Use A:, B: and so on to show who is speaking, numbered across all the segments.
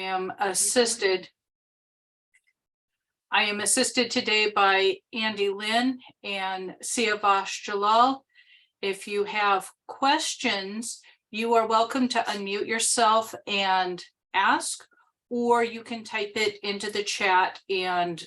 A: I am assisted today by Andy Lynn and Siavash Jalal. If you have questions, you are welcome to unmute yourself and ask, or you can type it into the chat and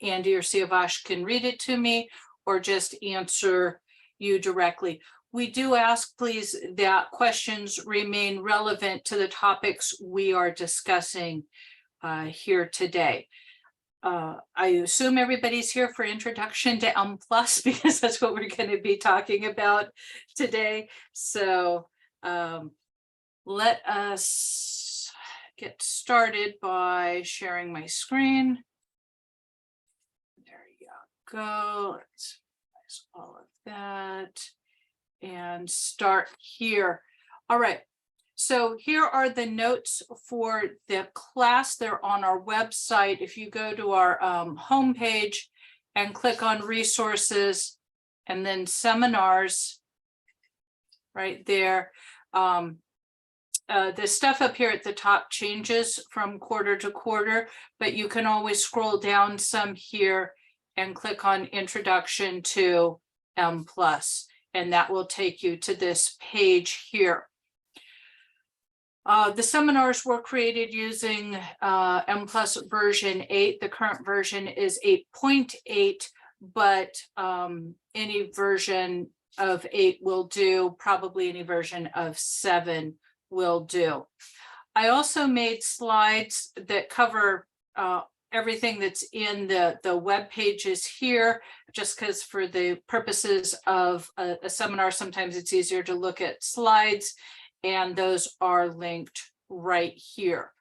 A: Andy or Siavash can read it to me or just answer you directly. We do ask, please, that questions remain relevant to the topics we are discussing here today. I assume everybody's here for introduction to Mplus because that's what we're going to be talking about today. So let us get started by sharing my screen. There you go. Let's minimize all of that and start here. All right. So here are the notes for the class. They're on our website. If you go to our homepage and click on resources and then seminars right there, the stuff up here at the top changes from quarter to quarter, but you can always scroll down some here and click on Introduction to Mplus, and that will take you to this page here. The seminars were created using Mplus version 8. The current version is 8.8, but any version of 8 will do, probably any version of 7 will do. I also made slides that cover everything that's in the web pages here, just because for the purposes of a seminar, sometimes it's easier to look at slides, and those are linked right here.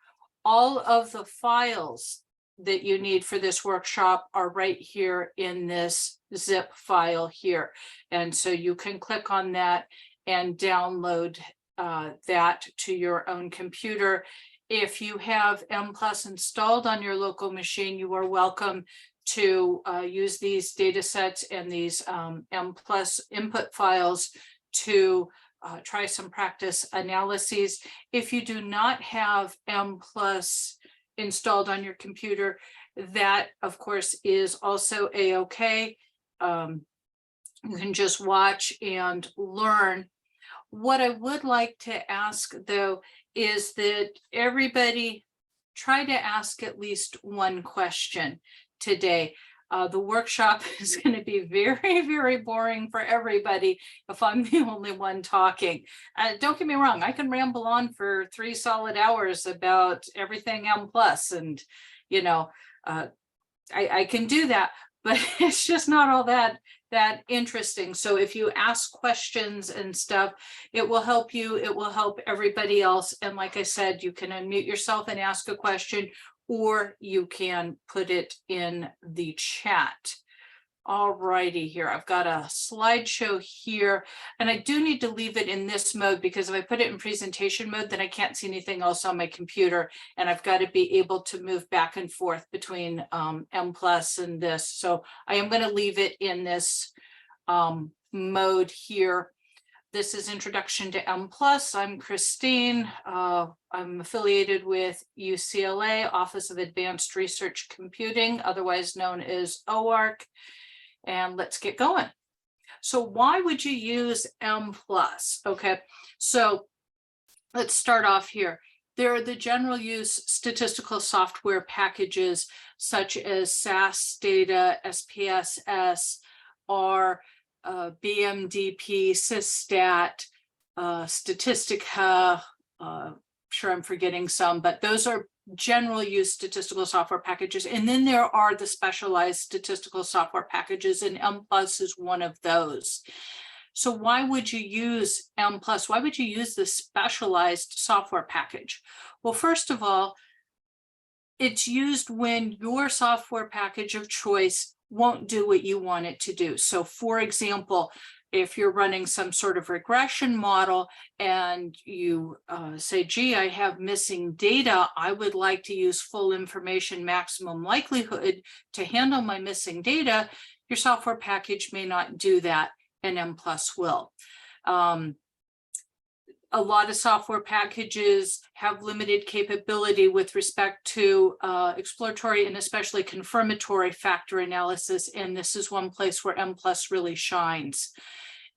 A: All of the files that you need for this workshop are right here in this zip file here. And so you can click on that and download that to your own computer. If you have Mplus installed on your local machine, you are welcome to use these data sets and these Mplus input files to try some practice analyses. If you do not have Mplus installed on your computer, that of course is also a-okay. You can just watch and learn. What I would like to ask though is that everybody try to ask at least one question today. The workshop is going to be very, very boring for everybody if I'm the only one talking. Don't get me wrong, I can ramble on for 3 solid hours about everything Mplus, and you know, I can do that, but it's just not all that interesting. So if you ask questions and stuff, it will help you, it will help everybody else. And like I said, you can unmute yourself and ask a question, or you can put it in the chat. All righty, here I've got a slideshow here, and I do need to leave it in this mode because if I put it in presentation mode, then I can't see anything else on my computer, and I've got to be able to move back and forth between Mplus and this. So I am going to leave it in this mode here. This is Introduction to Mplus. I'm Christine. I'm affiliated with UCLA Office of Advanced Research Computing, otherwise known as OARC. And let's get going. So why would you use Mplus? Okay, so let's start off here. There are the general use statistical software packages such as SAS data, SPSS, R, BMDP, Systat, Statistica, sure I'm forgetting some, but those are general use statistical software packages. And then there are the specialized statistical software packages, and Mplus is one of those. So why would you use Mplus? Why would you use the specialized software package? Well, first of all, it's used when your software package of choice won't do what you want it to do. So for example, if you're running some sort of regression model and you say, gee, I have missing data, I would like to use full information maximum likelihood to handle my missing data, your software package may not do that, and Mplus will. a lot of software packages have limited capability with respect to exploratory and especially confirmatory factor analysis. And this is one place where Mplus really shines.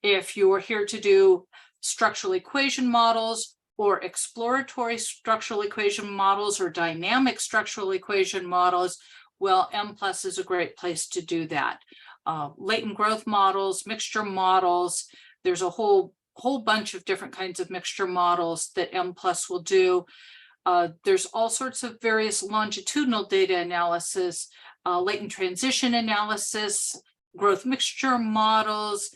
A: If you're here to do structural equation models or exploratory structural equation models or dynamic structural equation models, well, Mplus is a great place to do that. Latent growth models, mixture models, there's a whole bunch of different kinds of mixture models that Mplus will do. There's all sorts of various longitudinal data analysis, latent transition analysis, growth mixture models,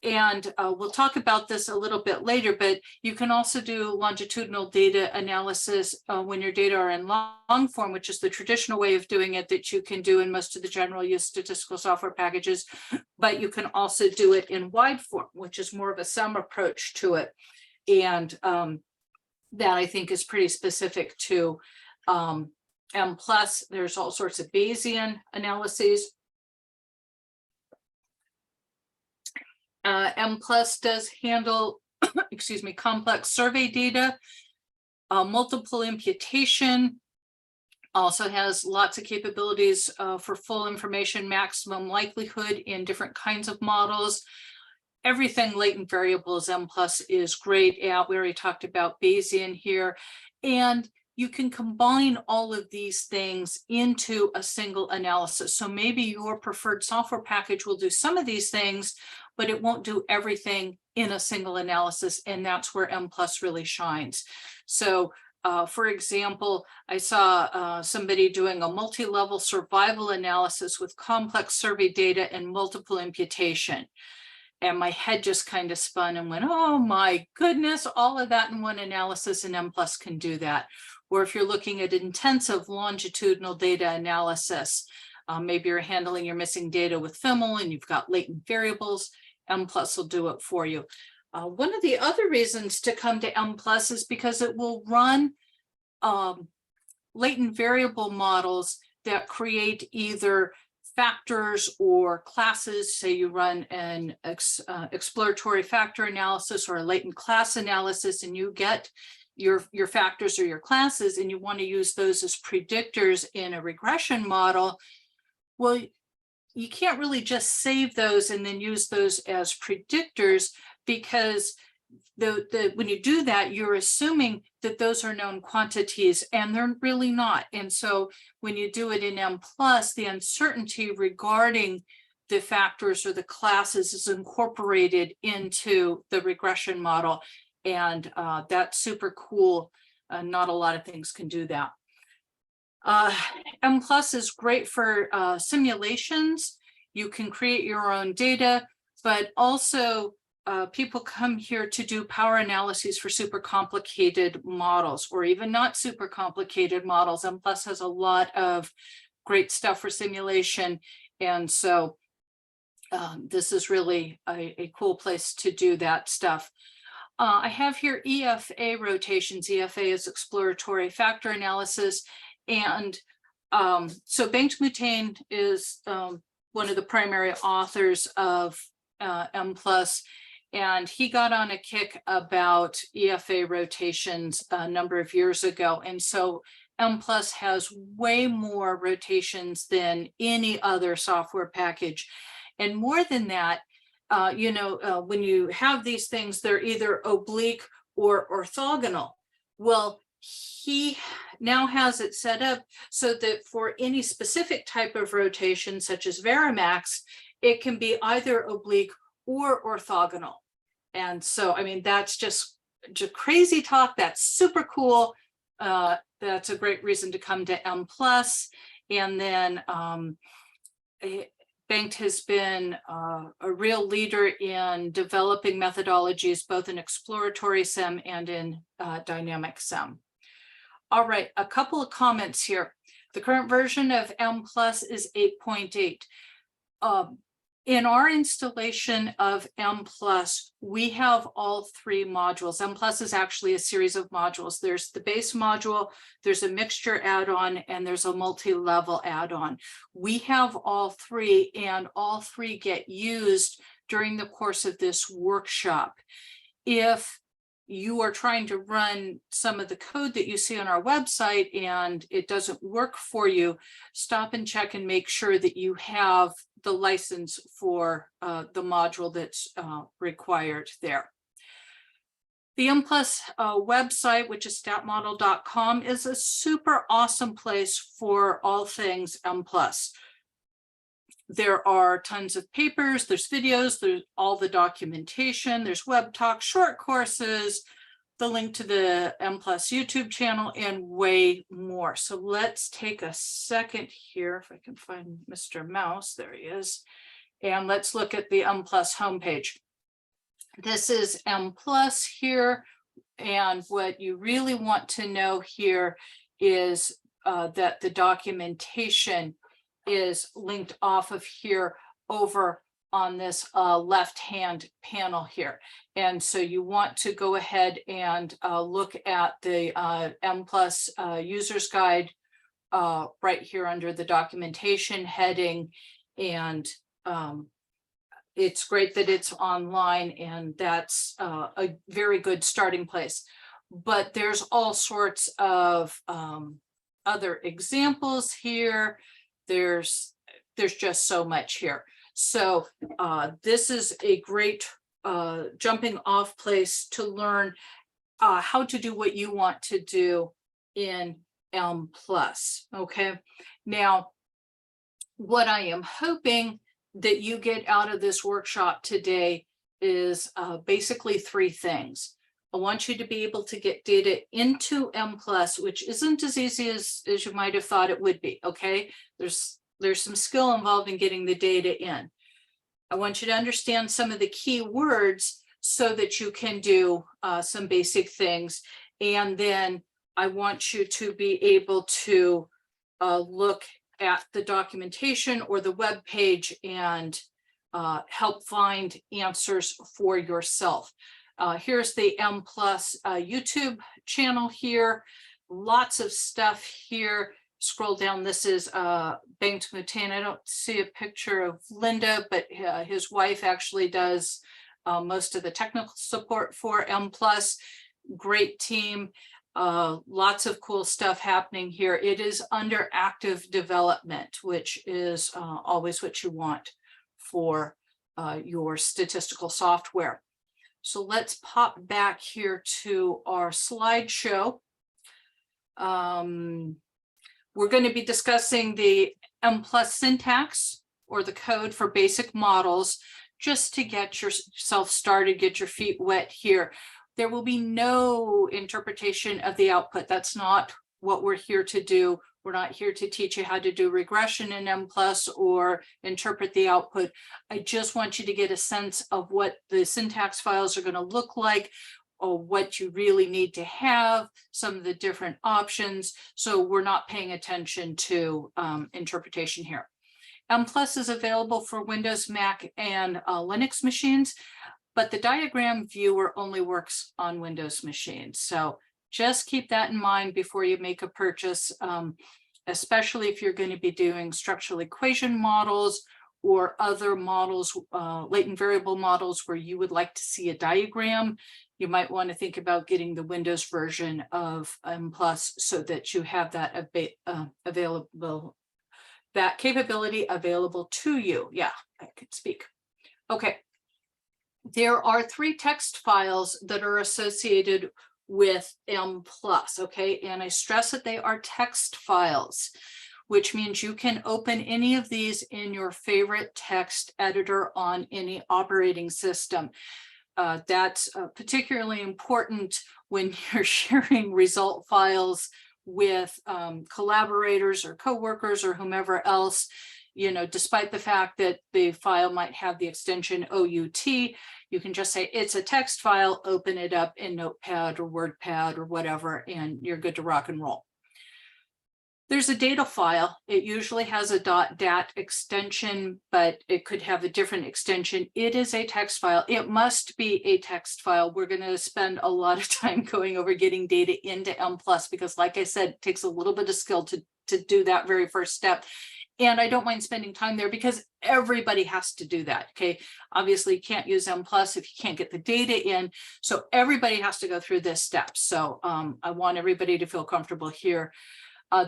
A: and we'll talk about this a little bit later, but you can also do longitudinal data analysis when your data are in long form, which is the traditional way of doing it that you can do in most of the general use statistical software packages. But you can also do it in wide form, which is more of a sum approach to it. And that I think is pretty specific to Mplus. There's all sorts of Bayesian analyses. Mplus does handle, excuse me, complex survey data, multiple imputation, also has lots of capabilities for full information, maximum likelihood in different kinds of models. Everything latent variables Mplus is great at. We already talked about Bayesian here. And you can combine all of these things into a single analysis. So maybe your preferred software package will do some of these things, but it won't do everything in a single analysis. And that's where Mplus really shines. So for example, I saw somebody doing a multi-level survival analysis with complex survey data and multiple imputation. And my head just kind of spun and went, oh my goodness, all of that in one analysis, and Mplus can do that. Or if you're looking at intensive longitudinal data analysis, maybe you're handling your missing data with FIML and you've got latent variables, Mplus will do it for you. One of the other reasons to come to Mplus is because it will run latent variable models that create either factors or classes. Say you run an exploratory factor analysis or a latent class analysis, and you get your factors or your classes, and you want to use those as predictors in a regression model. Well, you can't really just save those and then use those as predictors, because when you do that, you're assuming that those are known quantities, and they're really not. And so when you do it in Mplus, the uncertainty regarding the factors or the classes is incorporated into the regression model. And that's super cool. Not a lot of things can do that. Mplus is great for simulations. You can create your own data, but also people come here to do power analyses for super complicated models, or even not super complicated models. Mplus has a lot of great stuff for simulation. And so this is really a cool place to do that stuff. I have here EFA rotations. EFA is exploratory factor analysis. And so Bengt Mutain is one of the primary authors of Mplus, and he got on a kick about EFA rotations a number of years ago. And so Mplus has way more rotations than any other software package. And more than that, when you have these things, they're either oblique or orthogonal. Well, he now has it set up so that for any specific type of rotation, such as Varimax, it can be either oblique or orthogonal. And so, I mean, that's just crazy talk. That's super cool. That's a great reason to come to Mplus. And then Bengt has been a real leader in developing methodologies, both in exploratory SEM and in dynamic SEM. All right, a couple of comments here. The current version of Mplus is 8.8. In our installation of Mplus, we have all three modules. Mplus is actually a series of modules. There's the base module, there's a mixture add-on, and there's a multi-level add-on. We have all three, and all three get used during the course of this workshop. If you are trying to run some of the code that you see on our website and it doesn't work for you, stop and check and make sure that you have the license for the module that's required there. The Mplus website, which is statmodel.com, is a super awesome place for all things Mplus. There are tons of papers, there's videos, there's all the documentation, there's web talk, short courses, the link to the Mplus YouTube channel, and way more. So let's take a second here, if I can find Mr. Mouse, there he is, and let's look at the Mplus homepage. This is Mplus here, and what you really want to know here is that the documentation is linked off of here over on this left-hand panel here. And so you want to go ahead and look at the Mplus User's Guide right here under the documentation heading. And it's great that it's online, and that's a very good starting place. But there's all sorts of other examples here. There's just so much here. So this is a great jumping off place to learn how to do what you want to do in Mplus. Okay, now what I am hoping that you get out of this workshop today is basically three things. I want you to be able to get data into Mplus, which isn't as easy as you might have thought it would be. Okay, there's some skill involved in getting the data in. I want you to understand some of the key words so that you can do some basic things. And then I want you to be able to look at the documentation or the web page and help find answers for yourself. Here's the Mplus YouTube channel here. Lots of stuff here. Scroll down. This is Bengt Mutain. I don't see a picture of Linda, but his wife actually does most of the technical support for Mplus. Great team. Lots of cool stuff happening here. It is under active development, which is always what you want for your statistical software. So let's pop back here to our slideshow. We're going to be discussing the Mplus syntax, or the code for basic models, just to get yourself started, get your feet wet here. There will be no interpretation of the output. That's not what we're here to do. We're not here to teach you how to do regression in Mplus or interpret the output. I just want you to get a sense of what the syntax files are going to look like, or what you really need to have, some of the different options. So we're not paying attention to interpretation here. Mplus is available for Windows, Mac, and Linux machines, but the diagram viewer only works on Windows machines. So just keep that in mind before you make a purchase, especially if you're going to be doing structural equation models or other models, latent variable models where you would like to see a diagram. You might want to think about getting the Windows version of Mplus so that you have that available, that capability available to you. Yeah, I can speak. Okay. There are 3 text files that are associated with Mplus, okay? And I stress that they are text files, which means you can open any of these in your favorite text editor on any operating system. That's particularly important when you're sharing result files with collaborators or coworkers or whomever else. You know, despite the fact that the file might have the extension OUT, you can just say it's a text file, open it up in Notepad or WordPad or whatever, and you're good to rock and roll. There's a data file. It usually has a .dat extension, but it could have a different extension. It is a text file. It must be a text file. We're going to spend a lot of time going over getting data into Mplus because, like I said, it takes a little bit of skill to do that very first step. And I don't mind spending time there because everybody has to do that. Okay. Obviously you can't use Mplus if you can't get the data in. So everybody has to go through this step. So I want everybody to feel comfortable here.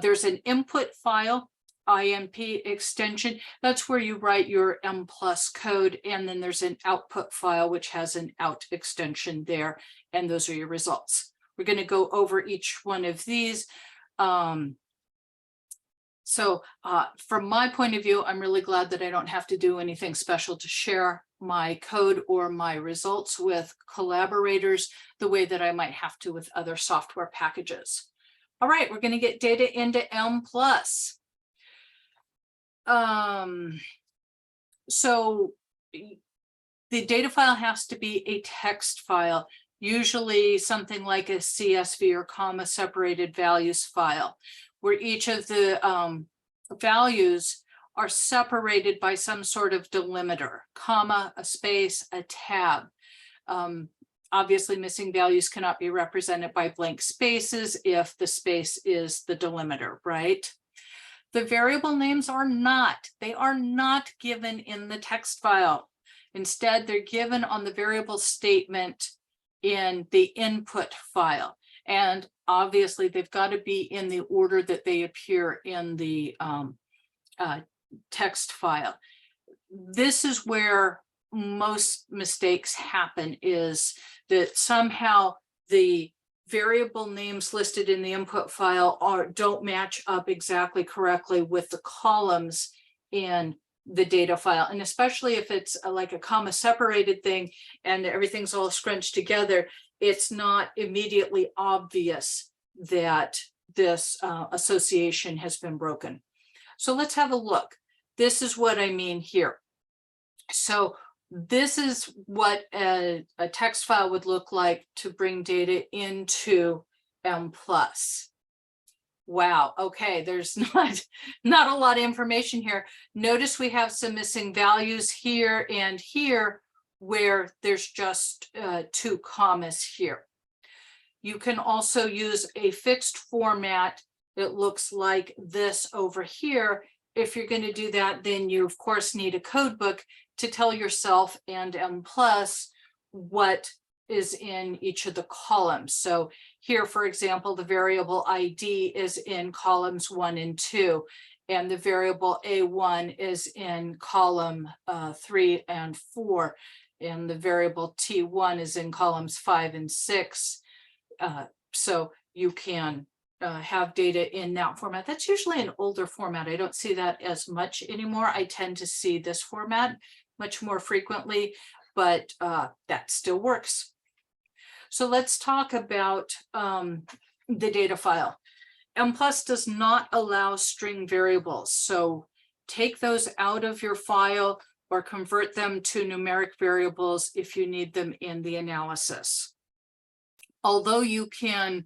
A: There's an input file, INP extension. That's where you write your Mplus code. And then there's an output file, which has an out extension there. And those are your results. We're going to go over each one of these. So from my point of view, I'm really glad that I don't have to do anything special to share my code or my results with collaborators the way that I might have to with other software packages. All right, we're going to get data into Mplus. So the data file has to be a text file, usually something like a CSV or comma separated values file, where each of the values are separated by some sort of delimiter, comma, a space, a tab. Obviously, missing values cannot be represented by blank spaces if the space is the delimiter, right? The variable names are not given in the text file. Instead, they're given on the variable statement in the input file. And obviously, they've got to be in the order that they appear in the text file. This is where most mistakes happen, is that somehow the variable names listed in the input file don't match up exactly correctly with the columns in the data file. And especially if it's like a comma separated thing and everything's all scrunched together, it's not immediately obvious that this association has been broken. So let's have a look. This is what I mean here. So this is what a text file would look like to bring data into Mplus. Wow, okay, there's not a lot of information here. Notice we have some missing values here and here, where there's just 2 commas here. You can also use a fixed format that looks like this over here. If you're going to do that, then you of course need a code book to tell yourself and Mplus what is in each of the columns. So here, for example, the variable ID is in columns 1 and 2, and the variable A1 is in column 3 and 4, and the variable T1 is in columns 5 and 6. So you can have data in that format. That's usually an older format. I don't see that as much anymore. I tend to see this format much more frequently, but that still works. So let's talk about the data file. Mplus does not allow string variables. So take those out of your file or convert them to numeric variables if you need them in the analysis. Although you can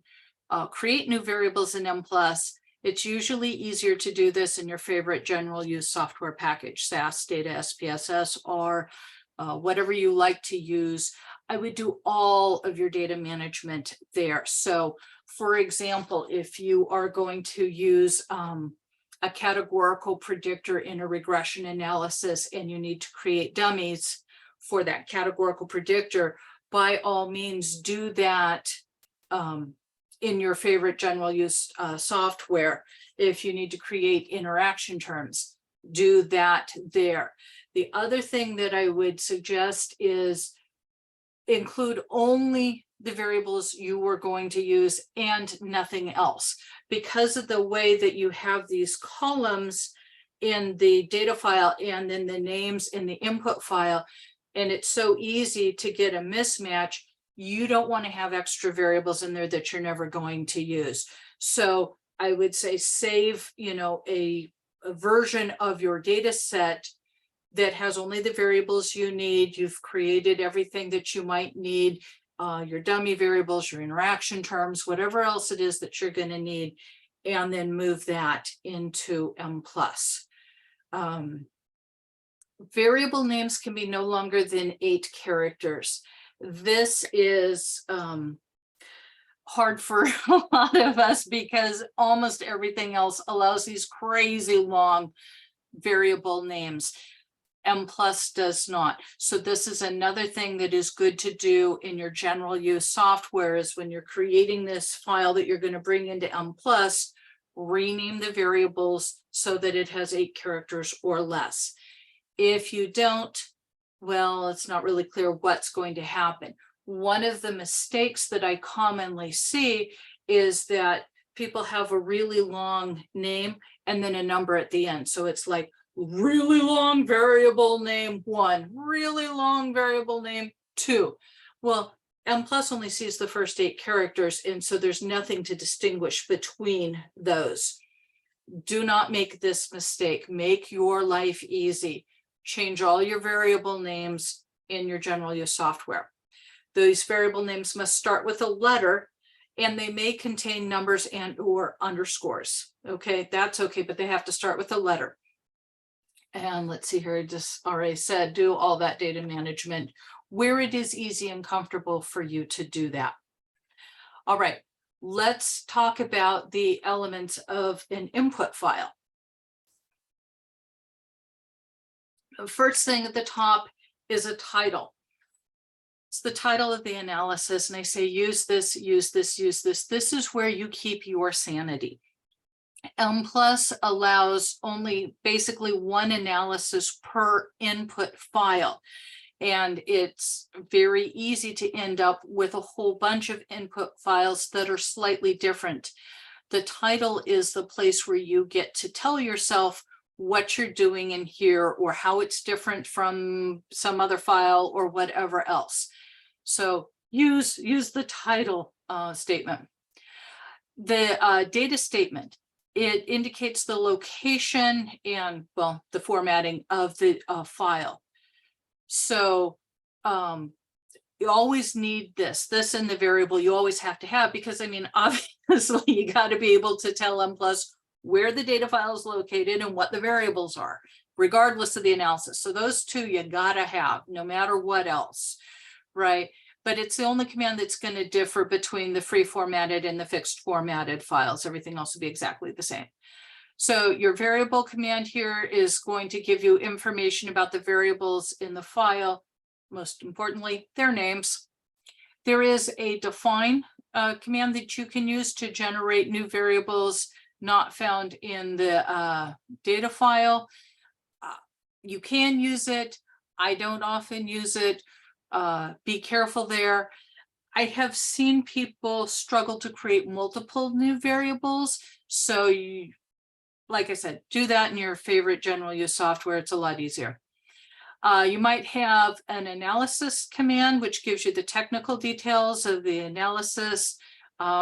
A: create new variables in Mplus, it's usually easier to do this in your favorite general use software package, SAS, Data, SPSS, or whatever you like to use. I would do all of your data management there. So for example, if you are going to use a categorical predictor in a regression analysis and you need to create dummies for that categorical predictor, by all means do that in your favorite general use software. If you need to create interaction terms, do that there. The other thing that I would suggest is include only the variables you were going to use and nothing else. Because of the way that you have these columns in the data file and then the names in the input file, and it's so easy to get a mismatch, you don't want to have extra variables in there that you're never going to use. So I would say save, a version of your data set that has only the variables you need. You've created everything that you might need, your dummy variables, your interaction terms, whatever else it is that you're going to need, and then move that into Mplus. Variable names can be no longer than 8 characters. This is hard for a lot of us because almost everything else allows these crazy long variable names. Mplus does not. So this is another thing that is good to do in your general use software, is when you're creating this file that you're going to bring into Mplus, rename the variables so that it has 8 characters or less. If you don't, well, it's not really clear what's going to happen. One of the mistakes that I commonly see is that people have a really long name and then a number at the end. So it's like really long variable name 1, really long variable name 2. Well, Mplus only sees the first 8 characters, and so there's nothing to distinguish between those. Do not make this mistake. Make your life easy. Change all your variable names in your general use software. Those variable names must start with a letter, and they may contain numbers and or underscores. Okay, that's okay, but they have to start with a letter. And let's see here, I just already said, do all that data management where it is easy and comfortable for you to do that. All right, let's talk about the elements of an input file. The first thing at the top is a title. It's the title of the analysis, and I say use this, use this, use this. This is where you keep your sanity. Mplus allows only basically one analysis per input file, and it's very easy to end up with a whole bunch of input files that are slightly different. The title is the place where you get to tell yourself what you're doing in here, or how it's different from some other file or whatever else. So use the title statement. The data statement, it indicates the location and, well, the formatting of the file. So you always need this in the variable you always have to have, because I mean, obviously you got to be able to tell Mplus where the data file is located and what the variables are, regardless of the analysis. So those two you gotta have, no matter what else, right? But it's the only command that's going to differ between the free formatted and the fixed formatted files. Everything else will be exactly the same. So your variable command here is going to give you information about the variables in the file. Most importantly, their names. There is a define command that you can use to generate new variables not found in the data file. You can use it. I don't often use it. Be careful there. I have seen people struggle to create multiple new variables. So you, like I said, do that in your favorite general use software. It's a lot easier. You might have an analysis command, which gives you the technical details of the analysis.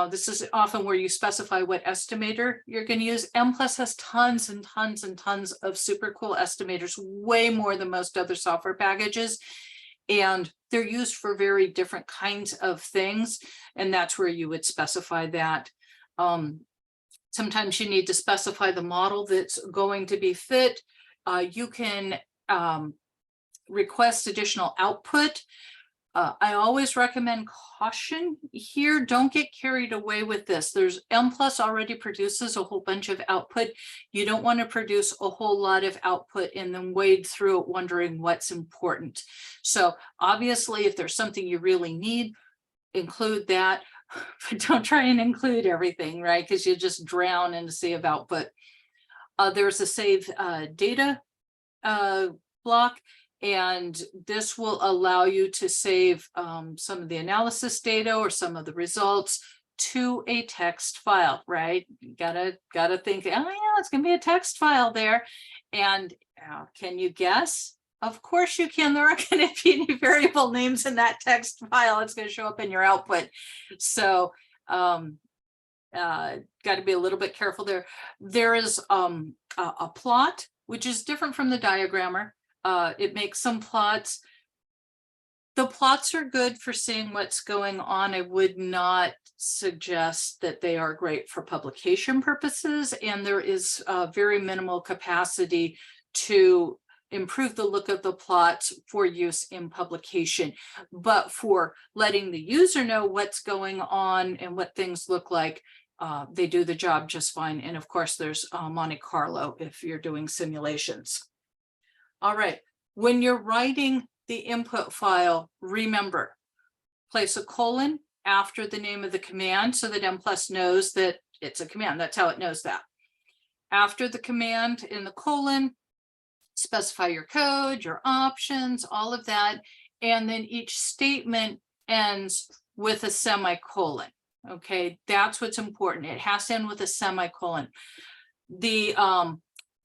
A: This is often where you specify what estimator you're going to use. Mplus has tons and tons and tons of super cool estimators, way more than most other software packages. And they're used for very different kinds of things. And that's where you would specify that. Sometimes you need to specify the model that's going to be fit. You can request additional output. I always recommend caution here. Don't get carried away with this. Mplus already produces a whole bunch of output. You don't want to produce a whole lot of output and then wade through it wondering what's important. So obviously, if there's something you really need, include that, but don't try and include everything, right? Because you just drown in a sea of output. There's a save data block. And this will allow you to save some of the analysis data or some of the results to a text file, right? You gotta think, oh yeah, it's gonna be a text file there. And can you guess? Of course you can. There aren't gonna be any variable names in that text file. It's gonna show up in your output. So got to be a little bit careful there. There is a plot, which is different from the diagrammer. It makes some plots. The plots are good for seeing what's going on. I would not suggest that they are great for publication purposes, and there is very minimal capacity to improve the look of the plots for use in publication. But for letting the user know what's going on and what things look like, they do the job just fine. And of course, there's Monte Carlo if you're doing simulations. All right, when you're writing the input file, remember, place a colon after the name of the command so that Mplus knows that it's a command. That's how it knows that. After the command in the colon, specify your code, your options, all of that. And then each statement ends with a semicolon. Okay, that's what's important. It has to end with a semicolon. The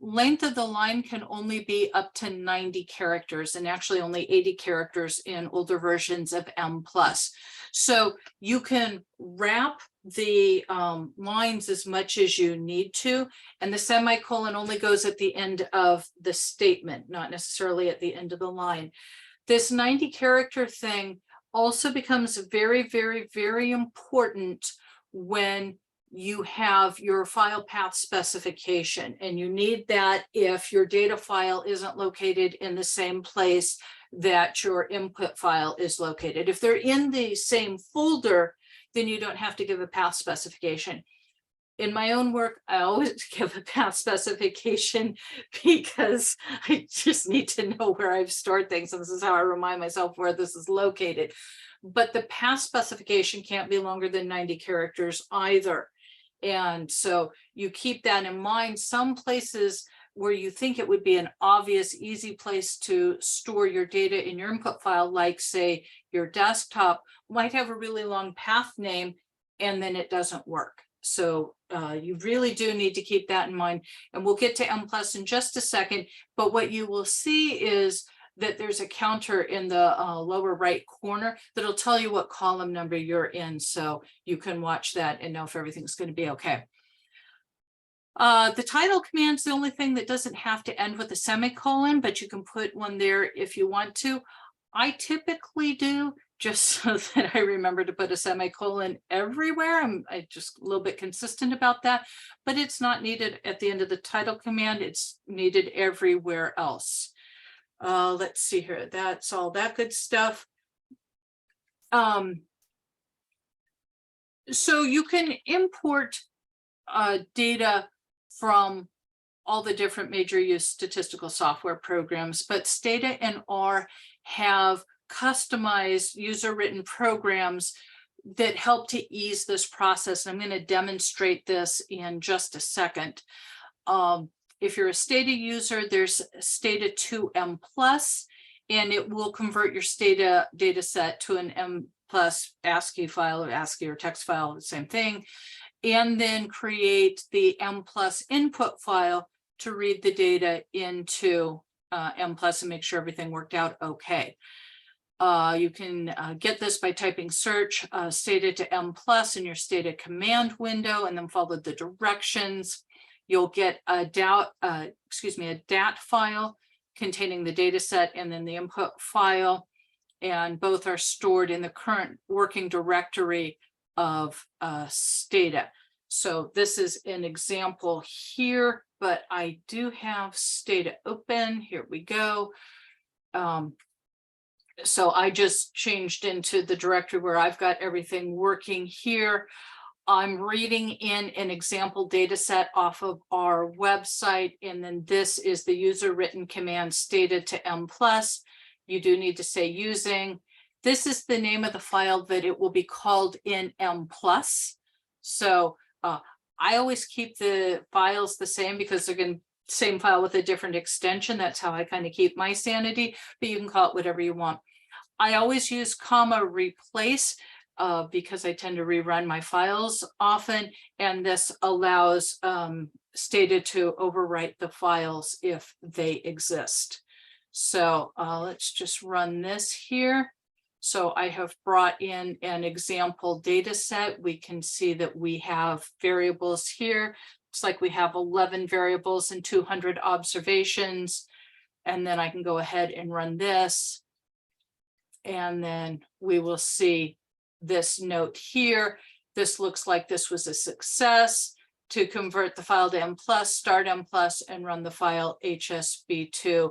A: length of the line can only be up to 90 characters and actually only 80 characters in older versions of Mplus. So you can wrap the lines as much as you need to, and the semicolon only goes at the end of the statement, not necessarily at the end of the line. This 90 character thing also becomes very, very, very important when you have your file path specification, and you need that if your data file isn't located in the same place that your input file is located. If they're in the same folder, then you don't have to give a path specification. In my own work, I always give a path specification because I just need to know where I've stored things. And this is how I remind myself where this is located. But the path specification can't be longer than 90 characters either. And so you keep that in mind. Some places where you think it would be an obvious, easy place to store your data in your input file, like say your desktop, might have a really long path name and then it doesn't work. So you really do need to keep that in mind. And we'll get to Mplus in just a second. But what you will see is that there's a counter in the lower right corner that'll tell you what column number you're in. So you can watch that and know if everything's going to be okay. The title command's the only thing that doesn't have to end with a semicolon, but you can put one there if you want to. I typically do, just so that I remember to put a semicolon everywhere. I'm just a little bit consistent about that, but it's not needed at the end of the title command. It's needed everywhere else. Let's see here. That's all that good stuff. So you can import data from all the different major use statistical software programs, but Stata and R have customized user-written programs that help to ease this process. And I'm going to demonstrate this in just a second. If you're a Stata user, there's Stata 2 Mplus, and it will convert your Stata data set to an Mplus ASCII file or ASCII or text file, the same thing, and then create the Mplus input file to read the data into Mplus and make sure everything worked out okay. You can get this by typing search Stata to Mplus in your Stata command window and then follow the directions. You'll get a DAT file containing the data set and then the input file, and both are stored in the current working directory of Stata. So this is an example here, but I do have Stata open. Here we go. So I just changed into the directory where I've got everything working here. I'm reading in an example data set off of our website, and then this is the user written command Stata to Mplus. You do need to say using. This is the name of the file that it will be called in Mplus. So I always keep the files the same because they're going to same file with a different extension. That's how I kind of keep my sanity, but you can call it whatever you want. I always use comma replace because I tend to rerun my files often, and this allows Stata to overwrite the files if they exist. So let's just run this here. So I have brought in an example data set. We can see that we have variables here. It's like we have 11 variables and 200 observations. And then I can go ahead and run this. And then we will see this note here. This looks like this was a success. To convert the file to Mplus, start Mplus and run the file hsv2.imp.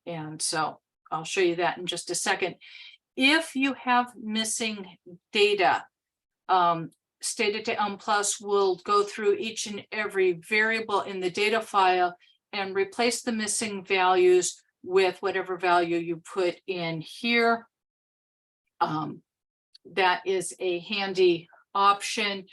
A: And so I'll show you that in just a second. If you have missing data, Stata to Mplus will go through each and every variable in the data file and replace the missing values with whatever value you put in here. That is a handy option.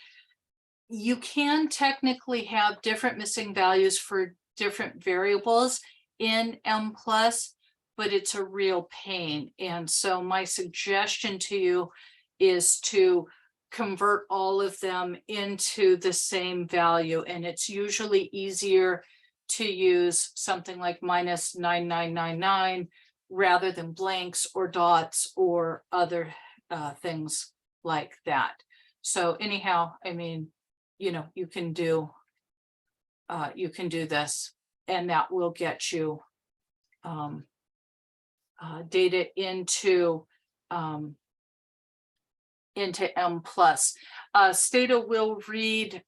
A: You can technically have different missing values for different variables in Mplus, but it's a real pain. And so my suggestion to you is to convert all of them into the same value. And it's usually easier to use something like -9999 rather than blanks or dots or other things like that. So anyhow, I mean, you know, you can do this, and that will get you data into Mplus. Stata will read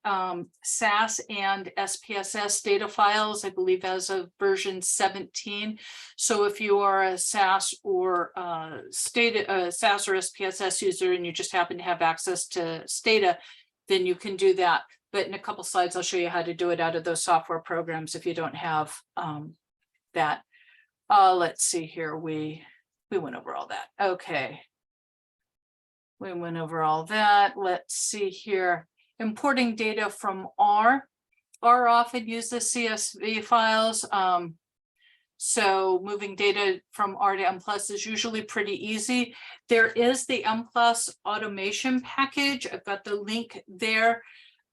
A: SAS and SPSS data files, I believe, as of version 17. So if you are a SAS or SAS or SPSS user and you just happen to have access to Stata, then you can do that. But in a couple slides, I'll show you how to do it out of those software programs if you don't have that. Let's see here. We went over all that. Okay. We went over all that. Let's see here. Importing data from R. R often uses CSV files. So moving data from R to Mplus is usually pretty easy. There is the Mplus automation package. I've got the link there.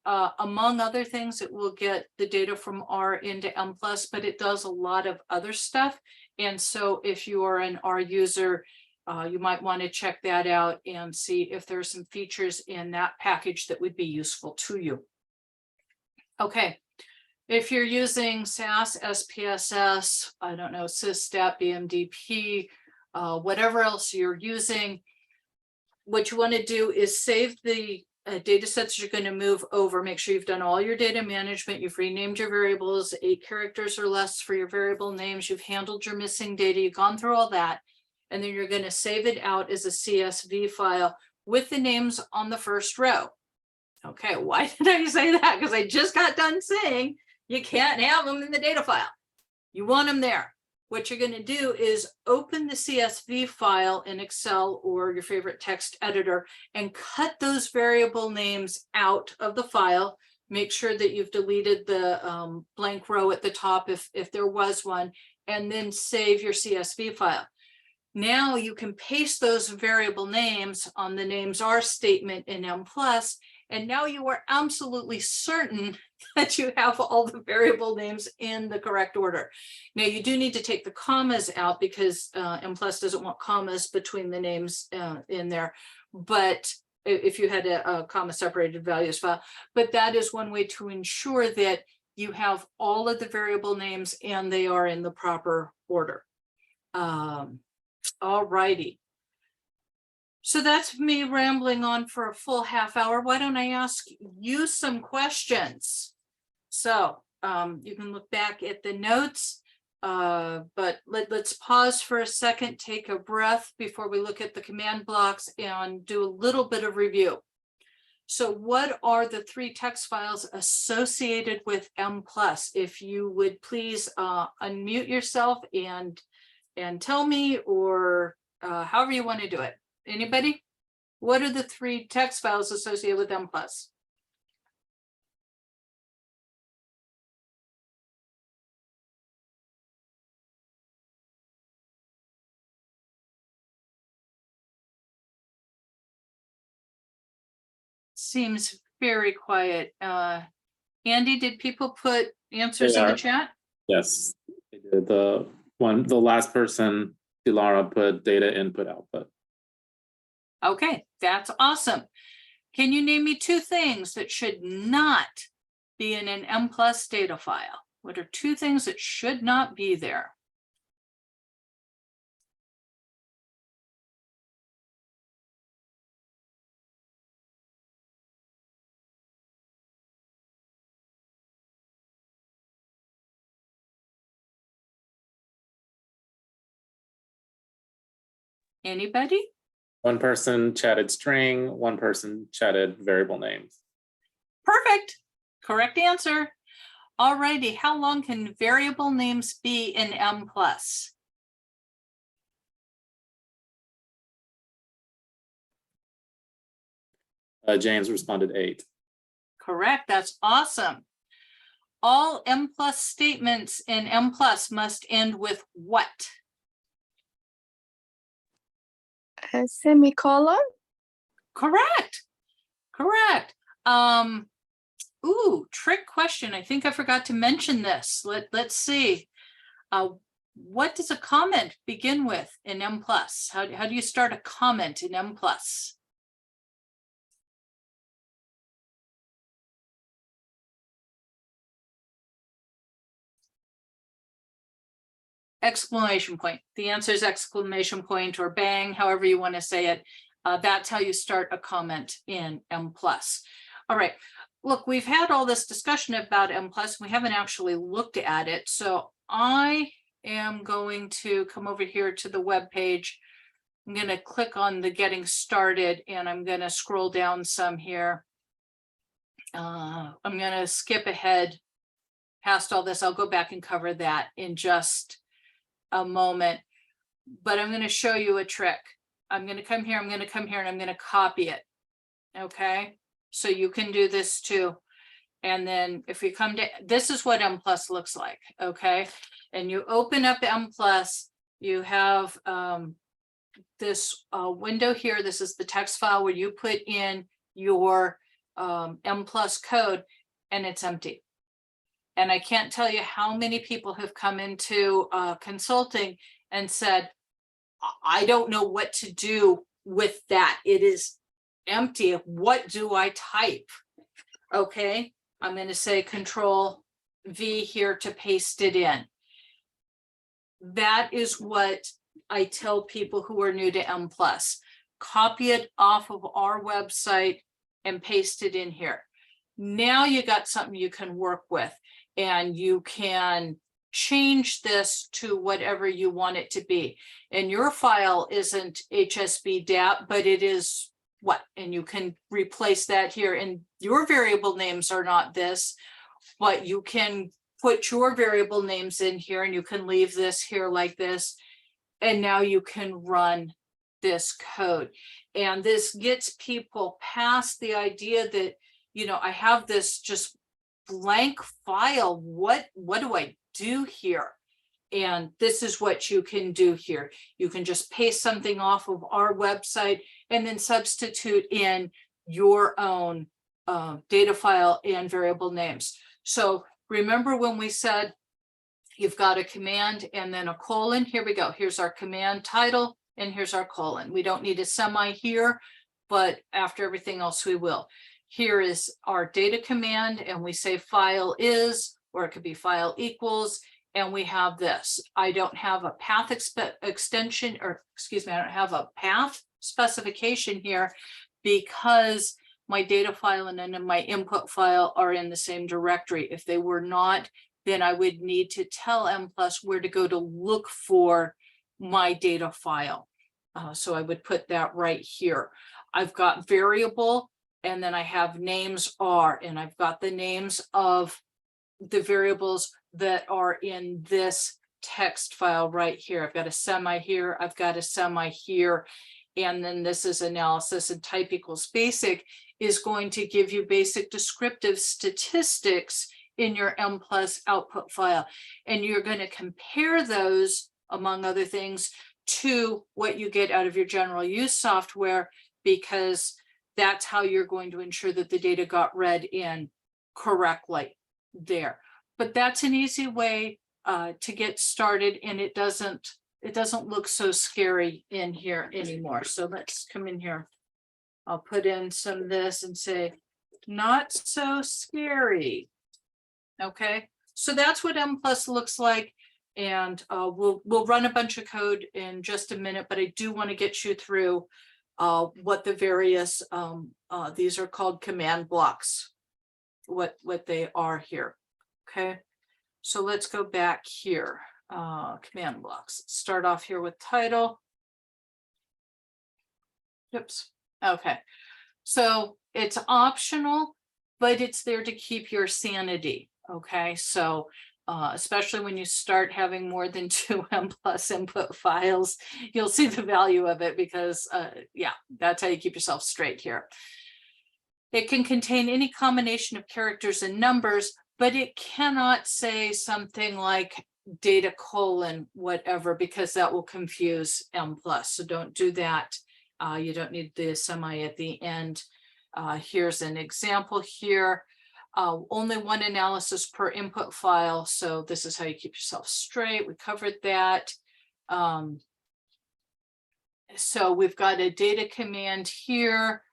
A: Among other things, it will get the data from R into Mplus, but it does a lot of other stuff. And so if you are an R user, you might want to check that out and see if there's some features in that package that would be useful to you. Okay, if you're using SAS, SPSS, I don't know, SysStat, BMDP, whatever else you're using, what you want to do is save the data sets you're going to move over. Make sure you've done all your data management. You've renamed your variables, 8 characters or less for your variable names. You've handled your missing data. You've gone through all that. And then you're going to save it out as a CSV file with the names on the first row. Okay, why did I say that? Because I just got done saying you can't have them in the data file. You want them there. What you're going to do is open the CSV file in Excel or your favorite text editor and cut those variable names out of the file. Make sure that you've deleted the blank row at the top if there was one, and then save your CSV file. Now you can paste those variable names on the names are statement in Mplus, and now you are absolutely certain that you have all the variable names in the correct order. Now you do need to take the commas out because Mplus doesn't want commas between the names in there, but if you had a comma separated values file, but that is one way to ensure that you have all of the variable names and they are in the proper order. All righty. So that's me rambling on for a full half hour. Why don't I ask you some questions? So you can look back at the notes, but let's pause for a second, take a breath before we look at the command blocks and do a little bit of review. So what are the 3 text files associated with Mplus? If you would please unmute yourself and tell me, or however you want to do it. Anybody? What are the 3 text files associated with Mplus? Seems very quiet. Andy, did people put answers in the chat?
B: Yes, they did. The last person, Dilara, put data input output.
A: Okay, that's awesome. Can you name me 2 things that should not be in an Mplus data file? What are 2 things that should not be there? Anybody?
B: One person chatted string, one person chatted variable names.
A: Perfect. Correct answer. Alrighty, how long can variable names be in Mplus?
B: James responded 8.
A: Correct, that's awesome. All Mplus statements in Mplus must end with what?
C: A semicolon.
A: Correct. Correct. Ooh, trick question. I think I forgot to mention this. Let's see. What does a comment begin with in Mplus? How do you start a comment in Mplus? Exclamation point. The answer is exclamation point or bang, however you want to say it. That's how you start a comment in Mplus. All right. Look, we've had all this discussion about Mplus. We haven't actually looked at it. So I am going to come over here to the web page. I'm going to click on the getting started and I'm going to scroll down some here. I'm going to skip ahead past all this. I'll go back and cover that in just a moment, but I'm going to show you a trick. I'm going to come here, I'm going to come here, and I'm going to copy it. Okay, so you can do this too. And then if we come to, this is what Mplus looks like. Okay, and you open up Mplus, you have this window here. This is the text file where you put in your Mplus code, and it's empty. And I can't tell you how many people have come into consulting and said, I don't know what to do with that. It is empty. What do I type? Okay, I'm going to say Control V here to paste it in. That is what I tell people who are new to Mplus. Copy it off of our website and paste it in here. Now you got something you can work with. And you can change this to whatever you want it to be. And your file isn't HSB DAP, but it is what? And you can replace that here. And your variable names are not this, but you can put your variable names in here and you can leave this here like this. And now you can run this code. And this gets people past the idea that, you know, I have this just blank file. What do I do here? And this is what you can do here. You can just paste something off of our website and then substitute in your own data file and variable names. So remember when we said you've got a command and then a colon? Here we go. Here's our command title and here's our colon. We don't need a semi here, but after everything else we will. Here is our data command and we say file is, or it could be file equals, and we have this. I don't have a path extension, or excuse me, I don't have a path specification here because my data file and then my input file are in the same directory. If they were not, then I would need to tell Mplus where to go to look for my data file. So I would put that right here. I've got variable, and then I have names are, and I've got the names of the variables that are in this text file right here. I've got a semi here, I've got a semi here, and then this is analysis, and type equals basic is going to give you basic descriptive statistics in your Mplus output file. And you're going to compare those, among other things, to what you get out of your general use software, because that's how you're going to ensure that the data got read in correctly there. But that's an easy way to get started, and it doesn't look so scary in here anymore. So let's come in here. I'll put in some of this and say, not so scary. Okay, so that's what Mplus looks like. And we'll run a bunch of code in just a minute, but I do want to get you through what the various, these are called command blocks, what they are here. Okay, so let's go back here. Command blocks. Start off here with title. Oops. Okay. So it's optional, but it's there to keep your sanity. Okay. So especially when you start having more than 2 Mplus input files, you'll see the value of it because yeah, that's how you keep yourself straight here. It can contain any combination of characters and numbers, but it cannot say something like data colon whatever, because that will confuse Mplus. So don't do that. You don't need the semi at the end. Here's an example here. Only one analysis per input file. So this is how you keep yourself straight. We covered that. So we've got a data command here.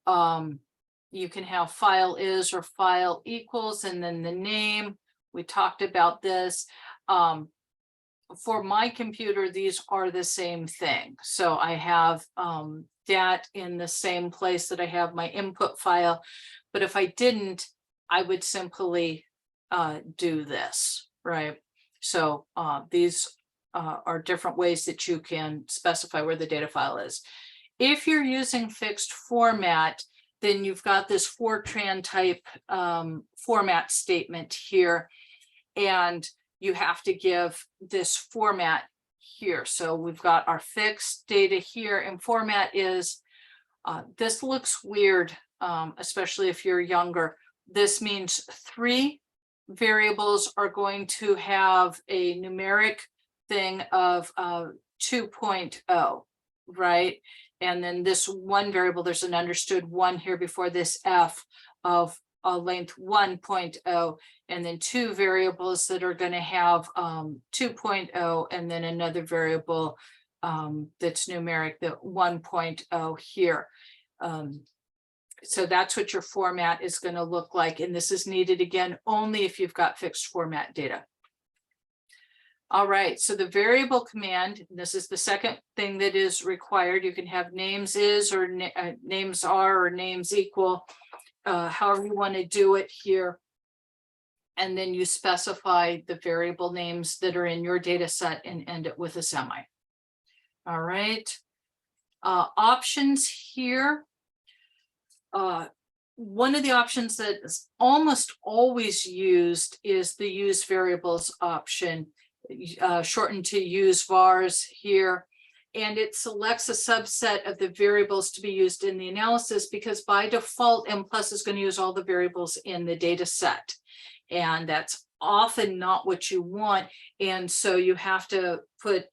A: You can have file is or file equals and then the name. We talked about this. For my computer, these are the same thing. So I have that in the same place that I have my input file. But if I didn't, I would simply do this, right? So these are different ways that you can specify where the data file is. If you're using fixed format, then you've got this Fortran type format statement here, and you have to give this format here. So we've got our fixed data here, and format is, this looks weird, especially if you're younger. This means 3 variables are going to have a numeric thing of 2.0, right? And then this one variable, there's an understood 1 here before this F of length 1.0, and then 2 variables that are going to have 2.0, and then another variable that's numeric, the 1.0 here. So that's what your format is going to look like. And this is needed again only if you've got fixed format data. All right, so the variable command, this is the second thing that is required. You can have names is or names are or names equal, however you want to do it here. And then you specify the variable names that are in your data set and end it with a semi. All right, options here. One of the options that is almost always used is the use variables option, shortened to use vars here. And it selects a subset of the variables to be used in the analysis, because by default, Mplus is going to use all the variables in the data set. And that's often not what you want. And so you have to put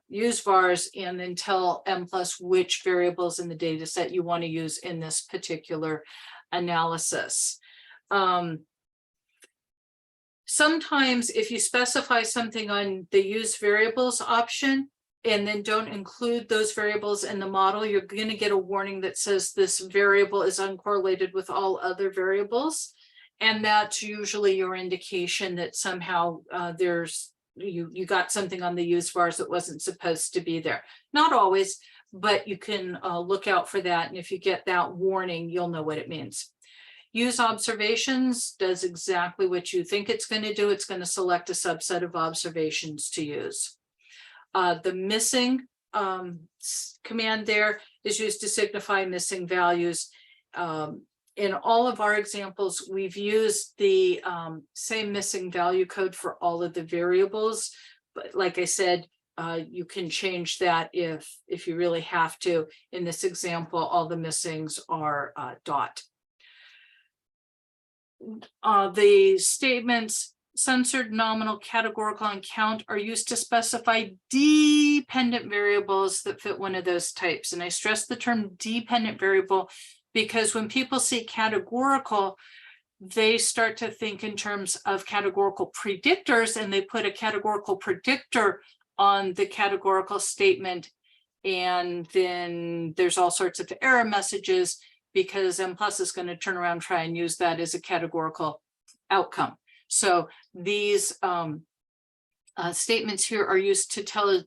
A: use vars and then tell Mplus which variables in the data set you want to use in this particular analysis. Sometimes if you specify something on the use variables option and then don't include those variables in the model, you're going to get a warning that says this variable is uncorrelated with all other variables. And that's usually your indication that somehow you got something on the use vars that wasn't supposed to be there. Not always, but you can look out for that. And if you get that warning, you'll know what it means. Use observations does exactly what you think it's going to do. It's going to select a subset of observations to use. The missing command there is used to signify missing values. In all of our examples, we've used the same missing value code for all of the variables. But like I said, you can change that if you really have to. In this example, all the missings are dot. The statements censored, nominal, categorical, and count are used to specify dependent variables that fit one of those types. And I stress the term dependent variable because when people see categorical, they start to think in terms of categorical predictors, and they put a categorical predictor on the categorical statement. And then there's all sorts of error messages because Mplus is going to turn around and try and use that as a categorical outcome. So these statements here are used to tell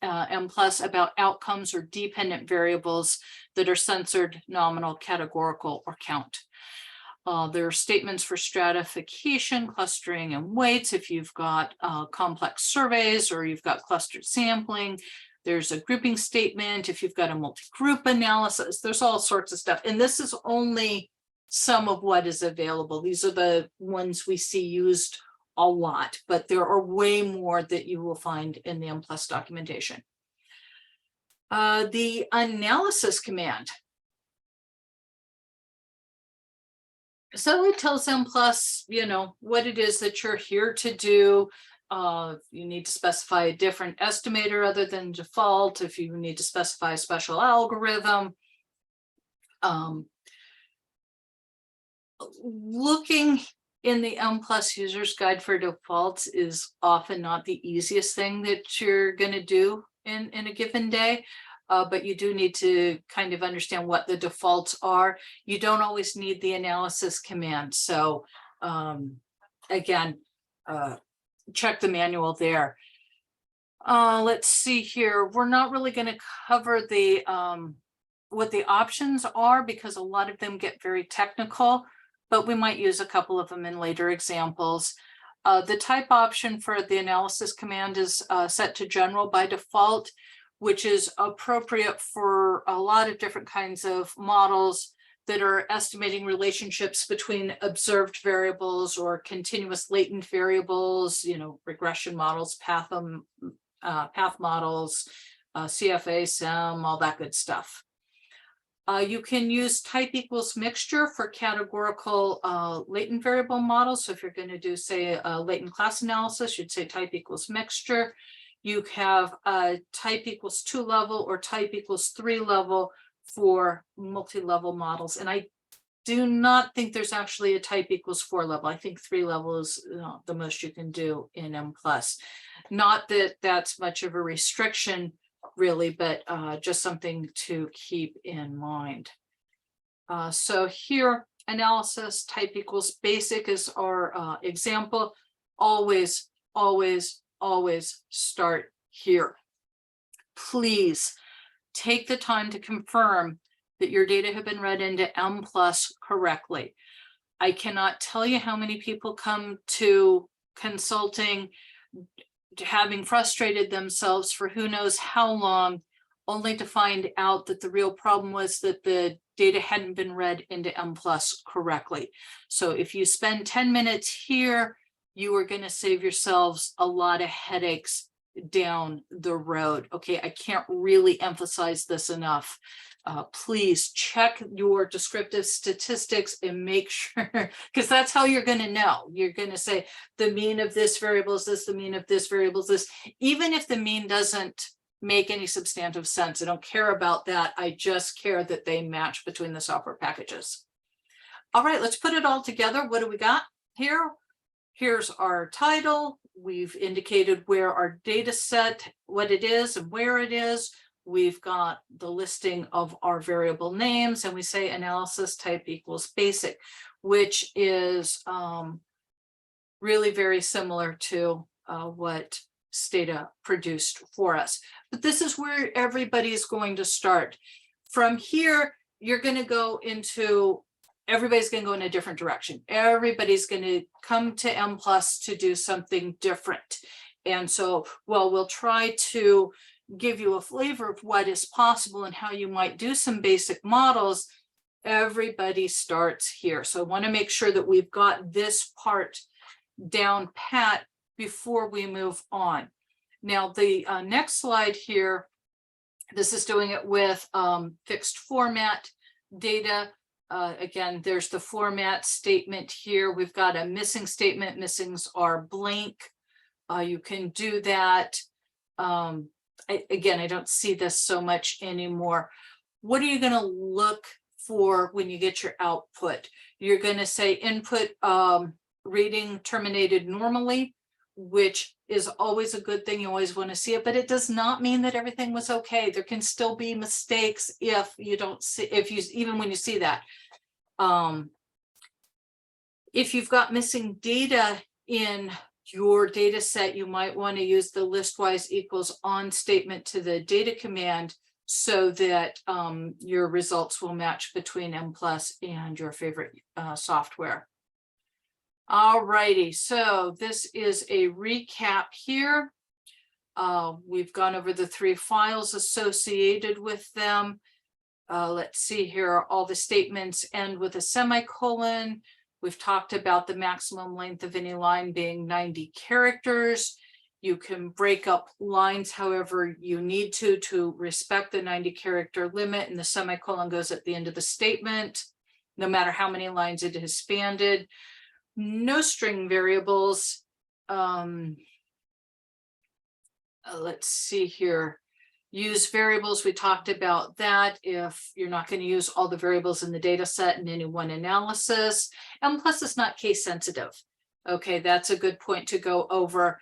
A: Mplus about outcomes or dependent variables that are censored, nominal, categorical, or count. There are statements for stratification, clustering, and weights if you've got complex surveys or you've got clustered sampling. There's a grouping statement. If you've got a multi-group analysis, there's all sorts of stuff. And this is only some of what is available. These are the ones we see used a lot, but there are way more that you will find in the Mplus documentation. The analysis command. So it tells Mplus, you know, what it is that you're here to do. You need to specify a different estimator other than default. If you need to specify a special algorithm. Looking in the Mplus user's guide for defaults is often not the easiest thing that you're going to do in a given day. But you do need to kind of understand what the defaults are. You don't always need the analysis command. So again, check the manual there. Let's see here. We're not really going to cover the what the options are because a lot of them get very technical, but we might use a couple of them in later examples. The type option for the analysis command is set to general by default, which is appropriate for a lot of different kinds of models that are estimating relationships between observed variables or continuous latent variables, you know, regression models, path models, CFA, SEM, all that good stuff. You can use type equals mixture for categorical latent variable models. So if you're going to do, say, a latent class analysis, you'd say type equals mixture. You have type equals 2 level or type equals 3 level for multi-level models. And I do not think there's actually a type equals 4 level. I think 3 level is the most you can do in Mplus. Not that that's much of a restriction really, but just something to keep in mind. So here, analysis type equals basic is our example. Always, always, always start here. Please take the time to confirm that your data have been read into Mplus correctly. I cannot tell you how many people come to consulting having frustrated themselves for who knows how long, only to find out that the real problem was that the data hadn't been read into Mplus correctly. So if you spend 10 minutes here, you are going to save yourselves a lot of headaches down the road. Okay, I can't really emphasize this enough. Please check your descriptive statistics and make sure, because that's how you're going to know. You're going to say the mean of this variable is this, the mean of this variable is this. Even if the mean doesn't make any substantive sense, I don't care about that. I just care that they match between the software packages. All right, let's put it all together. What do we got here? Here's our title. We've indicated where our data set, what it is and where it is. We've got the listing of our variable names, and we say analysis type equals basic, which is really very similar to what Stata produced for us. But this is where everybody's going to start. From here, you're going to go into, everybody's going to go in a different direction. Everybody's going to come to Mplus to do something different. And so, well, we'll try to give you a flavor of what is possible and how you might do some basic models. Everybody starts here. So I want to make sure that we've got this part down pat before we move on. Now, the next slide here, this is doing it with fixed format data. Again, there's the format statement here. We've got a missing statement. Missings are blank. You can do that. Again, I don't see this so much anymore. What are you going to look for when you get your output? You're going to say input reading terminated normally, which is always a good thing. You always want to see it, but it does not mean that everything was okay. There can still be mistakes if you don't see, even when you see that. If you've got missing data in your data set, you might want to use the listwise equals on statement to the data command so that your results will match between Mplus and your favorite software. All righty, so this is a recap here. We've gone over the 3 files associated with them. Let's see here, all the statements end with a semicolon. We've talked about the maximum length of any line being 90 characters. You can break up lines however you need to respect the 90 character limit, and the semicolon goes at the end of the statement, no matter how many lines it has spanned. No string variables. Let's see here. Use variables, we talked about that if you're not going to use all the variables in the data set in any one analysis. Mplus is not case sensitive. Okay, that's a good point to go over.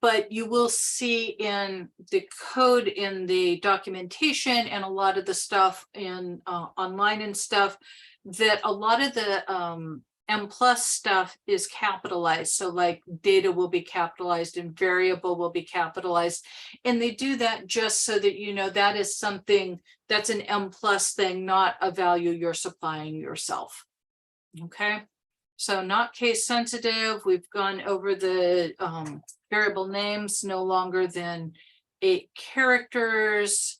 A: But you will see in the code in the documentation and a lot of the stuff in online and stuff that a lot of the Mplus stuff is capitalized. So like data will be capitalized and variable will be capitalized. And they do that just so that you know that is something that's an Mplus thing, not a value you're supplying yourself. Okay, so not case sensitive. We've gone over the variable names, no longer than 8 characters.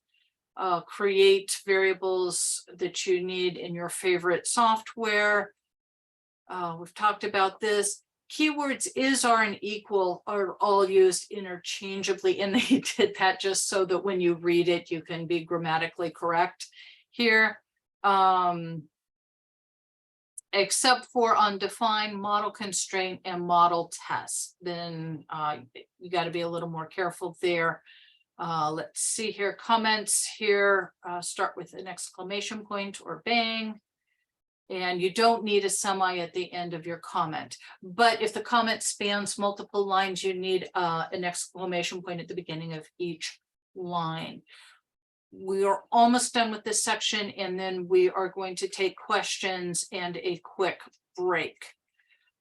A: Create variables that you need in your favorite software. We've talked about this. Keywords is, are, and equal are all used interchangeably, and they did that just so that when you read it, you can be grammatically correct here. Except for undefined, model constraint, and model test. Then you got to be a little more careful there. Let's see here, comments here, start with an exclamation point or bang. And you don't need a semi at the end of your comment. But if the comment spans multiple lines, you need an exclamation point at the beginning of each line. We are almost done with this section, and then we are going to take questions and a quick break.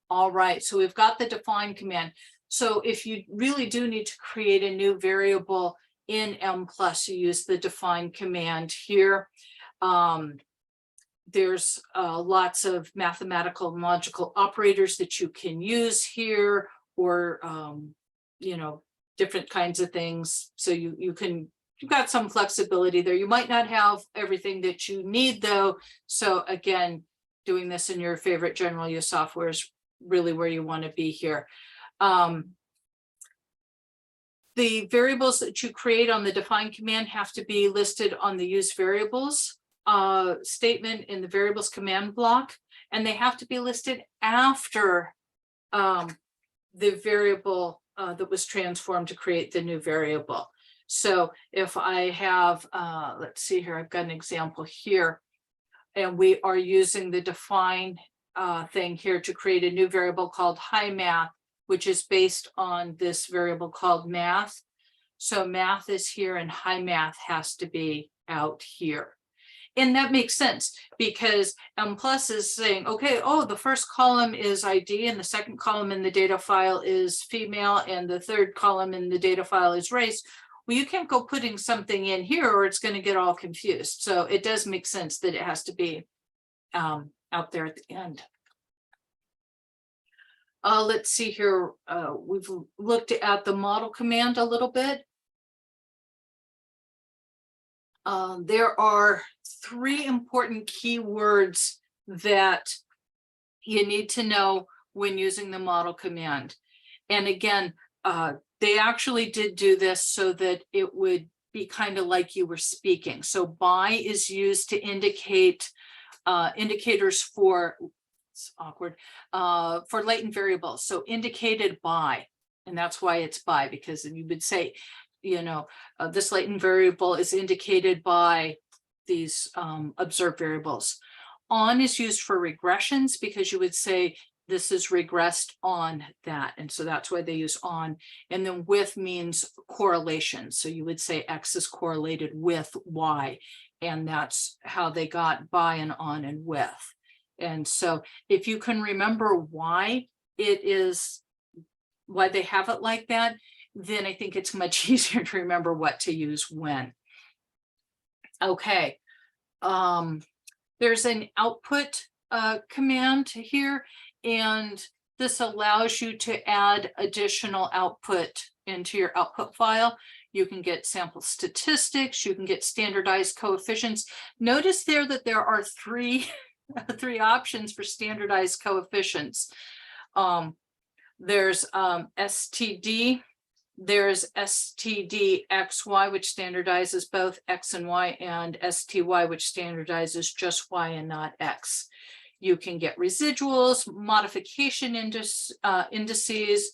A: All right, so we've got the define command. So if you really do need to create a new variable in Mplus, you use the define command here. There's lots of mathematical and logical operators that you can use here, or you know, different kinds of things. So you've got some flexibility there. You might not have everything that you need though. So again, doing this in your favorite general use software is really where you want to be here. The variables that you create on the define command have to be listed on the use variables statement in the variables command block, and they have to be listed after the variable that was transformed to create the new variable. So if I have, let's see here, I've got an example here, and we are using the define thing here to create a new variable called high math, which is based on this variable called math. So math is here and high math has to be out here. And that makes sense because Mplus is saying, okay, oh, the first column is ID and the second column in the data file is female and the third column in the data file is race. Well, you can't go putting something in here or it's going to get all confused. So it does make sense that it has to be out there at the end. Let's see here. We've looked at the model command a little bit. There are 3 important keywords that you need to know when using the model command. And again, they actually did do this so that it would be kind of like you were speaking. So by is used to indicate indicators for, it's awkward, for latent variables. So indicated by, and that's why it's by, because you would say, you know, this latent variable is indicated by these observed variables. On is used for regressions because you would say this is regressed on that. And so that's why they use on. And then with means correlation. So you would say X is correlated with Y. And that's how they got by and on and with. And so if you can remember why it is, why they have it like that, then I think it's much easier to remember what to use when. Okay, there's an output command here, and This allows you to add additional output into your output file. You can get sample statistics, you can get standardized coefficients. Notice there that there are three options for standardized coefficients. There's STD, there's STD-XY, which standardizes both X and Y, and STY, which standardizes just Y and not X. You can get residuals, modification indices,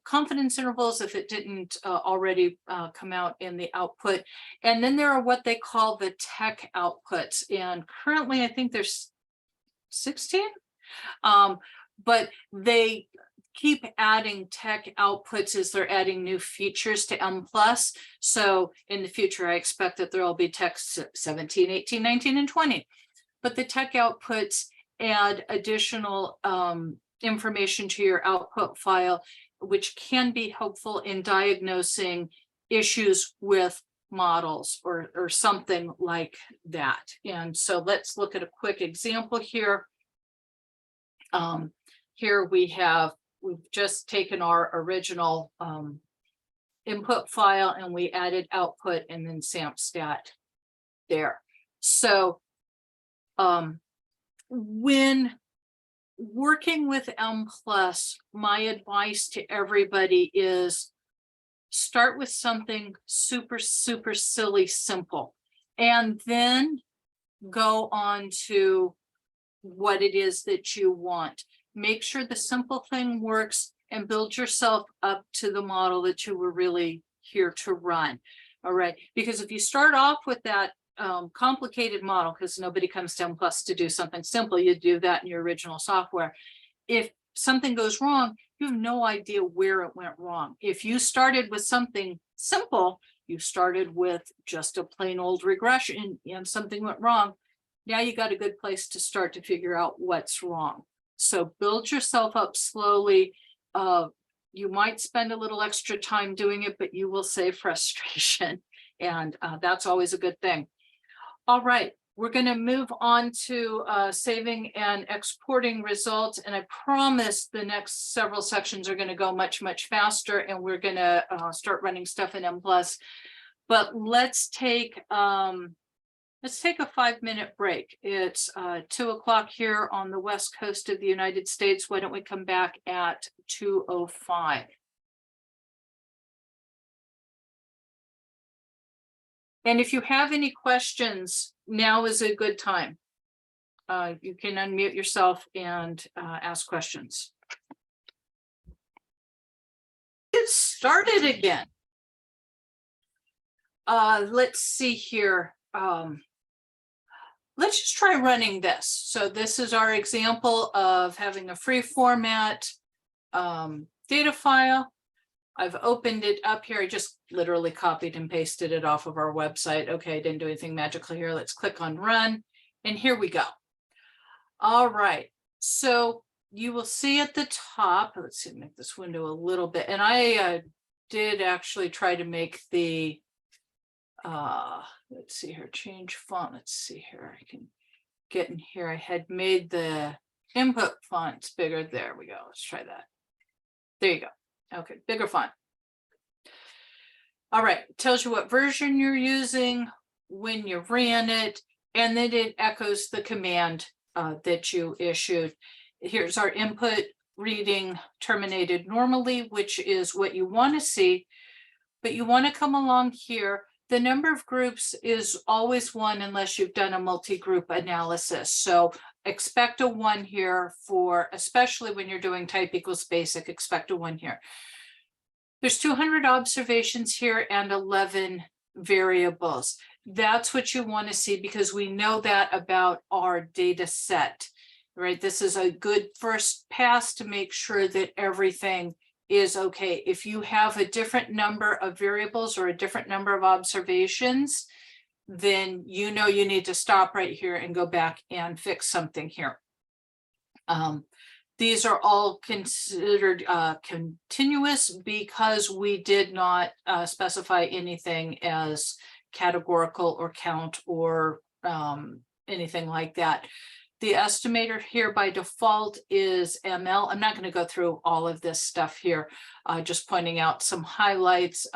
A: confidence intervals if it didn't already come out in the output. And then there are what they call the tech outputs. And currently, I think there's 16, but they keep adding tech outputs as they're adding new features to Mplus. So in the future, I expect that there will be tech 17, 18, 19, and 20. But the tech outputs add additional information to your output file, which can be helpful in diagnosing issues with models or something like that. And so let's look at a quick example here. Here we've just taken our original input file and we added output and then SampStat there. So when working with Mplus, my advice to everybody is start with something super, super silly, simple, and then go on to what it is that you want. Make sure the simple thing works and build yourself up to the model that you were really here to run. All right, because if you start off with that complicated model, because nobody comes to Mplus to do something simple, you do that in your original software. If something goes wrong, you have no idea where it went wrong. If you started with something simple, you started with just a plain old regression and something went wrong, now you got a good place to start to figure out what's wrong. So build yourself up slowly. You might spend a little extra time doing it, but you will save frustration. And that's always a good thing. All right, we're going to move on to saving and exporting results. And I promise the next several sections are going to go much, much faster. And we're going to start running stuff in Mplus. But let's take a 5-minute break. It's 2 o'clock here on the West Coast of the United States. Why don't we come back at 2:05? And if you have any questions, now is a good time. You can unmute yourself and ask questions. Get started again. Let's see here. Let's just try running this. So this is our example of having a free format data file. I've opened it up here. I just literally copied and pasted it off of our website. Okay, didn't do anything magical here. Let's click on run. And here we go. All right. So you will see at the top, let's see, make this window a little bit. And I did actually try to make the, let's see here, change font. Let's see here. I can get in here. I had made the input fonts bigger. There we go. Let's try that. There you go. Okay, bigger font. All right, tells you what version you're using, when you ran it, and then it echoes the command that you issued. Here's our input reading terminated normally, which is what you want to see, but you want to come along here. The number of groups is always 1 unless you've done a multi-group analysis. So expect a 1 here for, especially when you're doing type equals basic, expect a 1 here. There's 200 observations here and 11 variables. That's what you want to see because we know that about our data set, right? This is a good first pass to make sure that everything is okay. If you have a different number of variables or a different number of observations, then you know you need to stop right here and go back and fix something here. These are all considered continuous because we did not specify anything as categorical or count or anything like that. The estimator here by default is ML. I'm not going to go through all of this stuff here, just pointing out some highlights.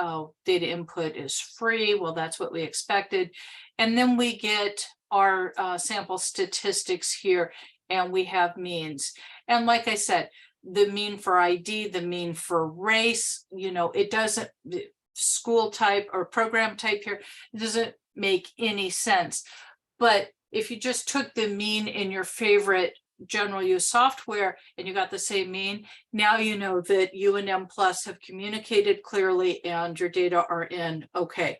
A: Data input is free. Well, that's what we expected. And then we get our sample statistics here, and we have means. And like I said, the mean for ID, the mean for race, you know, it doesn't, school type or program type here, it doesn't make any sense. But if you just took the mean in your favorite general use software and you got the same mean, now you know that you and Mplus have communicated clearly and your data are in. Okay.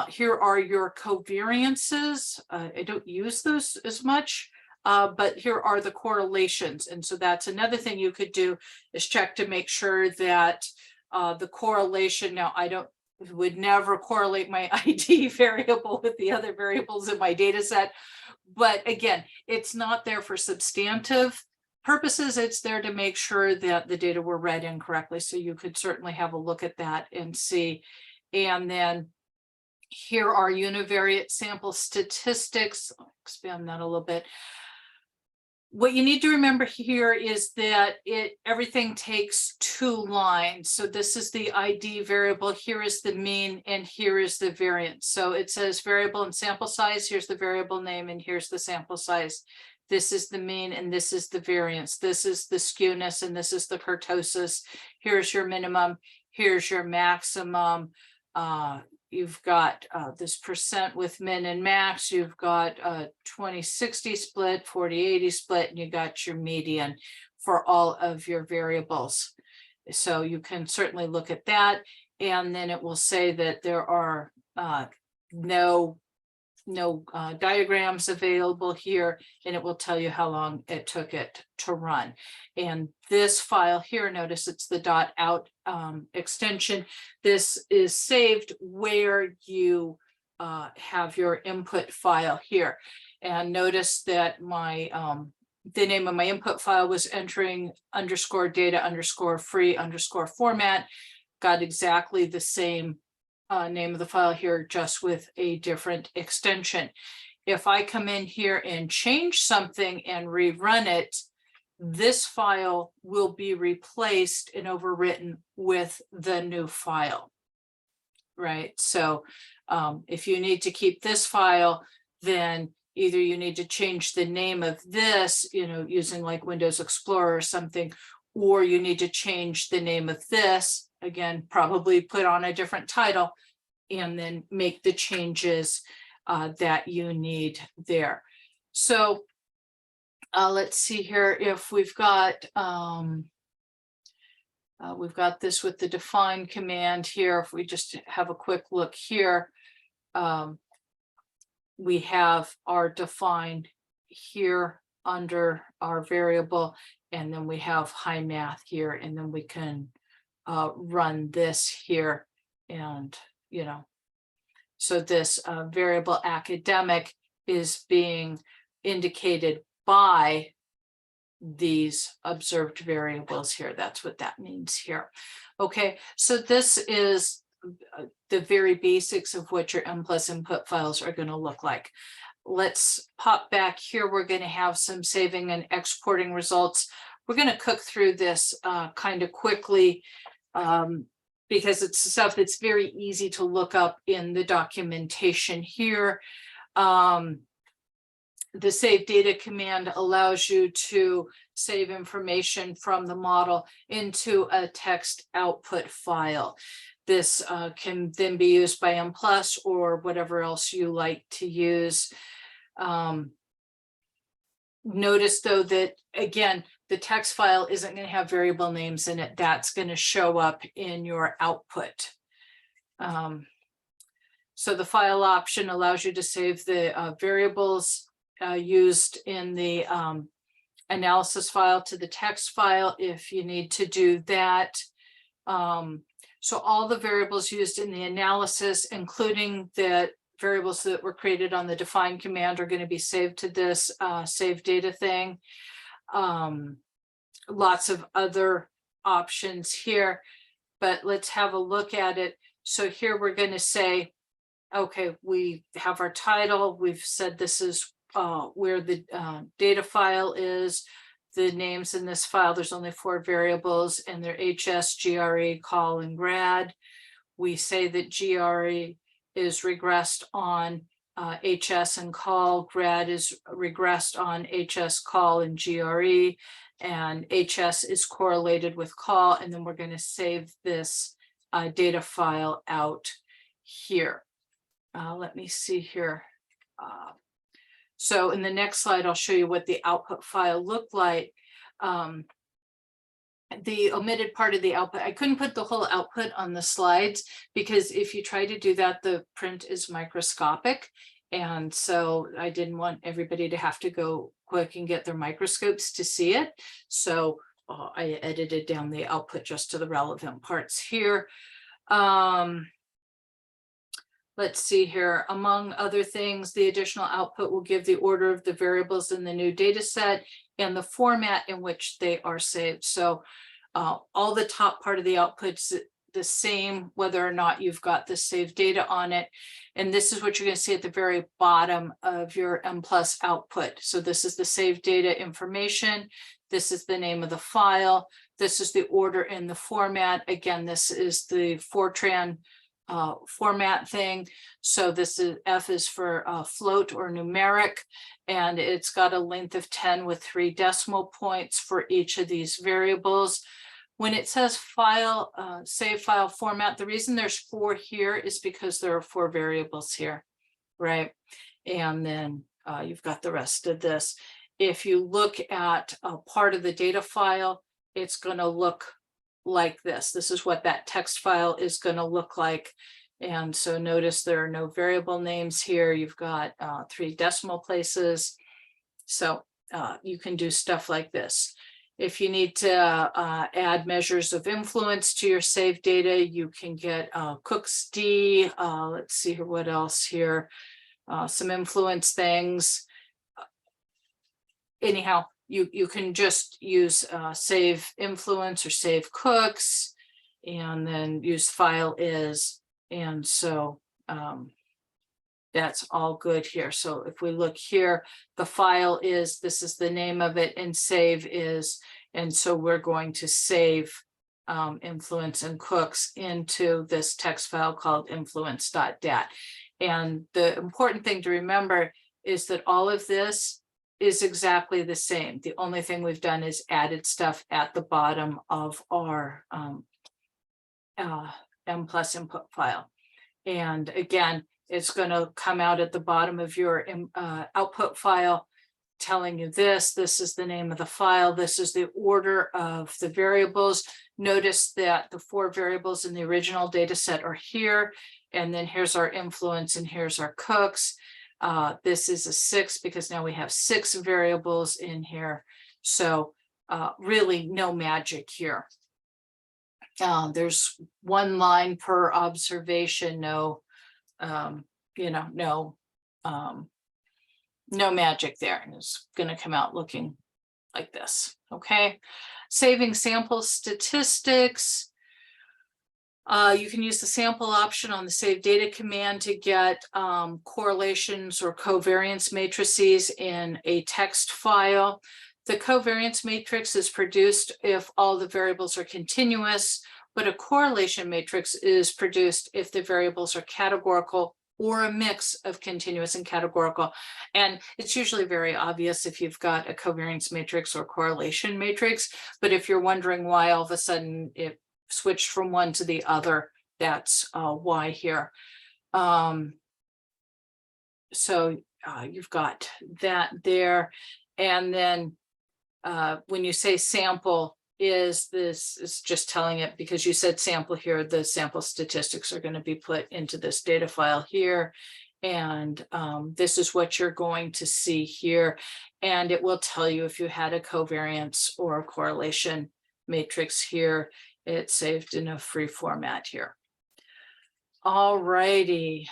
A: Here are your covariances. I don't use those as much, but here are the correlations. And so that's another thing you could do, is check to make sure that the correlation, now I would never correlate my ID variable with the other variables in my data set. But again, it's not there for substantive purposes. It's there to make sure that the data were read in correctly. So you could certainly have a look at that and see. And then here are univariate sample statistics. I'll expand that a little bit. What you need to remember here is that everything takes 2 lines. So this is the ID variable, here is the mean, and here is the variance. So it says variable and sample size, here's the variable name, and here's the sample size. This is the mean, and this is the variance. This is the skewness, and this is the kurtosis. Here's your minimum, here's your maximum. You've got this percent with min and max, you've got a 20-60 split, 40-80 split, and you got your median for all of your variables. So you can certainly look at that. And then it will say that there are no diagrams available here, and it will tell you how long it took it to run. And this file here, notice it's the .out extension. This is saved where you have your input file here. And notice that my the name of my input file was entering _data_free_format, got exactly the same name of the file here, just with a different extension. If I come in here and change something and rerun it, this file will be replaced and overwritten with the new file, right? So if you need to keep this file, then either you need to change the name of this, you know, using like Windows Explorer or something, or you need to change the name of this, again, probably put on a different title, and then make the changes that you need there. So let's see here if we've got this with the define command here. If we just have a quick look here, we have our define here under our variable, and then we have high math here, and then we can run this here. And you know, so this variable academic is being indicated by these observed variables here. That's what that means here. Okay, so this is the very basics of what your Mplus input files are going to look like. Let's pop back here. We're going to have some saving and exporting results. We're going to cook through this kind of quickly because it's stuff that's very easy to look up in the documentation here. The save data command allows you to save information from the model into a text output file. This can then be used by Mplus or whatever else you like to use. Notice though that, again, the text file isn't going to have variable names in it. That's going to show up in your output. So the file option allows you to save the variables used in the analysis file to the text file if you need to do that. So all the variables used in the analysis, including the variables that were created on the define command, are going to be saved to this save data thing. Lots of other options here, but let's have a look at it. So here we're going to say, okay, we have our title. We've said this is where the data file is. The names in this file, there's only 4 variables, and they're HS, GRE, col, and grad. We say that GRE is regressed on HS and col, grad is regressed on HS, col, and GRE, and HS is correlated with col, and then we're going to save this data file out here. Let me see here. So in the next slide, I'll show you what the output file looked like. The omitted part of the output, I couldn't put the whole output on the slides because if you try to do that, the print is microscopic. And so I didn't want everybody to have to go quick and get their microscopes to see it. So I edited down the output just to the relevant parts here. Let's see here. Among other things, the additional output will give the order of the variables in the new data set and the format in which they are saved. So all the top part of the output's the same, whether or not you've got the saved data on it. And this is what you're going to see at the very bottom of your Mplus output. So this is the saved data information. This is the name of the file. This is the order in the format. Again, this is the Fortran format thing. So this is F is for float or numeric, and it's got a length of 10 with 3 decimal points for each of these variables. When it says file, save file format, the reason there's 4 here is because there are 4 variables here, right? And then you've got the rest of this. If you look at a part of the data file, it's going to look like this. This is what that text file is going to look like. And so notice there are no variable names here. You've got 3 decimal places. So you can do stuff like this. If you need to add measures of influence to your saved data, you can get Cook's D. Let's see here, what else here? Some influence things. Anyhow, you can just use save influence or save cooks, and then use file is, and so that's all good here. So if we look here, the file is, this is the name of it, and save is, and so we're going to save influence and cooks into this text file called influence.dat. And the important thing to remember is that all of this is exactly the same. The only thing we've done is added stuff at the bottom of our Mplus input file. And again, it's going to come out at the bottom of your output file telling you this is the name of the file. This is the order of the variables. Notice that the 4 variables in the original data set are here. And then here's our influence and here's our cooks. This is a 6 because now we have 6 variables in here. So really no magic here. There's 1 line per observation, no magic there. And it's going to come out looking like this. Okay. Saving sample statistics. You can use the sample option on the save data command to get correlations or covariance matrices in a text file. The covariance matrix is produced if all the variables are continuous, but a correlation matrix is produced if the variables are categorical or a mix of continuous and categorical. And it's usually very obvious if you've got a covariance matrix or correlation matrix, but if you're wondering why all of a sudden it switched from one to the other, that's why here. So you've got that there. And then when you say sample, this is just telling it because you said sample here, the sample statistics are going to be put into this data file here. And this is what you're going to see here. And it will tell you if you had a covariance or a correlation matrix here. It's saved in a free format here. All righty.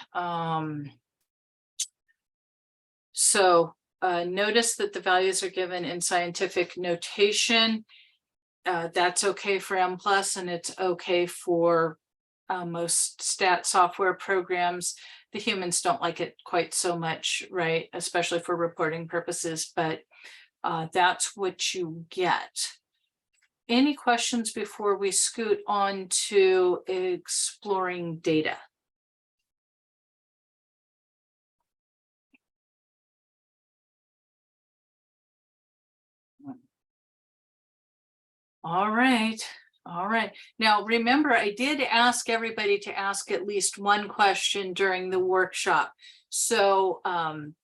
A: So notice that the values are given in scientific notation. That's okay for Mplus, and it's okay for most stat software programs. The humans don't like it quite so much, right? Especially for reporting purposes, but that's what you get. Any questions before we scoot on to exploring data? All right. All right. Now, remember, I did ask everybody to ask at least one question during the workshop. So you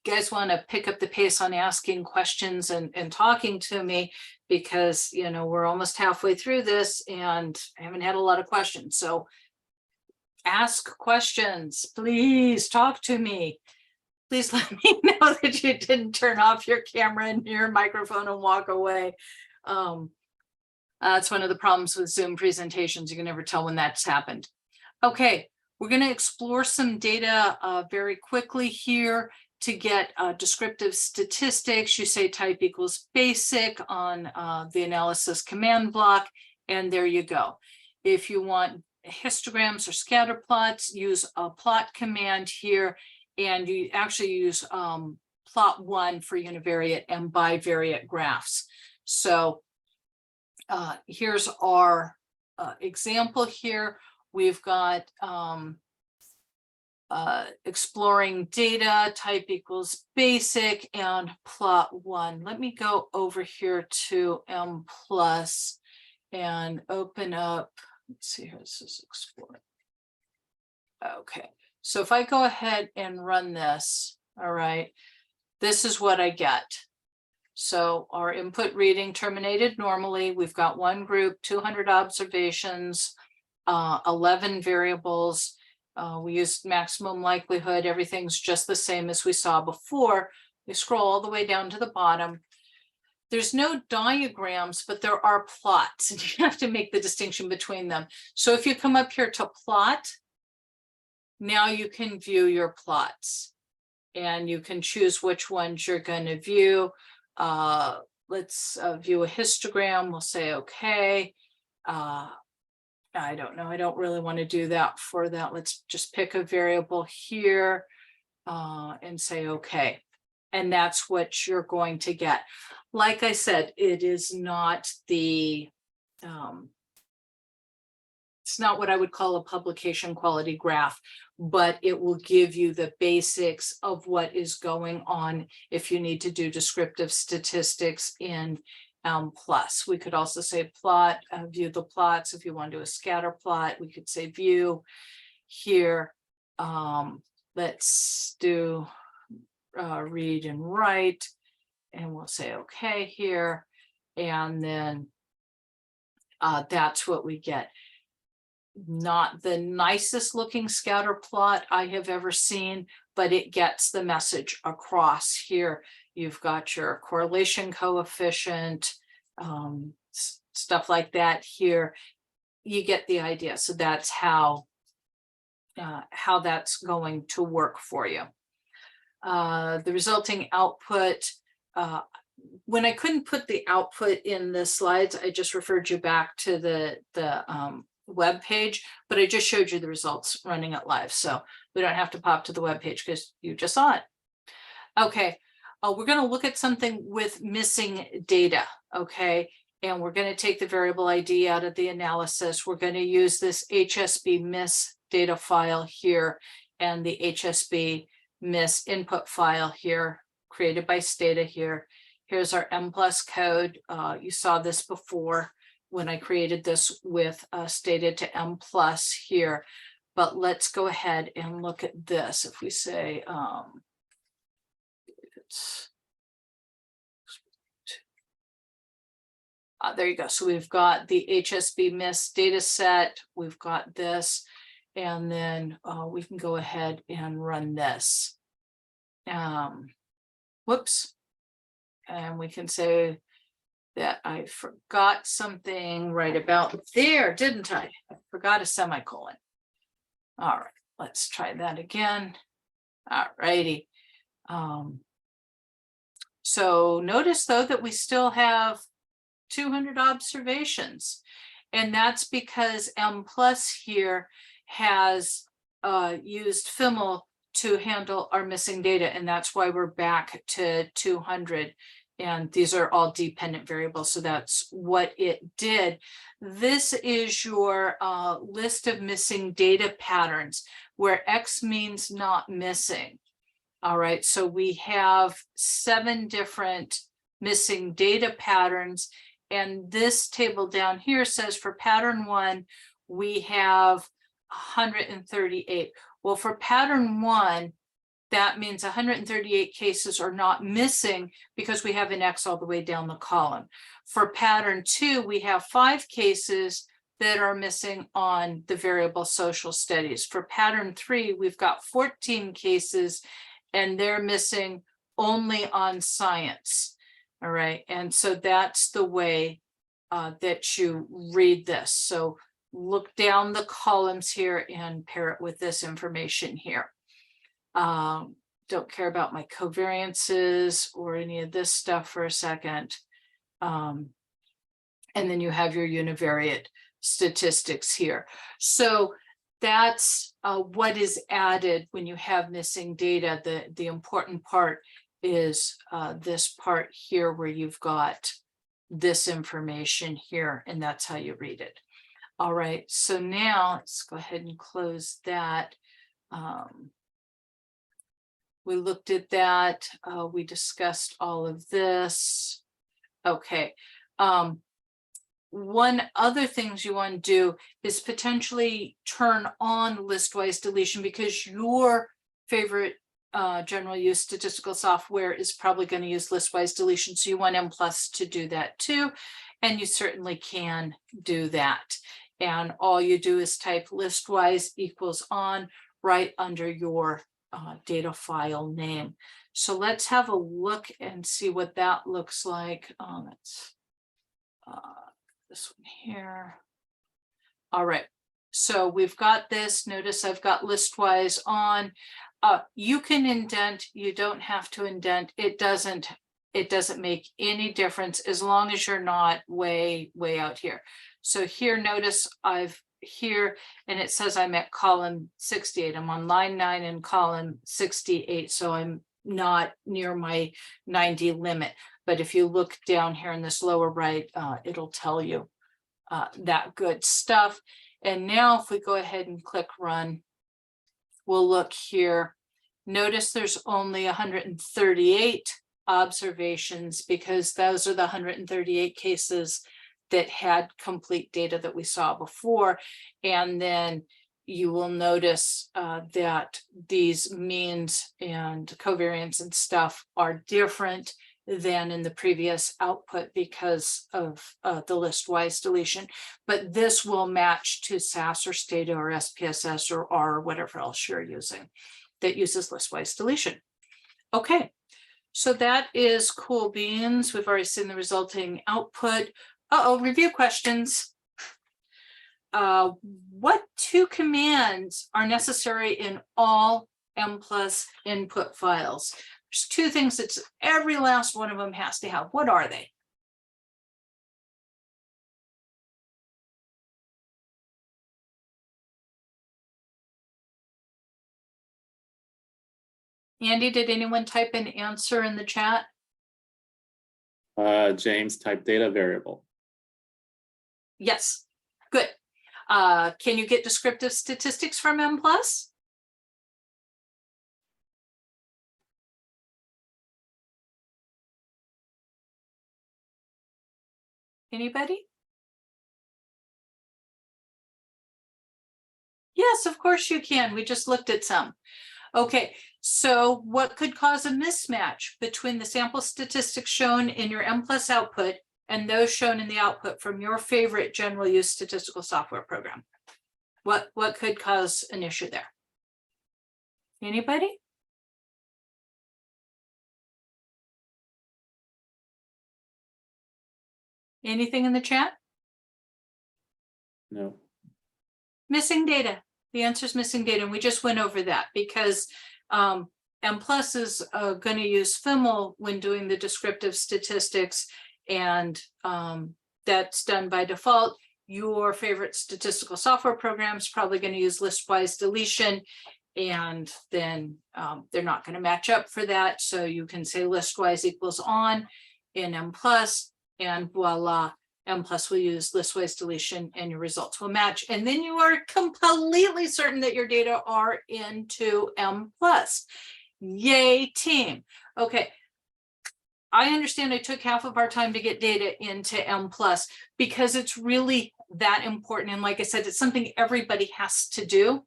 A: guys want to pick up the pace on asking questions and talking to me, because, you know, we're almost halfway through this and I haven't had a lot of questions. So ask questions, please talk to me. Please let me know that you didn't turn off your camera and your microphone and walk away. That's one of the problems with Zoom presentations. You can never tell when that's happened. Okay, we're going to explore some data very quickly here to get descriptive statistics. You say type equals basic on the analysis command block, and there you go. If you want histograms or scatter plots, use a plot command here, and you actually use plot one for univariate and bivariate graphs. So here's our example here. We've got exploring data, type equals basic, and plot one. Let me go over here to Mplus and open up. Let's see here. This is exploring. Okay, so if I go ahead and run this, all right, this is what I get. So our input reading terminated normally. We've got one group, 200 observations, 11 variables. We used maximum likelihood. Everything's just the same as we saw before. We scroll all the way down to the bottom. There's no diagrams, but there are plots, and you have to make the distinction between them. So if you come up here to plot, now you can view your plots, and you can choose which ones you're going to view. Let's view a histogram. We'll say, okay. I don't know. I don't really want to do that for that. Let's just pick a variable here and say, okay. And that's what you're going to get. Like I said, it is not the, it's not what I would call a publication quality graph, but it will give you the basics of what is going on if you need to do descriptive statistics in Mplus. We could also say plot, view the plots. If you want to do a scatter plot, we could say view here. Let's do read and write, and we'll say okay here, and then that's what we get. Not the nicest looking scatter plot I have ever seen, but it gets the message across here. You've got your correlation coefficient, stuff like that here. You get the idea. So that's how that's going to work for you. The resulting output, when I couldn't put the output in the slides, I just referred you back to the web page, but I just showed you the results running it live. So we don't have to pop to the web page because you just saw it. Okay, we're going to look at something with missing data. Okay, and we're going to take the variable ID out of the analysis. We're going to use this HSB miss data file here and the HSB miss input file here created by Stata here. Here's our Mplus code. You saw this before when I created this with Stata to Mplus here, but let's go ahead and look at this. If we say, there you go. So we've got the HSB miss data set. We've got this, and then we can go ahead and run this. Whoops. And we can say that I forgot something right about there, didn't I? I forgot a semicolon. All right, let's try that again. All righty. So notice though that we still have 200 observations, And that's because Mplus here has used FIML to handle our missing data, and that's why we're back to 200. And these are all dependent variables, so that's what it did. This is your list of missing data patterns, where X means not missing. All right, so we have 7 different missing data patterns, and this table down here says for pattern 1, we have 138. Well, for pattern 1, that means 138 cases are not missing because we have an X all the way down the column. For pattern 2, we have 5 cases that are missing on the variable social studies. For pattern 3, we've got 14 cases and they're missing only on science. All right, and so that's the way that you read this. So look down the columns here and pair it with this information here. Don't care about my covariances or any of this stuff for a second. And then you have your univariate statistics here. So that's what is added when you have missing data. The important part is this part here where you've got this information here, and that's how you read it. All right, so now let's go ahead and close that. We looked at that. We discussed all of this. Okay. One other things you want to do is potentially turn on listwise deletion, because your favorite general use statistical software is probably going to use listwise deletion. So you want Mplus to do that too. And you certainly can do that. And all you do is type listwise equals on right under your data file name. So let's have a look and see what that looks like. That's this one here. All right, so we've got this. Notice I've got listwise on. You can indent, you don't have to indent. It doesn't make any difference as long as you're not way out here. So here, notice I've here, and it says I'm at column 68. I'm on line 9 in column 68, so I'm not near my 90 limit. But if you look down here in this lower right, it'll tell you that good stuff. And now if we go ahead and click run, we'll look here. Notice there's only 138 observations, because those are the 138 cases that had complete data that we saw before. And then you will notice that these means and covariance and stuff are different than in the previous output because of the listwise deletion. But this will match to SAS or Stata or SPSS or R or whatever else you're using that uses listwise deletion. Okay, so that is cool beans. We've already seen the resulting output. Review questions. What 2 commands are necessary in all Mplus input files? There's 2 things that every last one of them has to have. What are they? Andy, did anyone type an answer in the chat?
B: James typed data variable.
A: Yes, good. Can you get descriptive statistics from Mplus? Anybody? Yes, of course you can. We just looked at some. Okay, so what could cause a mismatch between the sample statistics shown in your Mplus output and those shown in the output from your favorite general use statistical software program? What could cause an issue there? Anybody? Anything in the chat?
B: No.
A: Missing data. The answer is missing data, and we just went over that because Mplus is going to use FIML when doing the descriptive statistics, and that's done by default. your favorite statistical software program is probably going to use listwise deletion, and then they're not going to match up for that. So you can say listwise equals on in Mplus, and voila, Mplus will use listwise deletion and your results will match. And then you are completely certain that your data are into Mplus. Yay, team. Okay. I understand I took half of our time to get data into Mplus because it's really that important. And like I said, it's something everybody has to do.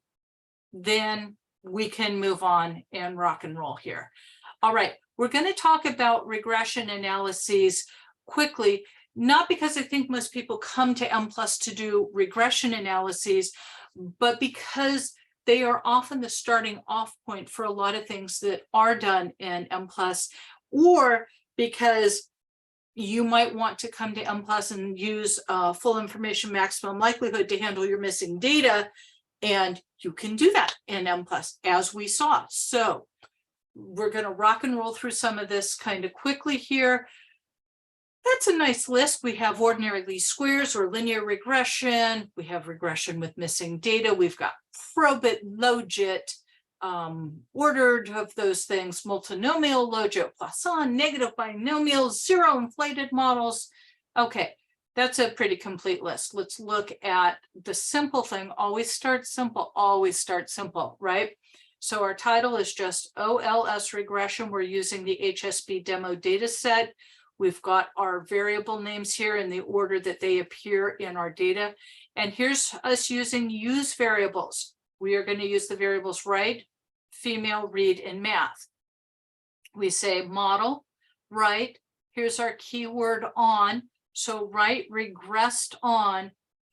A: Then we can move on and rock and roll here. All right, we're going to talk about regression analyses quickly, not because I think most people come to Mplus to do regression analyses, but because they are often the starting off point for a lot of things that are done in Mplus, or because you might want to come to Mplus and use full information maximum likelihood to handle your missing data. And you can do that in Mplus, as we saw. So we're going to rock and roll through some of this kind of quickly here. That's a nice list. We have ordinary least squares or linear regression. We have regression with missing data. We've got probit, logit, ordered of those things, multinomial, logit, Poisson, negative binomials, zero inflated models. Okay, that's a pretty complete list. Let's look at the simple thing. Always start simple, right? So our title is just OLS regression. We're using the HSP demo data set. We've got our variable names here in the order that they appear in our data. And here's us using use variables. We are going to use the variables right, female, read, and math. We say model, right, here's our keyword on. So right regressed on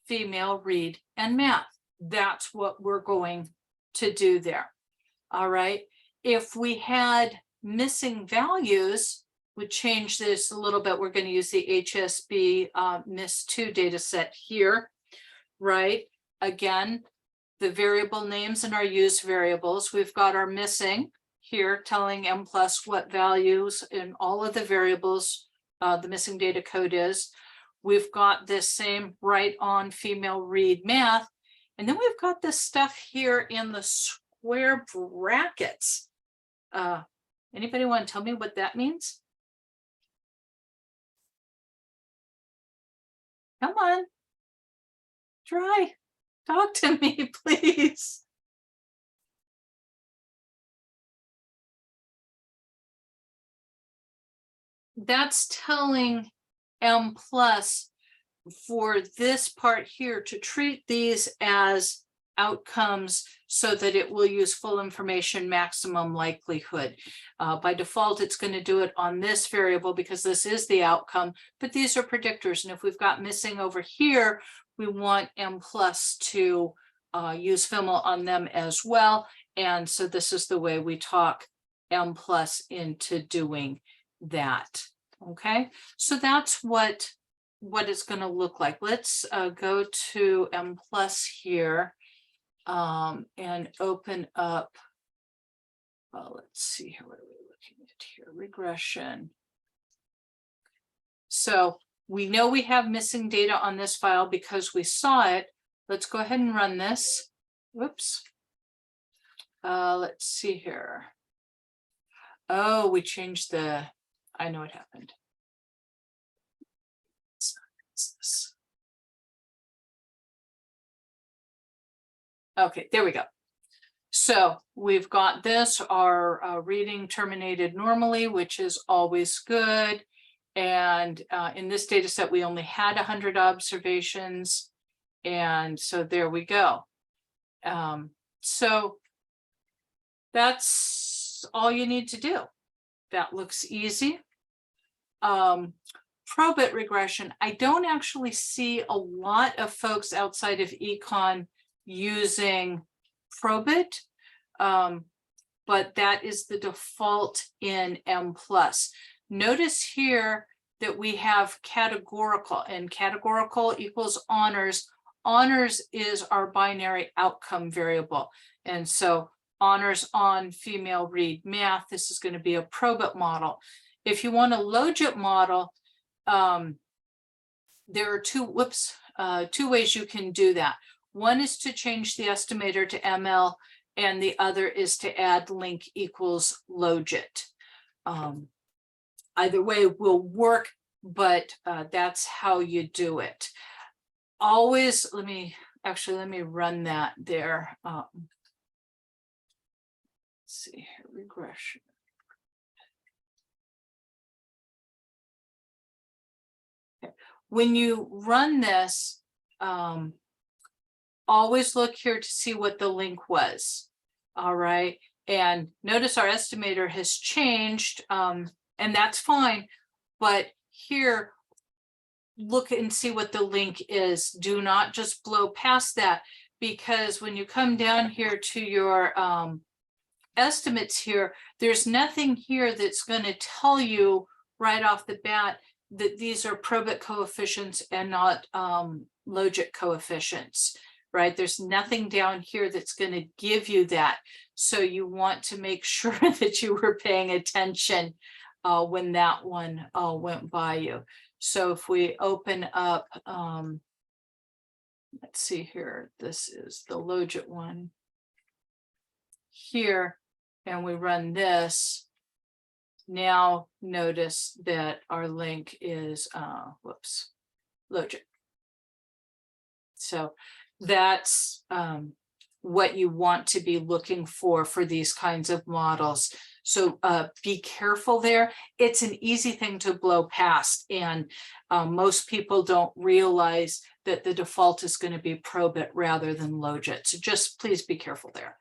A: female, read, and math. That's what we're going to do there. All right. If we had missing values, we change this a little bit. We're going to use the HSB MIS2 data set here, right? Again, the variable names and our use variables. We've got our missing here telling Mplus what values in all of the variables the missing data code is. We've got this same right on female read math. And then we've got this stuff here in the square brackets. Anybody want to tell me what that means? Come on. Try. Talk to me, please. That's telling Mplus for this part here to treat these as outcomes so that it will use full information maximum likelihood. By default, it's going to do it on this variable because this is the outcome, but these are predictors. And if we've got missing over here, we want Mplus to use FIML on them as well. And so this is the way we talk Mplus into doing that. Okay, so that's what it's going to look like. Let's go to Mplus here and open up. Let's see here. What are we looking at here? Regression. So we know we have missing data on this file because we saw it. Let's go ahead and run this. Whoops. Let's see here. Oh, we changed the. I know what happened. Okay, there we go. So we've got this, our reading terminated normally, which is always good. And in this data set, we only had 100 observations. And so there we go. So that's all you need to do. That looks easy. Probit regression. I don't actually see a lot of folks outside of econ using probit, but that is the default in Mplus. Notice here that we have categorical, and categorical equals honors. Honors is our binary outcome variable. And so honors on female read math, this is going to be a probit model. If you want a logit model, there are two ways you can do that. One is to change the estimator to ML, and the other is to add link equals logit. Either way will work, but that's how you do it. Always, let me run that there. Let's see here, regression. Okay. When you run this, always look here to see what the link was. All right. And notice our estimator has changed, and that's fine. But here, look and see what the link is. Do not just blow past that, because when you come down here to your estimates here, there's nothing here that's going to tell you right off the bat that these are probit coefficients and not logit coefficients, right? There's nothing down here that's going to give you that. So you want to make sure that you were paying attention when that one went by you. So if we open up, let's see here, this is the logit one here, and we run this. Now notice that our link is, logit. So that's what you want to be looking for these kinds of models. So be careful there. It's an easy thing to blow past, and most people don't realize that the default is going to be probit rather than logit. So just please be careful there.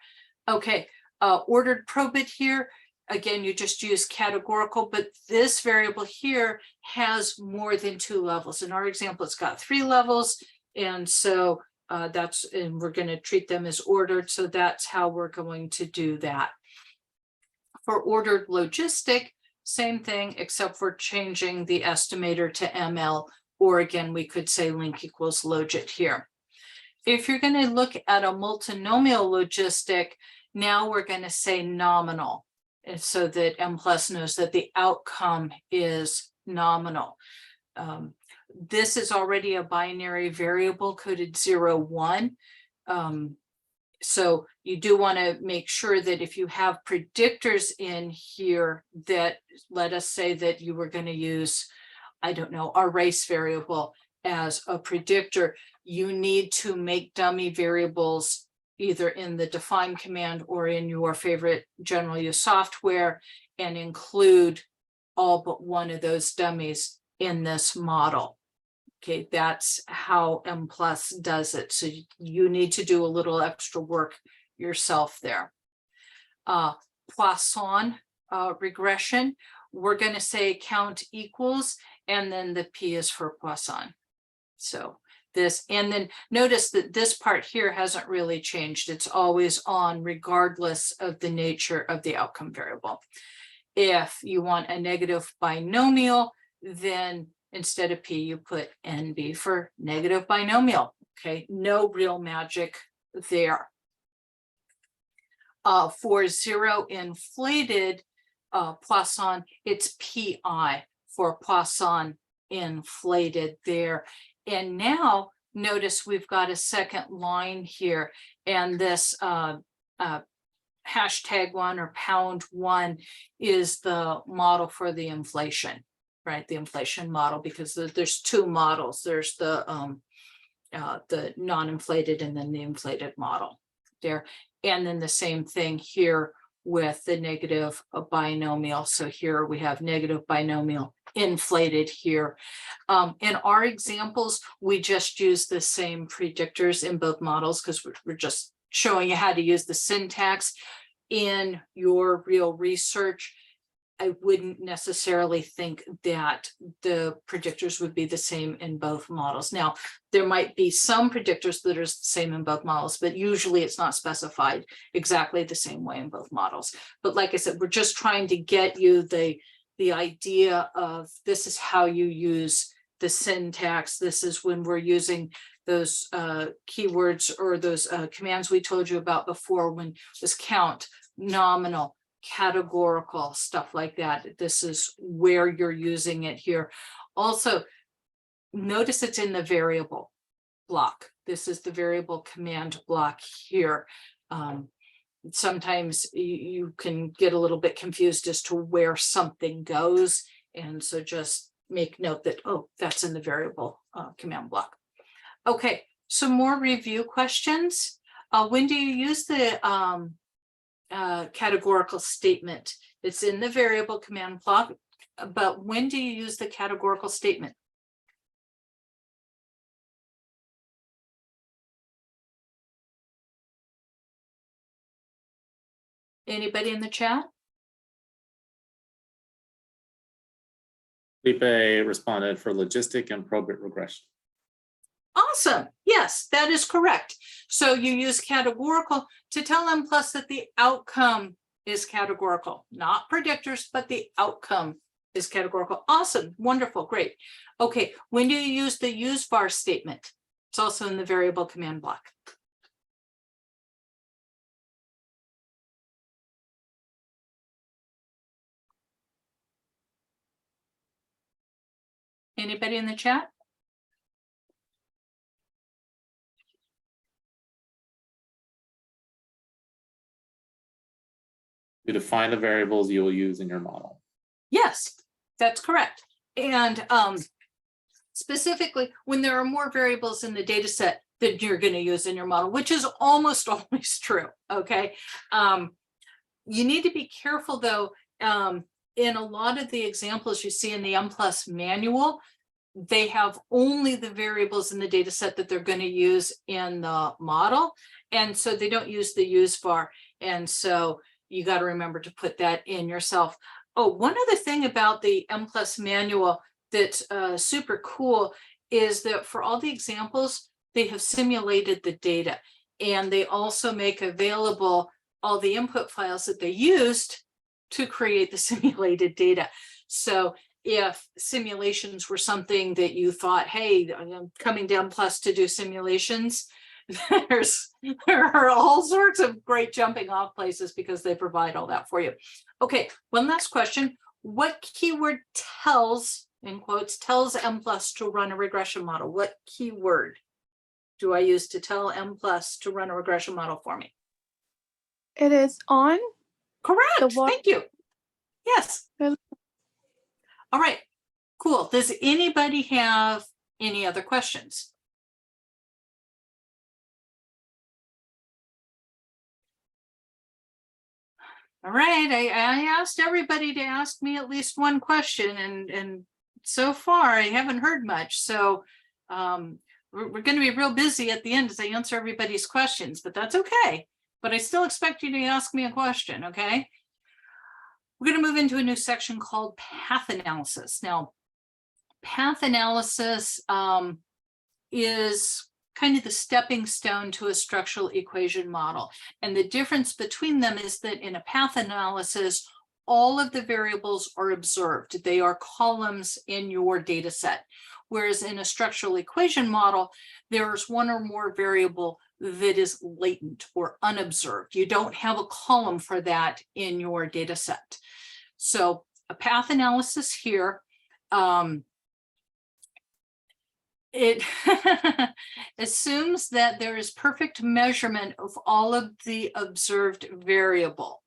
A: Okay, ordered probit here. Again, you just use categorical, but this variable here has more than 2 levels. In our example, it's got 3 levels, and so and we're going to treat them as ordered. So that's how we're going to do that. For ordered logistic, same thing, except for changing the estimator to ML, or again, we could say link equals logit here. If you're going to look at a multinomial logistic, now we're going to say nominal, and so that Mplus knows that the outcome is nominal. This is already a binary variable coded 0, 1. So you do want to make sure that if you have predictors in here, that let us say that you were going to use, I don't know, our race variable as a predictor, you need to make dummy variables either in the define command or in your favorite general use software, and include all but one of those dummies in this model. Okay, that's how Mplus does it. So you need to do a little extra work yourself there. Poisson regression, we're going to say count equals, and then the P is for Poisson. So this, and then notice that this part here hasn't really changed. It's always on regardless of the nature of the outcome variable. If you want a negative binomial, then instead of P, you put NB for negative binomial. Okay, no real magic there. For 0 inflated Poisson, it's PI for Poisson inflated there. And now notice we've got a second line here, and this #1 or #1 is the model for the inflation. Right, the inflation model, because there's 2 models. There's the non-inflated and then the inflated model there. And then the same thing here with the negative binomial. So here we have negative binomial inflated here. In our examples, we just use the same predictors in both models because we're just showing you how to use the syntax. In your real research, I wouldn't necessarily think that the predictors would be the same in both models. Now, there might be some predictors that are the same in both models, but usually it's not specified exactly the same way in both models. But like I said, we're just trying to get you the idea of this is how you use the syntax. This is when we're using those keywords or those commands we told you about before, when it was count, nominal, categorical, stuff like that. This is where you're using it here. Also, notice it's in the variable block. This is the variable command block here. Sometimes you can get a little bit confused as to where something goes. And so just make note that, oh, that's in the variable command block. Okay, some more review questions. When do you use the categorical statement? It's in the variable command block, but when do you use the categorical statement? Anybody in the chat?
B: Felipe responded for logistic and probit regression.
A: Awesome. Yes, that is correct. So you use categorical to tell Mplus that the outcome is categorical, not predictors, but the outcome is categorical. Awesome. Wonderful. Great. Okay. When do you use the use var statement? It's also in the variable command block. Anybody in the chat?
B: To define the variables you will use in your model.
A: Yes, that's correct. And specifically, when there are more variables in the data set that you're going to use in your model, which is almost always true, okay? You need to be careful, though. In a lot of the examples you see in the Mplus manual, they have only the variables in the data set that they're going to use in the model. And so they don't use the use var. And so you got to remember to put that in yourself. Oh, one other thing about the Mplus manual that's super cool is that for all the examples, they have simulated the data, and they also make available all the input files that they used to create the simulated data. So if simulations were something that you thought, hey, I'm coming to Mplus to do simulations, there are all sorts of great jumping off places because they provide all that for you. Okay, one last question. What keyword tells, in quotes, tells Mplus to run a regression model? What keyword do I use to tell Mplus to run a regression model for me?
C: It is on.
A: Correct. Thank you. Yes.
C: Well-
A: All right. Cool. Does anybody have any other questions? All right. I asked everybody to ask me at least one question, and so far I haven't heard much. So we're going to be real busy at the end as I answer everybody's questions, but that's okay. But I still expect you to ask me a question, okay? We're going to move into a new section called path analysis. Now, path analysis is kind of the stepping stone to a structural equation model. And the difference between them is that in a path analysis, all of the variables are observed. They are columns in your data set. Whereas in a structural equation model, there's one or more variable that is latent or unobserved. You don't have a column for that in your data set. So a path analysis here, it assumes that there is perfect measurement of all of the observed variable,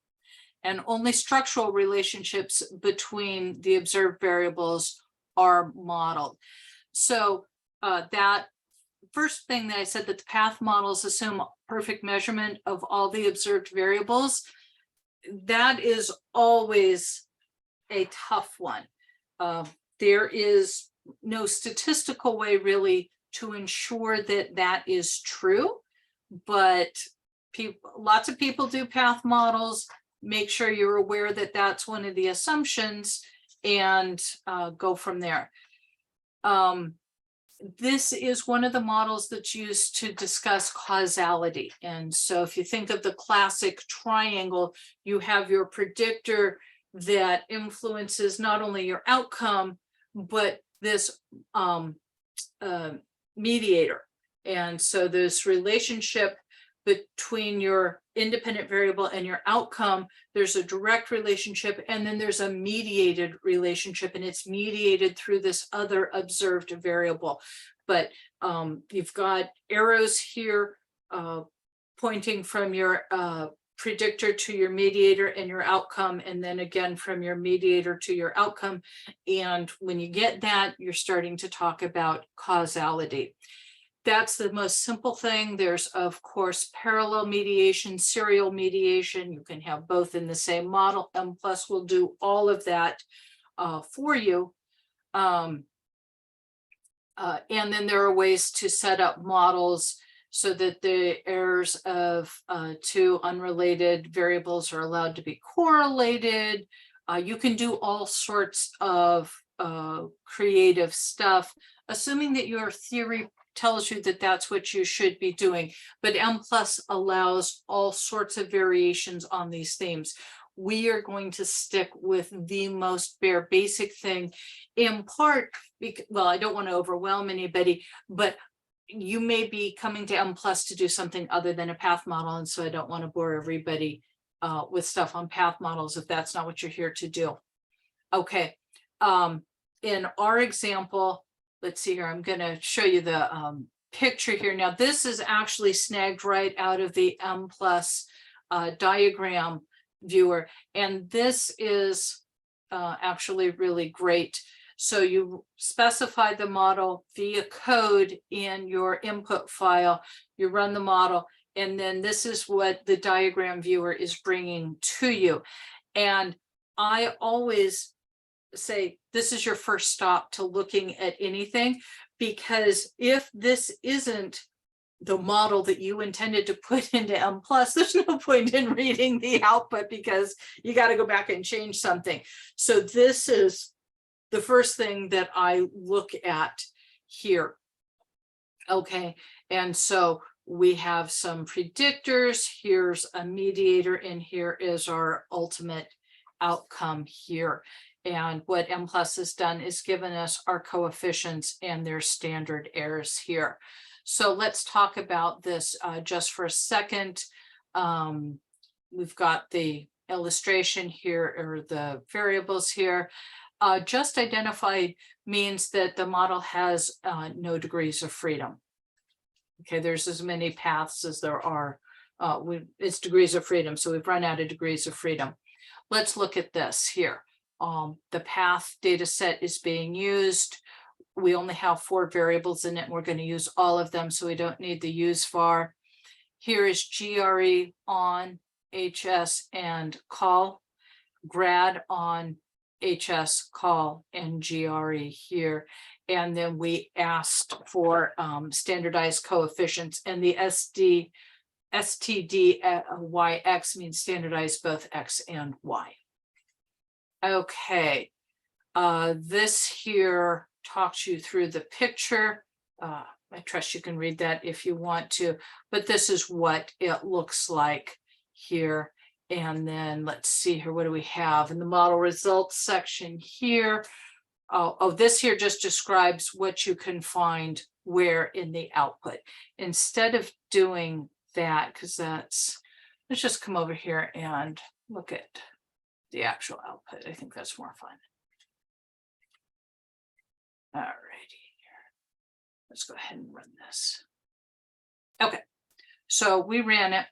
A: and only structural relationships between the observed variables are modeled. So that first thing that I said, that the path models assume perfect measurement of all the observed variables, that is always a tough one. There is no statistical way really to ensure that that is true, but lots of people do path models. Make sure you're aware that that's one of the assumptions, and go from there. This is one of the models that's used to discuss causality. And so if you think of the classic triangle, you have your predictor that influences not only your outcome, but this mediator. And so this relationship between your independent variable and your outcome, there's a direct relationship, and then there's a mediated relationship, and it's mediated through this other observed variable. But you've got arrows here pointing from your predictor to your mediator and your outcome, and then again from your mediator to your outcome. And when you get that, you're starting to talk about causality. That's the most simple thing. There's, of course, parallel mediation, serial mediation. You can have both in the same model. Mplus will do all of that for you. And then there are ways to set up models so that the errors of two unrelated variables are allowed to be correlated. You can do all sorts of creative stuff, assuming that your theory tells you that that's what you should be doing. But Mplus allows all sorts of variations on these themes. We are going to stick with the most bare basic thing, in part because, well, I don't want to overwhelm anybody, but you may be coming to Mplus to do something other than a path model. And so I don't want to bore everybody with stuff on path models if that's not what you're here to do. Okay. In our example, let's see here, I'm going to show you the picture here. Now, this is actually snagged right out of the Mplus diagram viewer. And this is actually really great. So you specify the model via code in your input file, you run the model, and then this is what the diagram viewer is bringing to you. And I always say, this is your first stop to looking at anything, because if this isn't the model that you intended to put into Mplus, there's no point in reading the output because you got to go back and change something. So this is the first thing that I look at here. Okay, and so we have some predictors. Here's a mediator, and here is our ultimate outcome here. And what Mplus has done is given us our coefficients and their standard errors here. So let's talk about this just for a second. We've got the illustration here, or the variables here. Just identified means that the model has no degrees of freedom. Okay, there's as many paths as there are. It's degrees of freedom, so we've run out of degrees of freedom. Let's look at this here. The path data set is being used. We only have 4 variables in it, and we're going to use all of them, so we don't need the use var. Here is GRE on HS and call, grad on HS, call, and GRE here. And then we asked for standardized coefficients, and the STD-YX means standardized both X and Y. Okay, this here talks you through the picture. I trust you can read that if you want to, but this is what it looks like here. And then let's see here, what do we have in the model results section here? This here just describes what you can find where in the output. Instead of doing that, because let's just come over here and look at the actual output. I think that's more fun. All righty, let's go ahead and run this. Okay, so we ran it.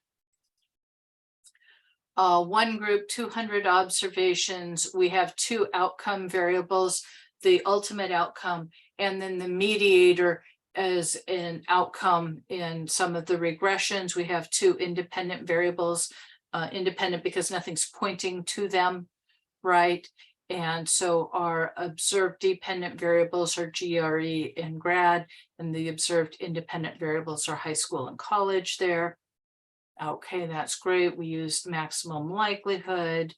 A: One group, 200 observations. We have 2 outcome variables, the ultimate outcome, and then the mediator as an outcome. In some of the regressions, we have 2 independent variables, independent because nothing's pointing to them, right? And so our observed dependent variables are GRE and grad, and the observed independent variables are high school and college there. Okay, that's great. We used maximum likelihood.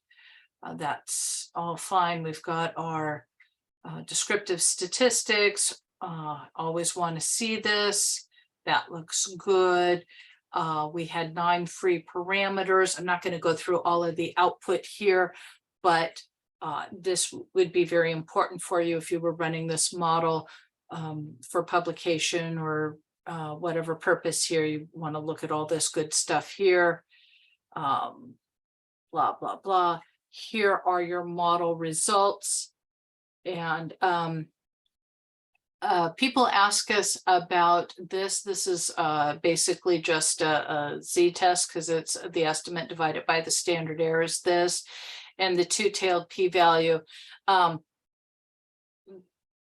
A: That's all fine. We've got our descriptive statistics. Always want to see this. That looks good. We had 9 free parameters. I'm not going to go through all of the output here, but this would be very important for you if you were running this model for publication or whatever purpose here, you want to look at all this good stuff here. Blah, blah, blah. Here are your model results. And people ask us about this. This is basically just a z-test because it's the estimate divided by the standard error is this, and the two-tailed p-value.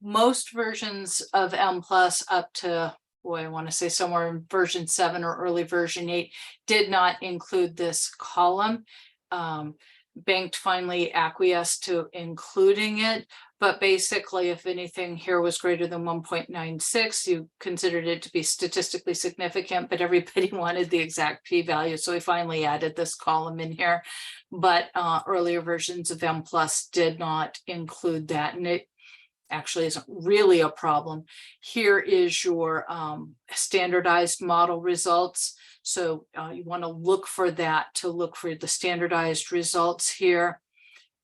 A: Most versions of Mplus up to, boy, I want to say somewhere in version 7 or early version 8 did not include this column. Banked finally acquiesced to including it, but basically if anything here was greater than 1.96, you considered it to be statistically significant, but everybody wanted the exact p-value, so we finally added this column in here. But earlier versions of Mplus did not include that, and it actually isn't really a problem. Here is your standardized model results. So you want to look for that, to look for the standardized results here.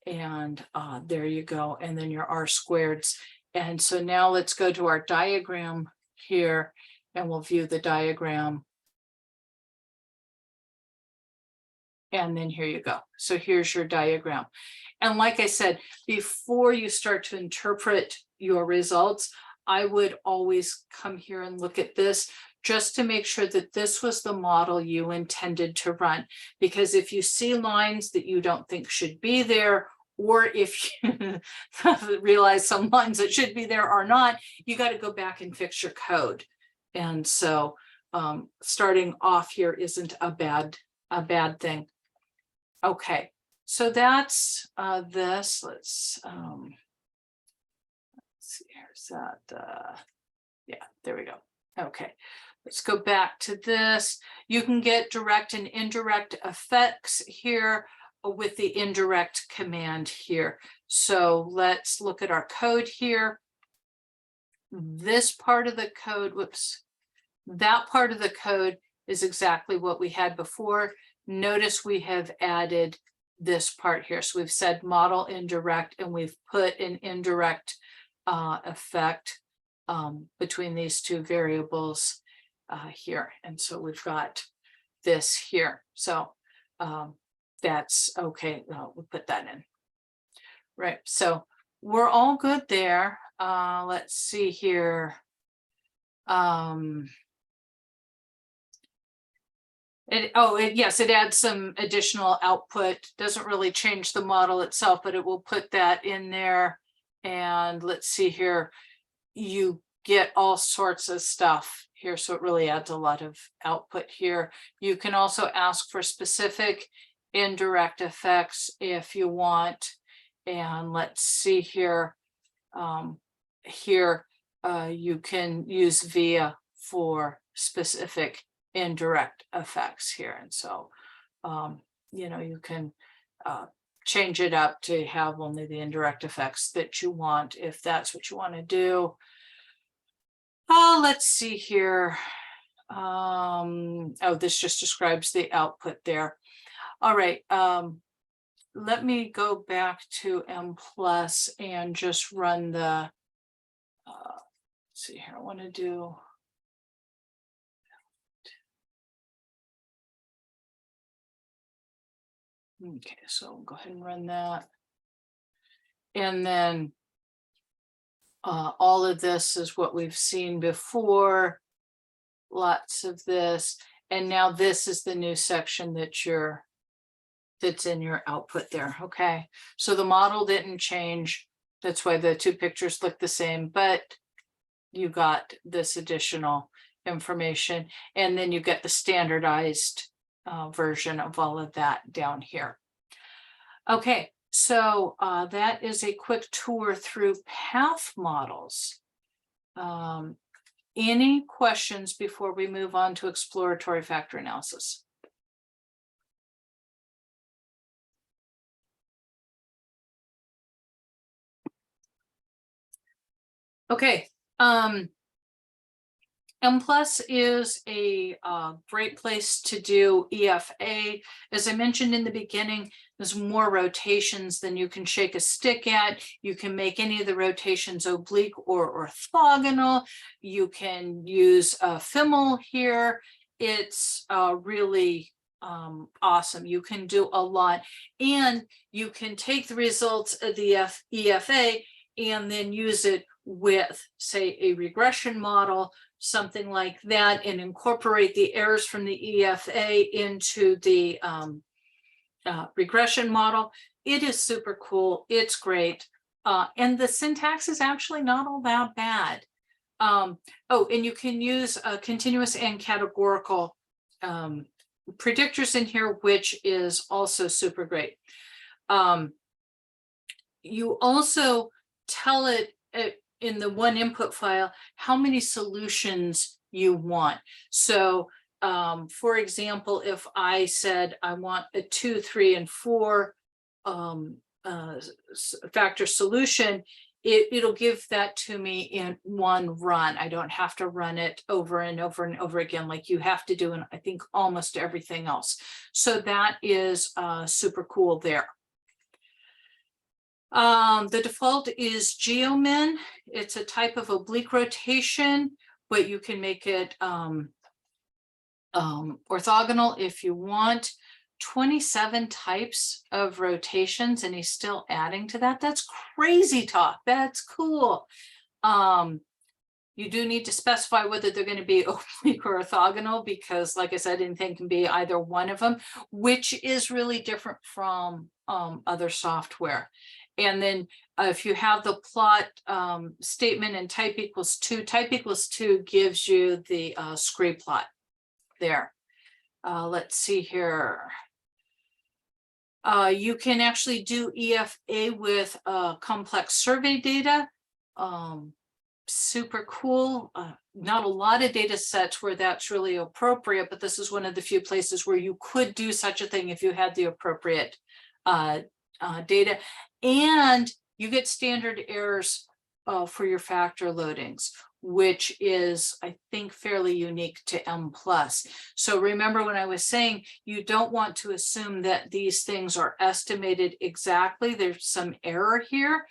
A: And there you go. And then your R-squareds. And so now let's go to our diagram here and we'll view the diagram. And then here you go. So here's your diagram. And like I said, before you start to interpret your results, I would always come here and look at this just to make sure that this was the model you intended to run. Because if you see lines that you don't think should be there, or if you realize some lines that should be there are not, you got to go back and fix your code. And so starting off here isn't a bad thing. Okay, so that's this. Let's see, here's that. Yeah, there we go. Okay, let's go back to this. You can get direct and indirect effects here with the indirect command here. So let's look at our code here. This part of the code, whoops, that part of the code is exactly what we had before. Notice we have added this part here. So we've said model indirect, and we've put an indirect effect between these two variables here. And so we've got this here. So that's okay. We'll put that in. Right. So we're all good there. Let's see here. Yes, it adds some additional output. Doesn't really change the model itself, but it will put that in there. And let's see here. You get all sorts of stuff here. So it really adds a lot of output here. You can also ask for specific indirect effects if you want. And let's see here. You can use via for specific indirect effects here. And so, you can change it up to have only the indirect effects that you want, if that's what you want to do. Let's see here. This just describes the output there. All right. Let me go back to Mplus and just run the, let's see here. I want to do. Okay, so go ahead and run that. And then all of this is what we've seen before. Lots of this. And now this is the new section that's in your output there. Okay, so the model didn't change. That's why the two pictures look the same, but you got this additional information. And then you get the standardized version of all of that down here. Okay, so that is a quick tour through path models. Any questions before we move on to exploratory factor analysis? Okay, Mplus is a great place to do EFA. As I mentioned in the beginning, there's more rotations than you can shake a stick at. You can make any of the rotations oblique or orthogonal. You can use a FIML here. It's really awesome. You can do a lot, and you can take the results of the EFA and then use it with, say, a regression model, something like that, and incorporate the errors from the EFA into the regression model. It is super cool. It's great. And the syntax is actually not all that bad. Oh, and you can use continuous and categorical predictors in here, which is also super great. You also tell it in the one input file how many solutions you want. So for example, if I said I want a 2, 3, and 4 factor solution, it'll give that to me in one run. I don't have to run it over and over and over again like you have to do in, I think, almost everything else. So that is super cool there. The default is geomin. It's a type of oblique rotation, but you can make it orthogonal if you want. 27 types of rotations, and he's still adding to that. That's crazy talk. That's cool. You do need to specify whether they're going to be oblique or orthogonal, because like I said, anything can be either one of them, which is really different from other software. And then if you have the plot statement and type equals 2, type equals 2 gives you the scree plot there. Let's see here. You can actually do EFA with complex survey data. Super cool. Not a lot of data sets where that's really appropriate, but this is one of the few places where you could do such a thing if you had the appropriate data. And you get standard errors for your factor loadings, which is, I think, fairly unique to Mplus. So remember when I was saying you don't want to assume that these things are estimated exactly. There's some error here.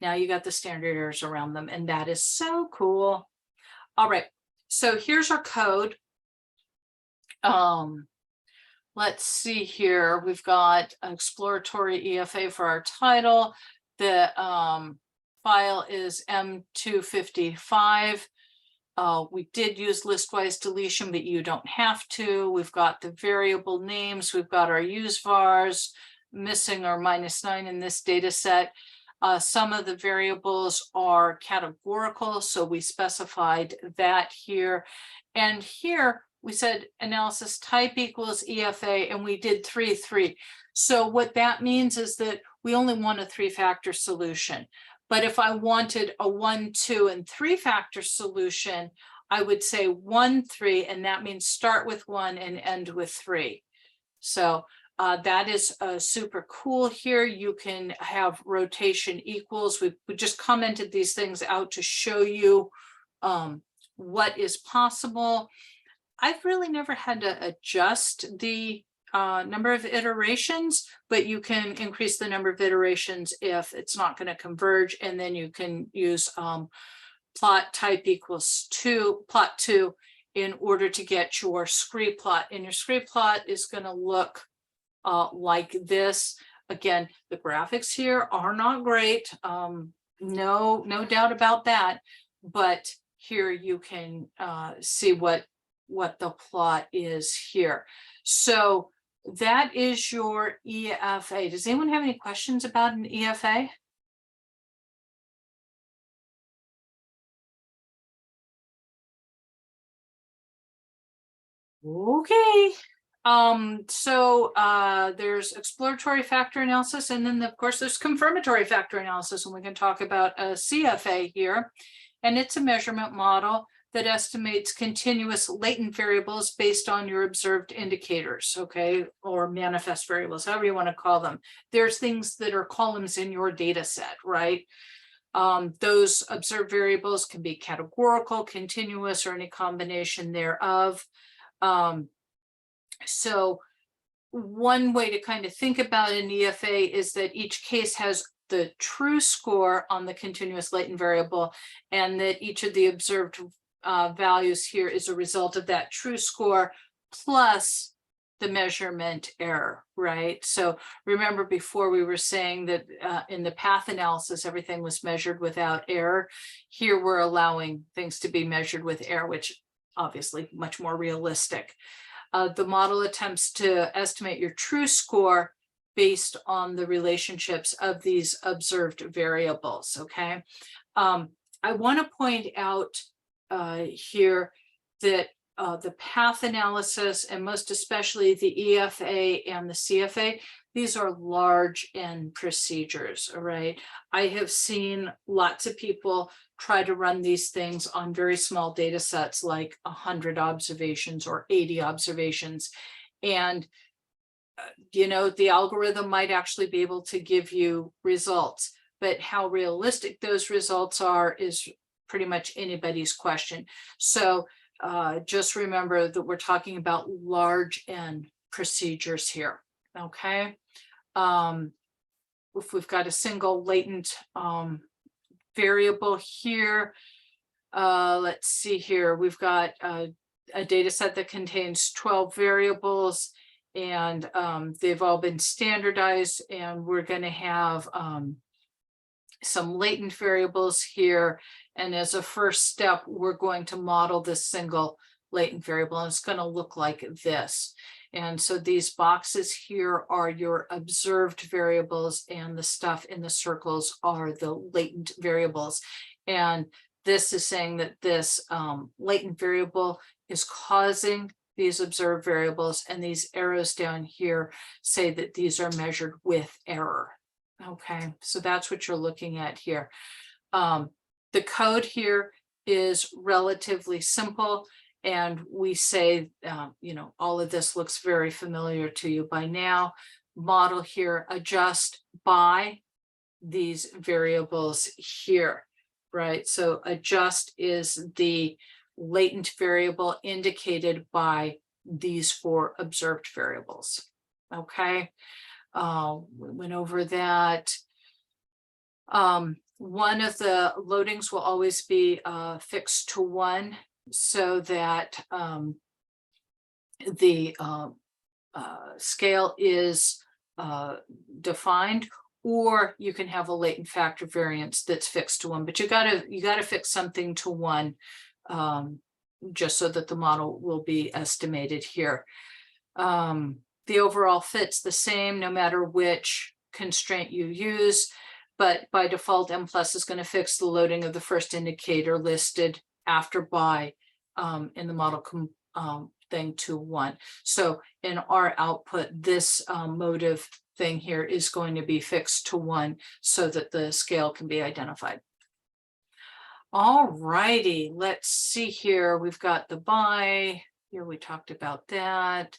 A: Now you got the standard errors around them, and that is so cool. All right, so here's our code. Let's see here. We've got exploratory EFA for our title. The file is M255. We did use listwise deletion, but you don't have to. We've got the variable names. We've got our usevars, missing our -9 in this data set. Some of the variables are categorical, so we specified that here. And here we said analysis type equals EFA, and we did 3, 3. So what that means is that we only want a 3-factor solution. But if I wanted a 1, 2, and 3-factor solution, I would say 1, 3, and that means start with 1 and end with 3. So that is super cool here. You can have rotation equals. We just commented these things out to show you what is possible. I've really never had to adjust the number of iterations, but you can increase the number of iterations if it's not going to converge, and then you can use plot type equals 2, plot 2, in order to get your scree plot. And your scree plot is going to look like this. Again, the graphics here are not great. No doubt about that. But here you can see what the plot is here. So that is your EFA. Does anyone have any questions about an EFA? Okay. So there's exploratory factor analysis, and then of course there's confirmatory factor analysis, and we can talk about a CFA here. And it's a measurement model that estimates continuous latent variables based on your observed indicators, okay, or manifest variables, however you want to call them. There's things that are columns in your data set, right? Those observed variables can be categorical, continuous, or any combination thereof. So one way to kind of think about an EFA is that each case has the true score on the continuous latent variable, and that each of the observed values here is a result of that true score plus the measurement error, right? So remember before we were saying that in the path analysis, everything was measured without error. Here we're allowing things to be measured with error, which obviously much more realistic. The model attempts to estimate your true score based on the relationships of these observed variables, okay? I want to point out here that the path analysis, and most especially the EFA and the CFA, these are large N procedures, all right? I have seen lots of people try to run these things on very small data sets, like 100 observations or 80 observations. And, you know, the algorithm might actually be able to give you results, but how realistic those results are is pretty much anybody's question. So just remember that we're talking about large N procedures here, okay? If we've got a single latent variable here, let's see here, we've got a data set that contains 12 variables, and they've all been standardized, and we're going to have some latent variables here. And as a first step, we're going to model this single latent variable, and it's going to look like this. And so these boxes here are your observed variables, and the stuff in the circles are the latent variables. And this is saying that this latent variable is causing these observed variables, and these arrows down here say that these are measured with error. Okay, so that's what you're looking at here. The code here is relatively simple, and we say, you know, all of this looks very familiar to you by now. Model here, adjust by these variables here, right? So adjust is the latent variable indicated by these 4 observed variables. Okay, we went over that. One of the loadings will always be fixed to 1, so that the scale is defined, or you can have a latent factor variance that's fixed to 1, but you gotta fix something to 1 just so that the model will be estimated here. The overall fit's the same no matter which constraint you use, but by default, Mplus is going to fix the loading of the first indicator listed after by in the model thing to 1. So in our output, this motive thing here is going to be fixed to 1 so that the scale can be identified. All righty, let's see here. We've got the by here. We talked about that.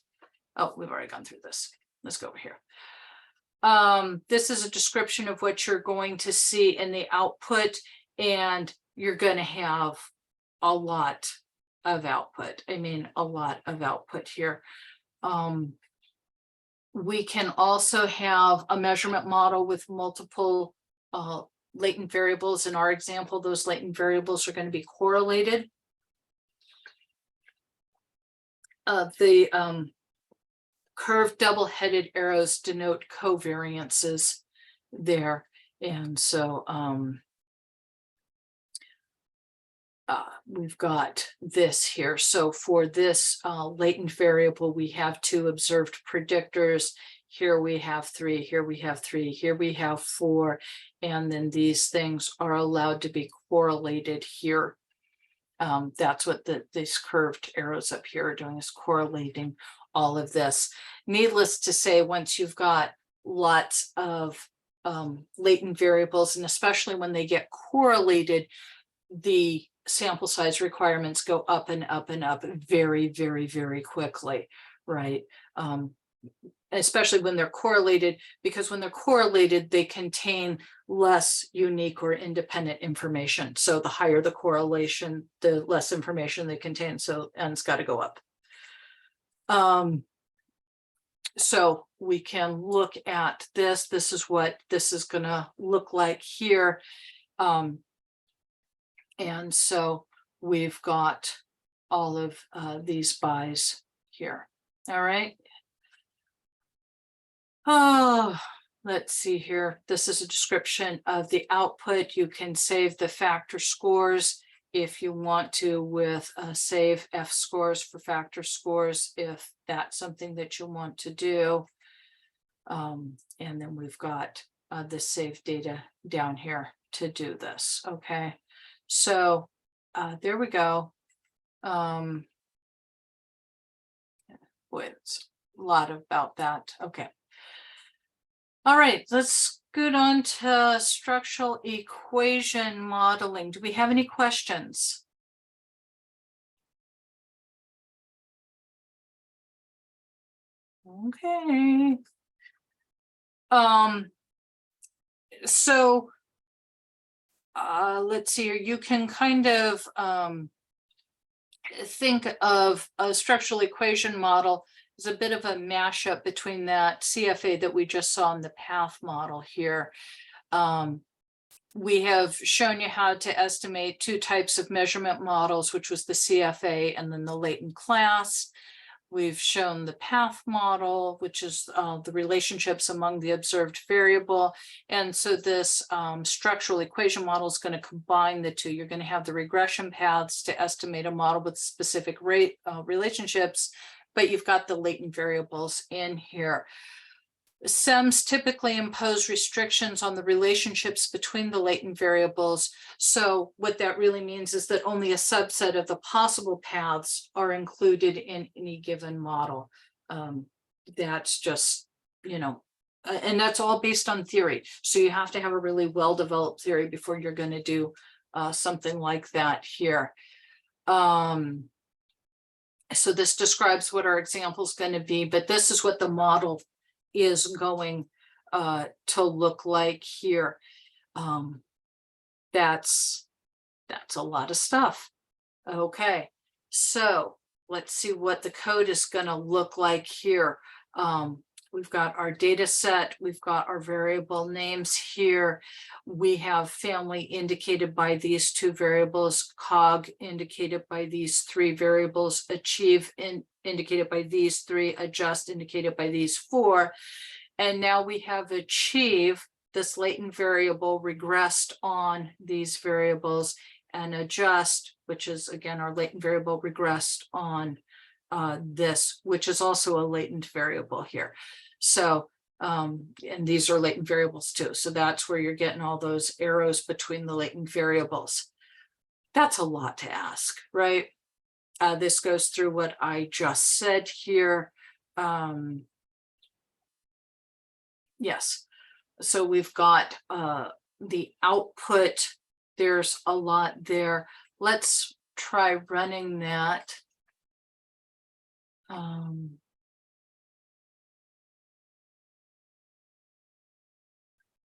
A: Oh, we've already gone through this. Let's go over here. This is a description of what you're going to see in the output, and you're going to have a lot of output. I mean, a lot of output here. We can also have a measurement model with multiple latent variables. In our example, those latent variables are going to be correlated. The curved double-headed arrows denote covariances there. And so we've got this here. So for this latent variable, we have 2 observed predictors. Here we have 3, here we have 3, here we have 4, and then these things are allowed to be correlated here. That's what these curved arrows up here are doing, is correlating all of this. Needless to say, once you've got lots of latent variables, and especially when they get correlated, the sample size requirements go up and up and up very, very, very quickly, right? especially when they're correlated, because when they're correlated, they contain less unique or independent information. So the higher the correlation, the less information they contain. So n's got to go up. So we can look at this. This is what this is going to look like here. And so we've got all of these buys here. All right. Oh, let's see here. This is a description of the output. You can save the factor scores if you want to with save F scores for factor scores, if that's something that you want to do. And then we've got the save data down here to do this. Okay, so there we go. Boy, it's a lot about that. Okay. All right, let's scoot on to structural equation modeling. Do we have any questions? Okay. So let's see here. You can kind of think of a structural equation model is a bit of a mashup between that CFA that we just saw in the path model here. We have shown you how to estimate two types of measurement models, which was the CFA and then the latent class. We've shown the path model, which is the relationships among the observed variable. And so this structural equation model is going to combine the two. You're going to have the regression paths to estimate a model with specific relationships, but you've got the latent variables in here. SEMs typically impose restrictions on the relationships between the latent variables. So what that really means is that only a subset of the possible paths are included in any given model. That's just, you know, and that's all based on theory. So you have to have a really well-developed theory before you're going to do something like that here. So this describes what our example is going to be, but this is what the model is going to look like here. That's a lot of stuff. Okay, so let's see what the code is going to look like here. We've got our data set, we've got our variable names here. We have family indicated by these two variables, cog indicated by these three variables, achieve indicated by these three, adjust indicated by these four. And now we have achieve, this latent variable regressed on these variables, and adjust, which is again our latent variable, regressed on this, which is also a latent variable here. So, and these are latent variables too. So that's where you're getting all those arrows between the latent variables. That's a lot to ask, right? This goes through what I just said here. Yes, so we've got the output. There's a lot there. Let's try running that.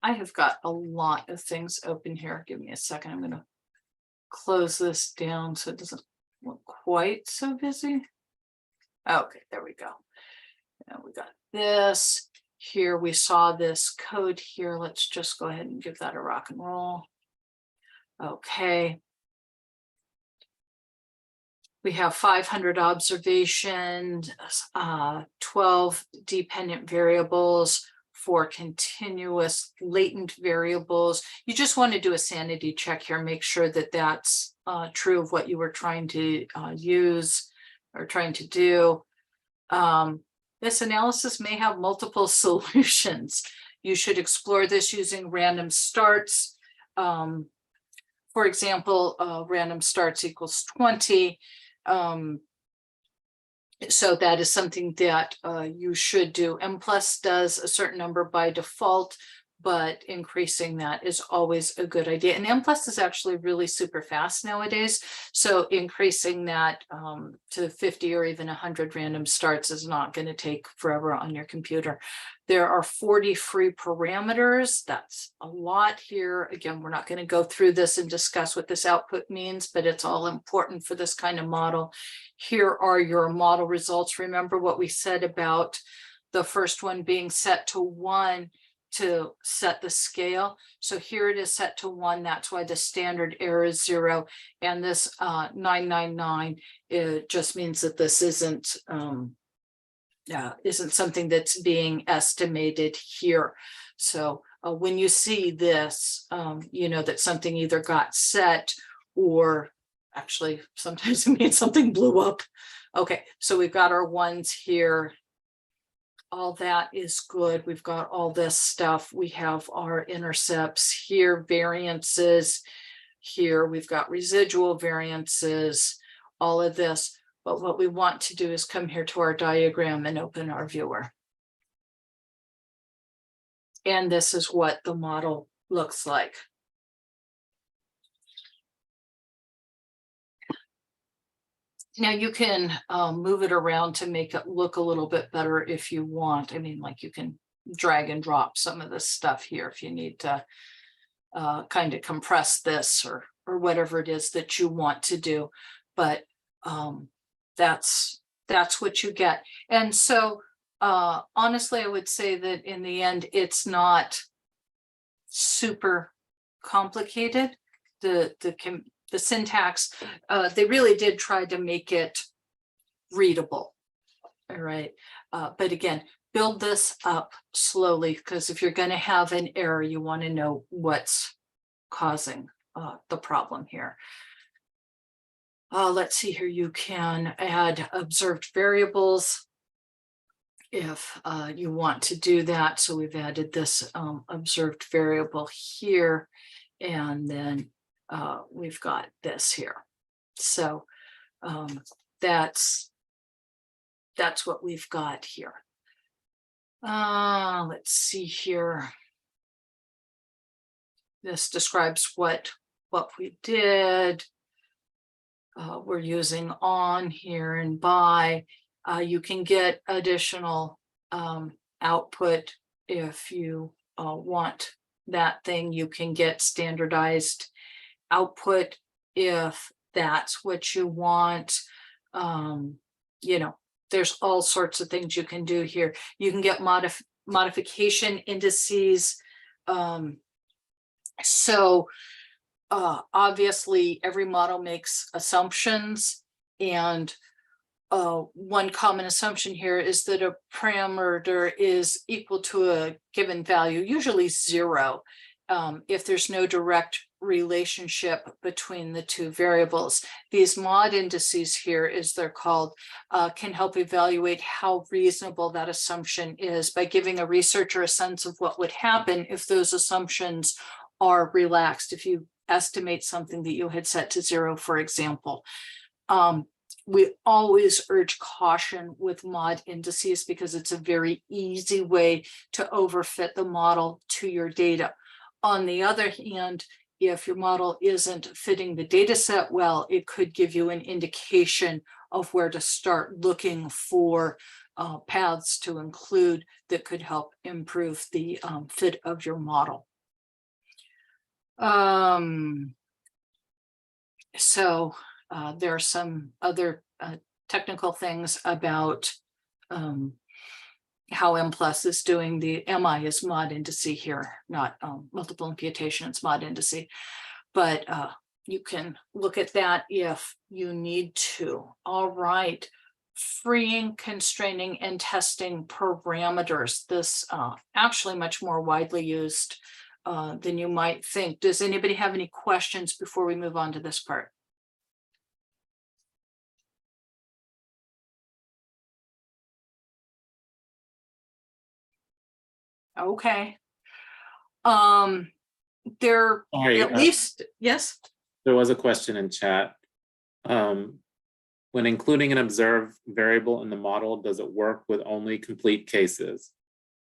A: I have got a lot of things open here. Give me a second. I'm going to close this down so it doesn't look quite so busy. Okay, there we go. Now we got this here. We saw this code here. Let's just go ahead and give that a rock and roll. Okay. We have 500 observations, 12 dependent variables, 4 continuous latent variables. You just want to do a sanity check here, make sure that that's true of what you were trying to use or trying to do. This analysis may have multiple solutions. You should explore this using random starts. For example, random starts equals 20. So that is something that you should do. Mplus does a certain number by default, but increasing that is always a good idea. And Mplus is actually really super fast nowadays. So increasing that to 50 or even 100 random starts is not going to take forever on your computer. There are 40 free parameters. That's a lot here. Again, we're not going to go through this and discuss what this output means, but it's all important for this kind of model. Here are your model results. Remember what we said about the first one being set to 1 to set the scale. So here it is set to 1. That's why the standard error is 0. And this 999, it just means that this isn't something that's being estimated here. So when you see this, you know that something either got set or actually sometimes it means something blew up. Okay, so we've got our ones here. All that is good. We've got all this stuff. We have our intercepts here, variances here. We've got residual variances, all of this. But what we want to do is come here to our diagram and open our viewer. And this is what the model looks like. Now you can move it around to make it look a little bit better if you want. I mean, like you can drag and drop some of this stuff here if you need to kind of compress this or whatever it is that you want to do. But that's what you get. And so honestly, I would say that in the end, it's not super complicated. The syntax, they really did try to make it readable. All right. But again, build this up slowly, because if you're going to have an error, you want to know what's causing the problem here. Let's see here. You can add observed variables if you want to do that. So we've added this observed variable here, and then we've got this here. So that's what we've got here. Let's see here. This describes what we did. We're using on here and by. You can get additional output if you want that thing. You can get standardized output if that's what you want. You know, there's all sorts of things you can do here. You can get modification indices. So obviously every model makes assumptions, and one common assumption here is that a parameter is equal to a given value, usually 0, if there's no direct relationship between the two variables. These mod indices here, as they're called, can help evaluate how reasonable that assumption is by giving a researcher a sense of what would happen if those assumptions are relaxed. If you estimate something that you had set to 0, for example. We always urge caution with mod indices because it's a very easy way to overfit the model to your data. On the other hand, if your model isn't fitting the data set well, it could give you an indication of where to start looking for paths to include that could help improve the fit of your model. So there are some other technical things about how Mplus is doing. The MI is mod indice here, not multiple imputation, it's mod indice. But you can look at that if you need to. All right. Freeing, constraining, and testing parameters. This actually much more widely used than you might think. Does anybody have any questions before we move on to this part? Okay. There
B: Sorry,
A: at least, yes.
B: there was a question in chat. When including an observed variable in the model, does it work with only complete cases?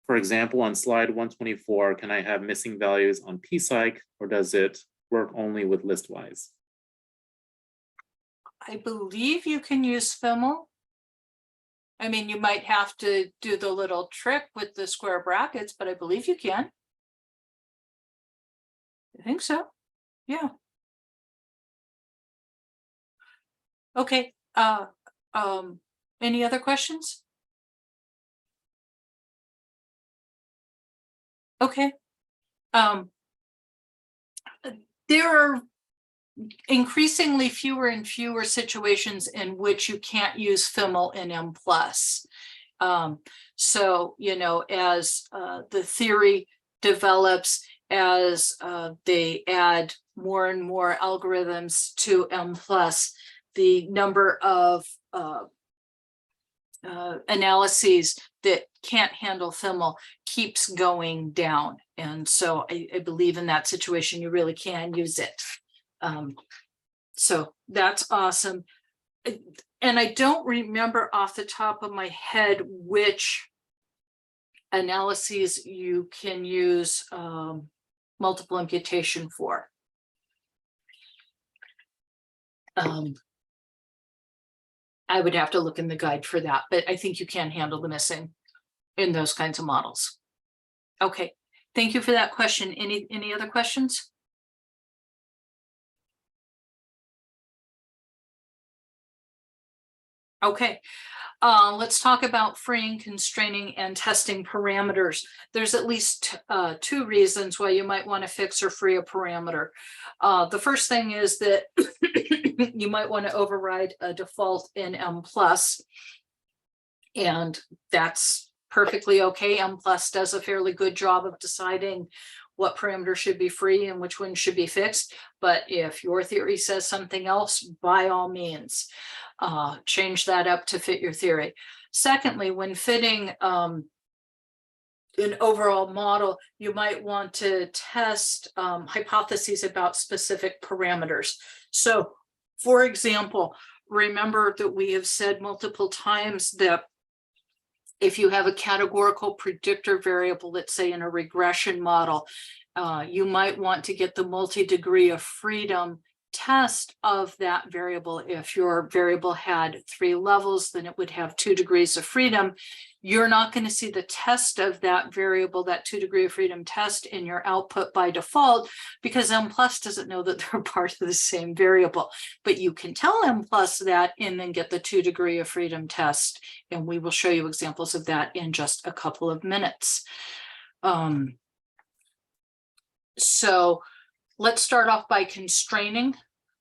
B: For example, on slide 124, can I have missing values on psych, or does it work only with listwise?
A: I believe you can use FIML. I mean, you might have to do the little trick with the square brackets, but I believe you can. I think so. Yeah. Okay. Any other questions? Okay. There are increasingly fewer and fewer situations in which you can't use FIML in Mplus. So, you know, as the theory develops, as they add more and more algorithms to Mplus, the number of analyses that can't handle FIML keeps going down. And so I believe in that situation, you really can use it. So that's awesome. And I don't remember off the top of my head which analyses you can use multiple imputation for. I would have to look in the guide for that, but I think you can handle the missing in those kinds of models. Okay, thank you for that question. Any other questions? Okay, let's talk about freeing, constraining, and testing parameters. There's at least two reasons why you might want to fix or free a parameter. The first thing is that you might want to override a default in Mplus, and that's perfectly okay. Mplus does a fairly good job of deciding what parameters should be free and which ones should be fixed. But if your theory says something else, by all means, change that up to fit your theory. Secondly, when fitting an overall model, you might want to test hypotheses about specific parameters. So, for example, remember that we have said multiple times that if you have a categorical predictor variable, let's say in a regression model, you might want to get the multi-degree of freedom test of that variable. If your variable had 3 levels, then it would have 2 degrees of freedom. You're not going to see the test of that variable, that 2 degree of freedom test, in your output by default, because Mplus doesn't know that they're part of the same variable. But you can tell Mplus that and then get the 2 degree of freedom test. And we will show you examples of that in just a couple of minutes. So let's start off by constraining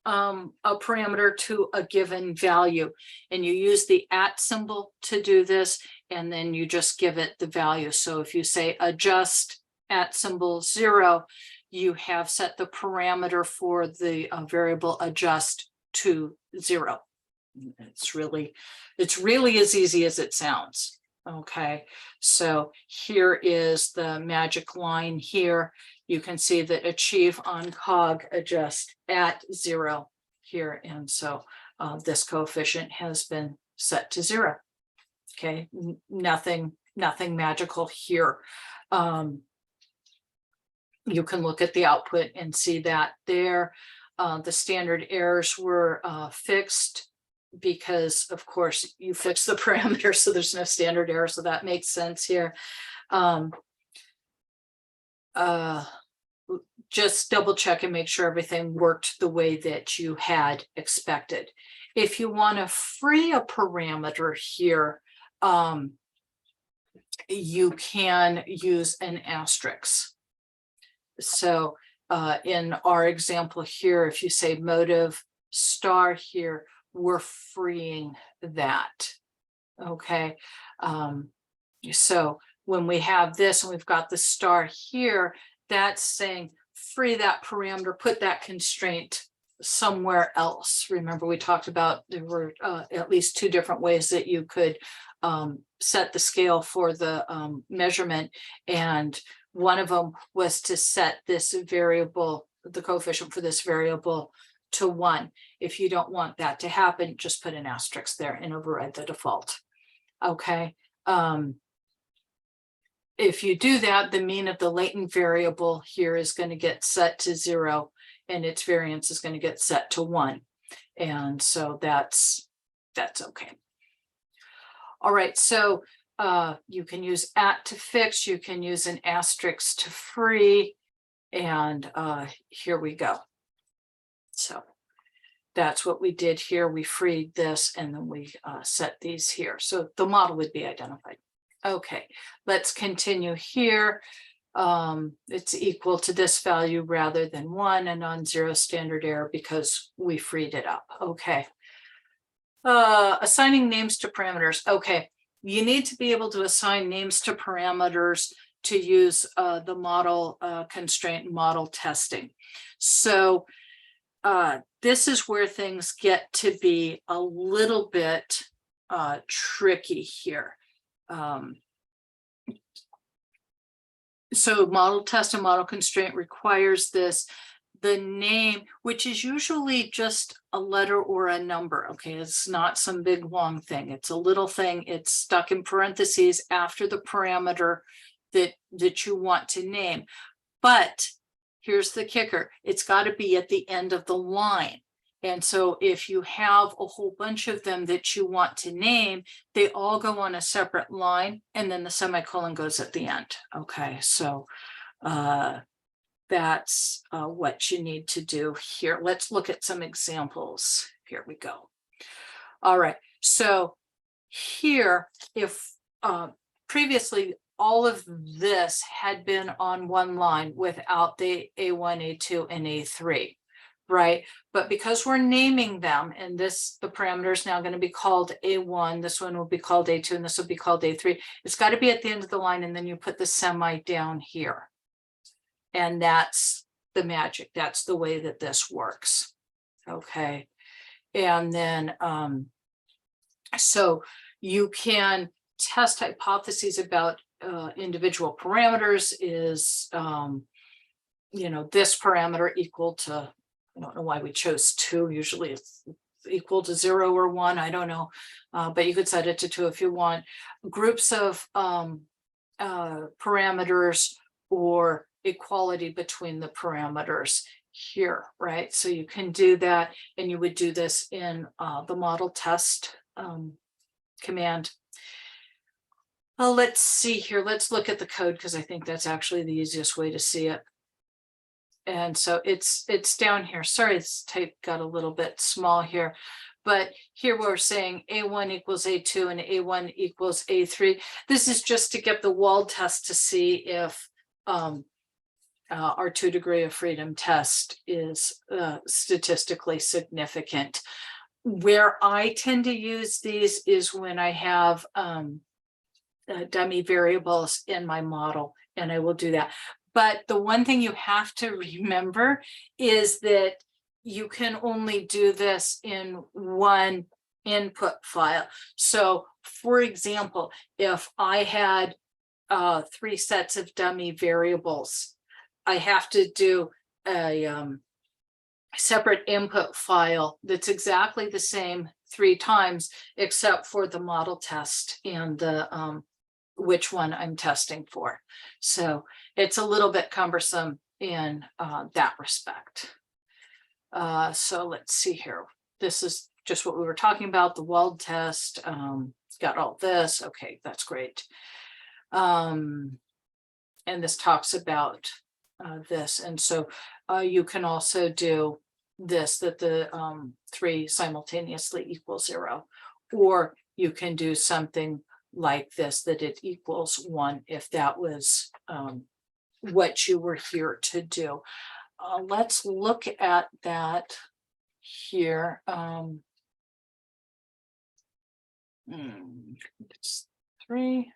A: a parameter to a given value. And you use the @ symbol to do this, and then you just give it the value. So if you say adjust @0, you have set the parameter for the variable adjust to 0. It's really as easy as it sounds. Okay, so here is the magic line here. You can see that achieve on cog adjust @0 here. And so this coefficient has been set to 0. Okay, nothing magical here. You can look at the output and see that there. The standard errors were fixed because, of course, you fix the parameter, so there's no standard error. So that makes sense here. Just double check and make sure everything worked the way that you had expected. If you want to free a parameter here, you can use an asterisk. So in our example here, if you say motive star here, we're freeing that. Okay. So when we have this and we've got the star here, that's saying free that parameter, put that constraint somewhere else. Remember, we talked about there were at least 2 different ways that you could set the scale for the measurement. And one of them was to set this variable, the coefficient for this variable, to 1. If you don't want that to happen, just put an asterisk there and override the default. Okay. if you do that, the mean of the latent variable here is going to get set to 0, and its variance is going to get set to 1. And so that's okay. All right, so you can use @ to fix, you can use an asterisk to free, and here we go. So that's what we did here. We freed this, and then we set these here. So the model would be identified. Okay, let's continue here. It's equal to this value rather than 1, a non-zero standard error because we freed it up. Okay. Assigning names to parameters. Okay, you need to be able to assign names to parameters to use the model constraint model testing. So this is where things get to be a little bit tricky here. So model test and model constraint requires this. The name, which is usually just a letter or a number, okay, it's not some big long thing, it's a little thing, it's stuck in parentheses after the parameter that you want to name. But here's the kicker, it's got to be at the end of the line. And so if you have a whole bunch of them that you want to name, they all go on a separate line, and then the semicolon goes at the end. Okay, so that's what you need to do here. Let's look at some examples. Here we go. All right, so here, if previously all of this had been on one line without the A1, A2, and A3, right? But because we're naming them, and the parameter is now going to be called A1, this one will be called A2, and this will be called A3. It's got to be at the end of the line, and then you put the semi down here. And that's the magic. That's the way that this works. Okay. And then, so you can test hypotheses about individual parameters. Is, this parameter equal to, I don't know why we chose 2. Usually it's equal to 0 or 1. I don't know. But you could set it to 2 if you want. Groups of parameters or equality between the parameters here, right? So you can do that, and you would do this in the model test command. Let's see here. Let's look at the code, because I think that's actually the easiest way to see it. And so it's down here. Sorry, this type got a little bit small here. But here we're saying A1 equals A2 and A1 equals A3. This is just to get the wald test to see if our 2 degree of freedom test is statistically significant. Where I tend to use these is when I have dummy variables in my model, and I will do that. But the one thing you have to remember is that you can only do this in one input file. So for example, if I had 3 sets of dummy variables, I have to do a separate input file that's exactly the same 3 times, except for the model test and the which one I'm testing for. So it's a little bit cumbersome in that respect. So let's see here. This is just what we were talking about, the wald test. It's got all this. Okay, that's great. And this talks about this. And so you can also do this, that the 3 simultaneously equals 0, or you can do something like this, that it equals 1, if that was what you were here to do. Let's look at that here. It's 3.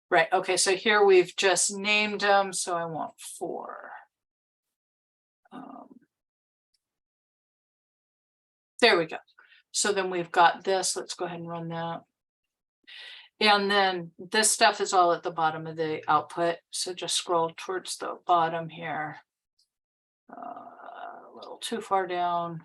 A: Right, okay, so here we've just named them, so I want 4. There we go. So then we've got this. Let's go ahead and run that. And then this stuff is all at the bottom of the output. So just scroll towards the bottom here. A little too far down.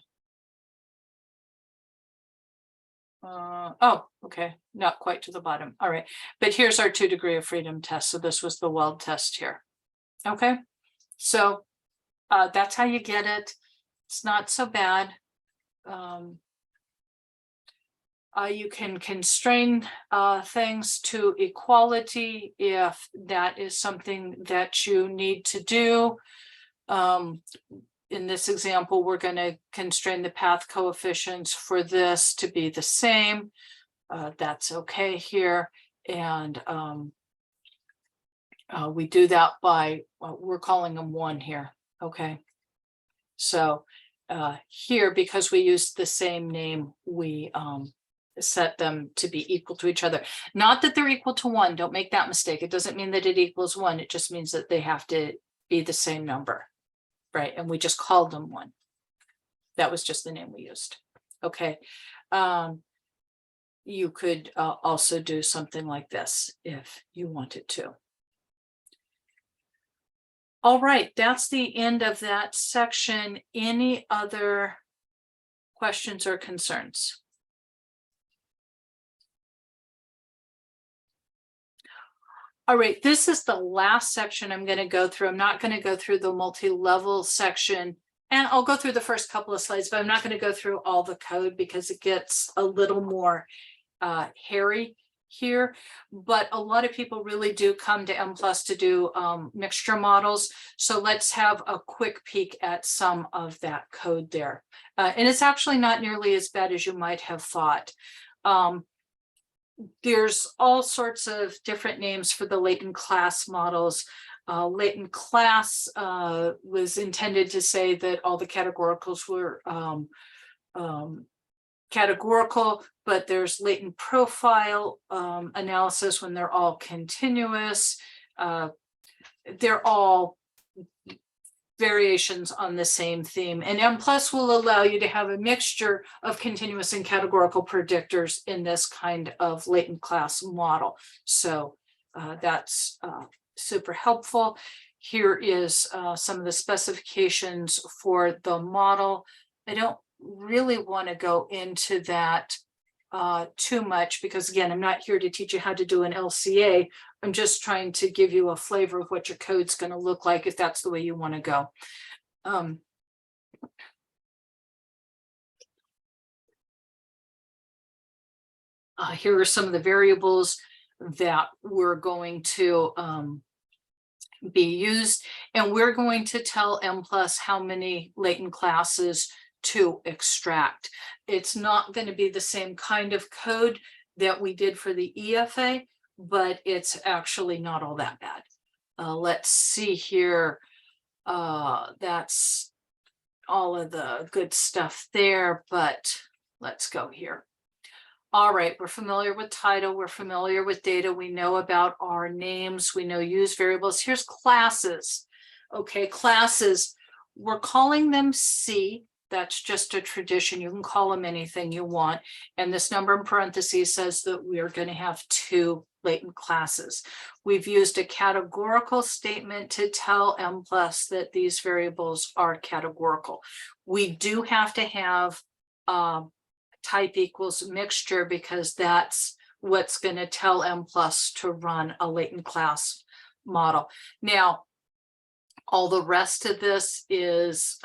A: Oh, okay, not quite to the bottom. All right, but here's our 2 degree of freedom test. So this was the weld test here. Okay, so that's how you get it. It's not so bad. You can constrain things to equality if that is something that you need to do. In this example, we're going to constrain the path coefficients for this to be the same. That's okay here. And we do that by, we're calling them 1 here. Okay. So here, because we used the same name, we set them to be equal to each other. Not that they're equal to 1. Don't make that mistake. It doesn't mean that it equals 1. It just means that they have to be the same number. Right. And we just called them 1. That was just the name we used. Okay. You could also do something like this if you wanted to. All right, that's the end of that section. Any other questions or concerns? All right, this is the last section I'm going to go through. I'm not going to go through the multi-level section, and I'll go through the first couple of slides, but I'm not going to go through all the code because it gets a little more hairy here. But a lot of people really do come to Mplus to do mixture models. So let's have a quick peek at some of that code there. And it's actually not nearly as bad as you might have thought. There's all sorts of different names for the latent class models. Latent class was intended to say that all the categoricals were categorical, but there's latent profile analysis when they're all continuous. They're all variations on the same theme, and Mplus will allow you to have a mixture of continuous and categorical predictors in this kind of latent class model. So that's super helpful. Here is some of the specifications for the model. I don't really want to go into that too much because, again, I'm not here to teach you how to do an LCA. I'm just trying to give you a flavor of what your code's going to look like if that's the way you want to go. Here are some of the variables that we're going to be used, and we're going to tell Mplus how many latent classes to extract. It's not going to be the same kind of code that we did for the EFA, but it's actually not all that bad. Let's see here. That's all of the good stuff there, but let's go here. All right, we're familiar with title, we're familiar with data, we know about our names, we know use variables. Here's classes. Okay, classes, we're calling them C. That's just a tradition. You can call them anything you want. And this number in parentheses says that we are going to have 2 latent classes. We've used a categorical statement to tell Mplus that these variables are categorical. We do have to have type equals mixture because that's what's going to tell Mplus to run a latent class model. Now, all the rest of this is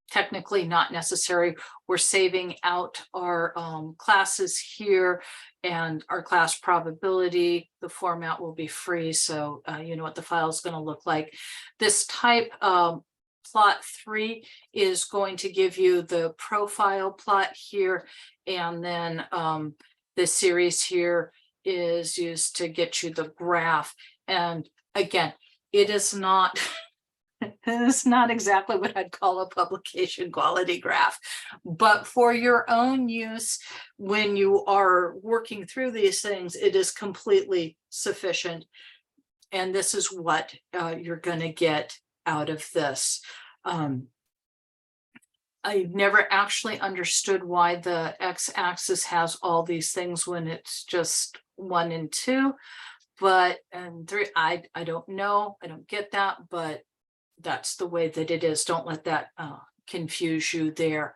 A: technically not necessary. We're saving out our classes here and our class probability. The format will be free, so you know what the file is going to look like. This type plot 3 is going to give you the profile plot here, and then the series here is used to get you the graph. And again, it is not it's not exactly what I'd call a publication quality graph, but for your own use, when you are working through these things, it is completely sufficient. And this is what you're going to get out of this. I never actually understood why the x-axis has all these things when it's just 1 and 2, but and 3, I don't know, I don't get that, but that's the way that it is. Don't let that confuse you there.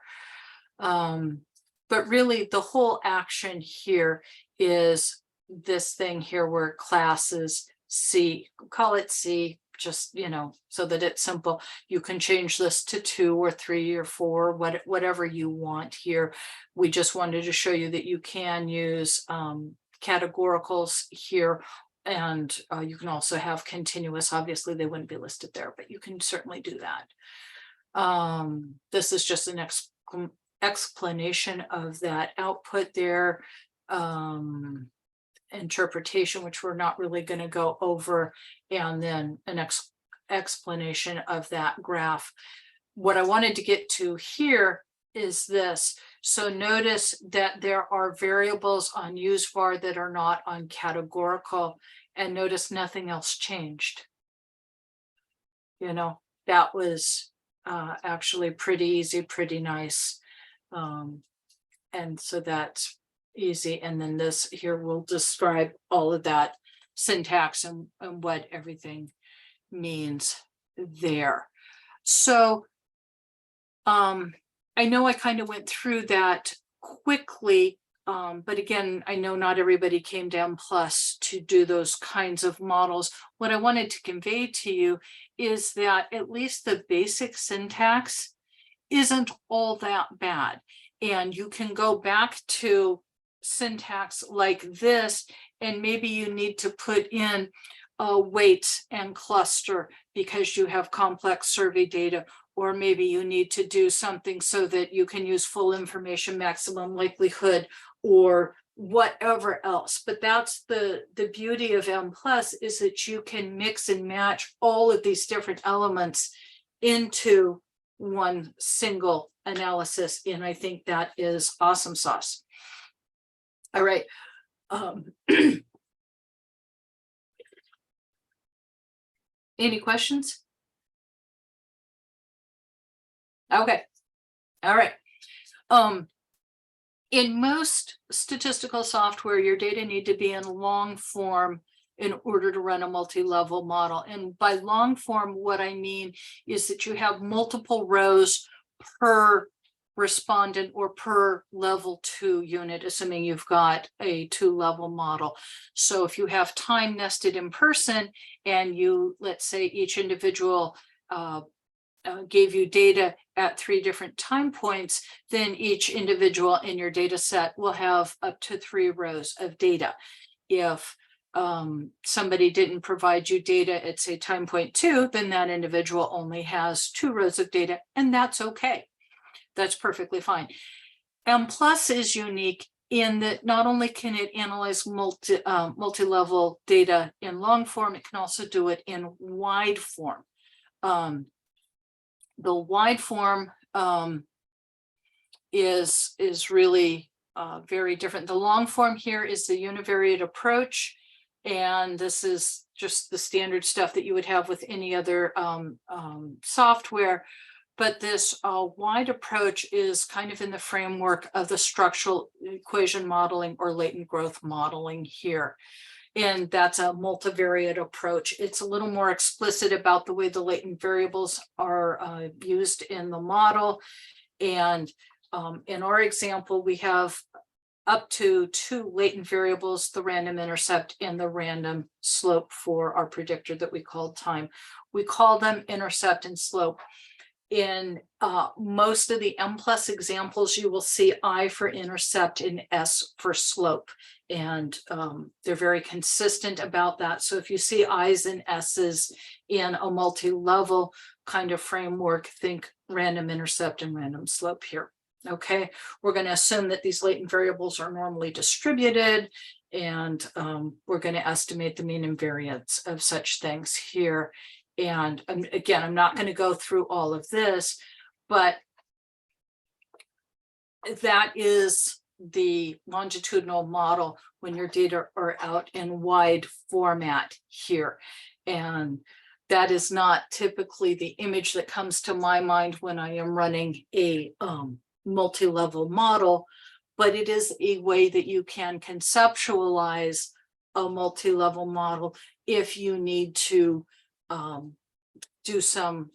A: But really the whole action here is this thing here where classes C, call it C, just, you know, so that it's simple. You can change this to 2 or 3 or 4, whatever you want here. We just wanted to show you that you can use categoricals here, and you can also have continuous. Obviously they wouldn't be listed there, but you can certainly do that. This is just an explanation of that output there. Interpretation, which we're not really going to go over, and then an explanation of that graph. What I wanted to get to here is this. So notice that there are variables on usevar that are not on categorical, and notice nothing else changed. You know, that was actually pretty easy, pretty nice. And so that's easy. And then this here will describe all of that syntax and what everything means there. So I know I kind of went through that quickly, but again, I know not everybody came to Mplus to do those kinds of models. What I wanted to convey to you is that at least the basic syntax isn't all that bad. And you can go back to syntax like this, and maybe you need to put in weights and cluster because you have complex survey data, or maybe you need to do something so that you can use full information, maximum likelihood, or whatever else. But that's the beauty of Mplus, is that you can mix and match all of these different elements into one single analysis, and I think that is awesome sauce. All right. Any questions? Okay. All right. In most statistical software, your data need to be in long form in order to run a multi-level model. And by long form, what I mean is that you have multiple rows per respondent or per level 2 unit, assuming you've got a 2-level model. So if you have time nested in person, and you, let's say each individual gave you data at 3 different time points, then each individual in your data set will have up to 3 rows of data. If somebody didn't provide you data at, say, time point 2, then that individual only has 2 rows of data, and that's okay. That's perfectly fine. Mplus is unique in that not only can it analyze multi-level data in long form, it can also do it in wide form. The wide form is really very different. The long form here is the univariate approach, and this is just the standard stuff that you would have with any other software. But this wide approach is kind of in the framework of the structural equation modeling or latent growth modeling here. And that's a multivariate approach. It's a little more explicit about the way the latent variables are used in the model. And in our example, we have up to 2 latent variables, the random intercept and the random slope for our predictor that we call time. We call them intercept and slope. In most of the Mplus examples, you will see I for intercept and S for slope, and they're very consistent about that. So if you see I's and S's in a multi-level kind of framework, think random intercept and random slope here. Okay, we're going to assume that these latent variables are normally distributed, and we're going to estimate the mean and variance of such things here. And again, I'm not going to go through all of this, but that is the longitudinal model when your data are out in wide format here. And that is not typically the image that comes to my mind when I am running a multi-level model, but it is a way that you can conceptualize a multi-level model if you need to do some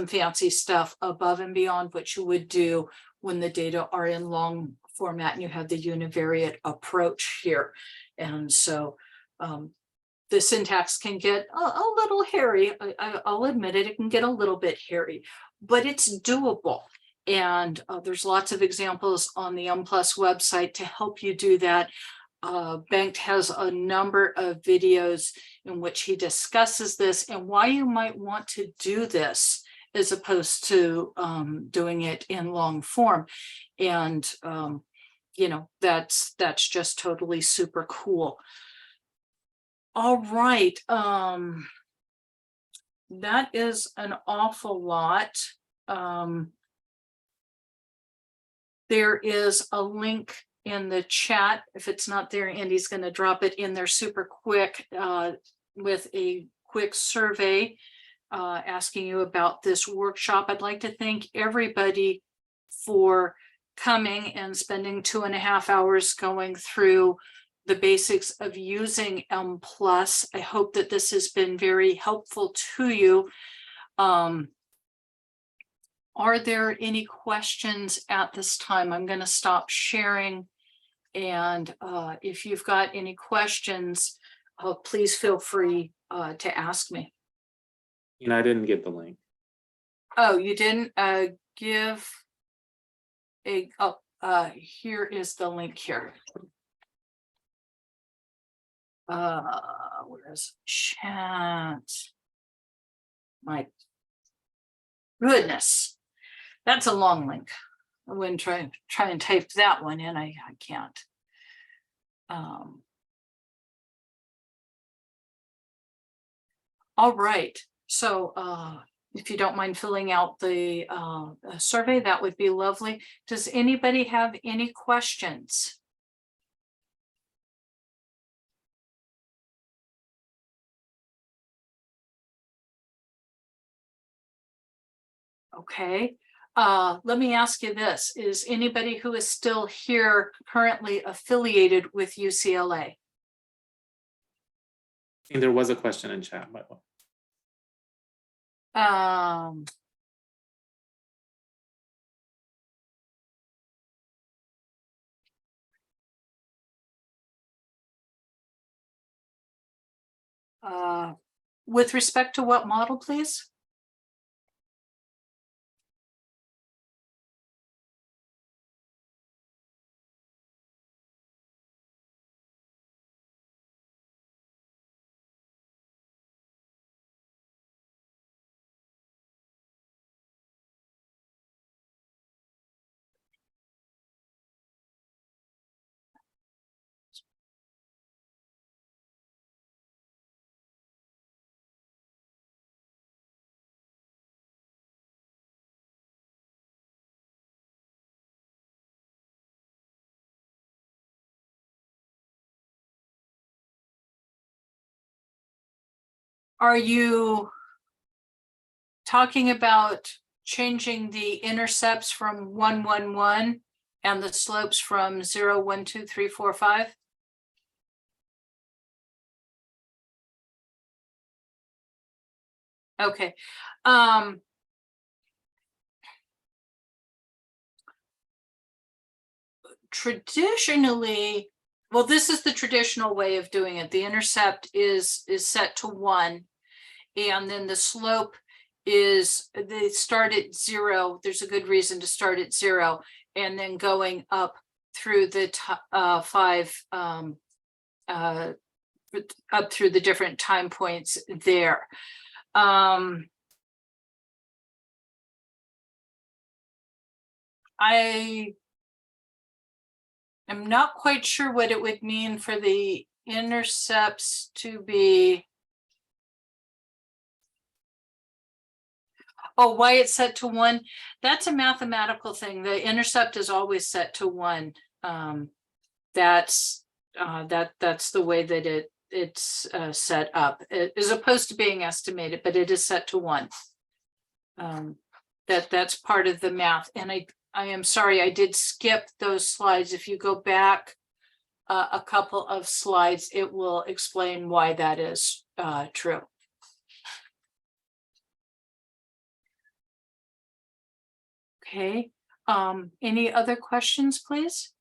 A: fancy stuff above and beyond what you would do when the data are in long format, and you have the univariate approach here. And so the syntax can get a little hairy. I'll admit it, it can get a little bit hairy, but it's doable. And there's lots of examples on the Mplus website to help you do that. Bengt has a number of videos in which he discusses this and why you might want to do this as opposed to doing it in long form. And you know, that's just totally super cool. All right. That is an awful lot. There is a link in the chat. If it's not there, Andy's going to drop it in there super quick with a quick survey asking you about this workshop. I'd like to thank everybody for coming and spending 2.5 hours going through the basics of using Mplus. I hope that this has been very helpful to you. Are there any questions at this time? I'm going to stop sharing. And if you've got any questions, please feel free to ask me.
B: And I didn't get the link.
A: Oh, you didn't give a, here is the link here. Where's chat? My goodness, that's a long link. I wouldn't try and type that one in. I can't. All right. So if you don't mind filling out the survey, that would be lovely. Does anybody have any questions? Okay. Let me ask you this. Is anybody who is still here currently affiliated with UCLA?
B: And there was a question in chat, by the way.
A: With respect to what model, please? Are you talking about changing the intercepts from 1, 1, 1 and the slopes from 0, 1, 2, 3, 4, 5? Okay. Traditionally, well, this is the traditional way of doing it. The intercept is set to 1, and then the slope is, they start at 0. There's a good reason to start at 0, and then going up through the 5 up through the different time points there. I am not quite sure what it would mean for the intercepts to be. Oh, why it's set to 1? That's a mathematical thing. The intercept is always set to 1. That's the way that it's set up, as opposed to being estimated, but it is set to 1. That's part of the math. And I am sorry, I did skip those slides. If you go back a couple of slides, it will explain why that is true. Okay, any other questions, please?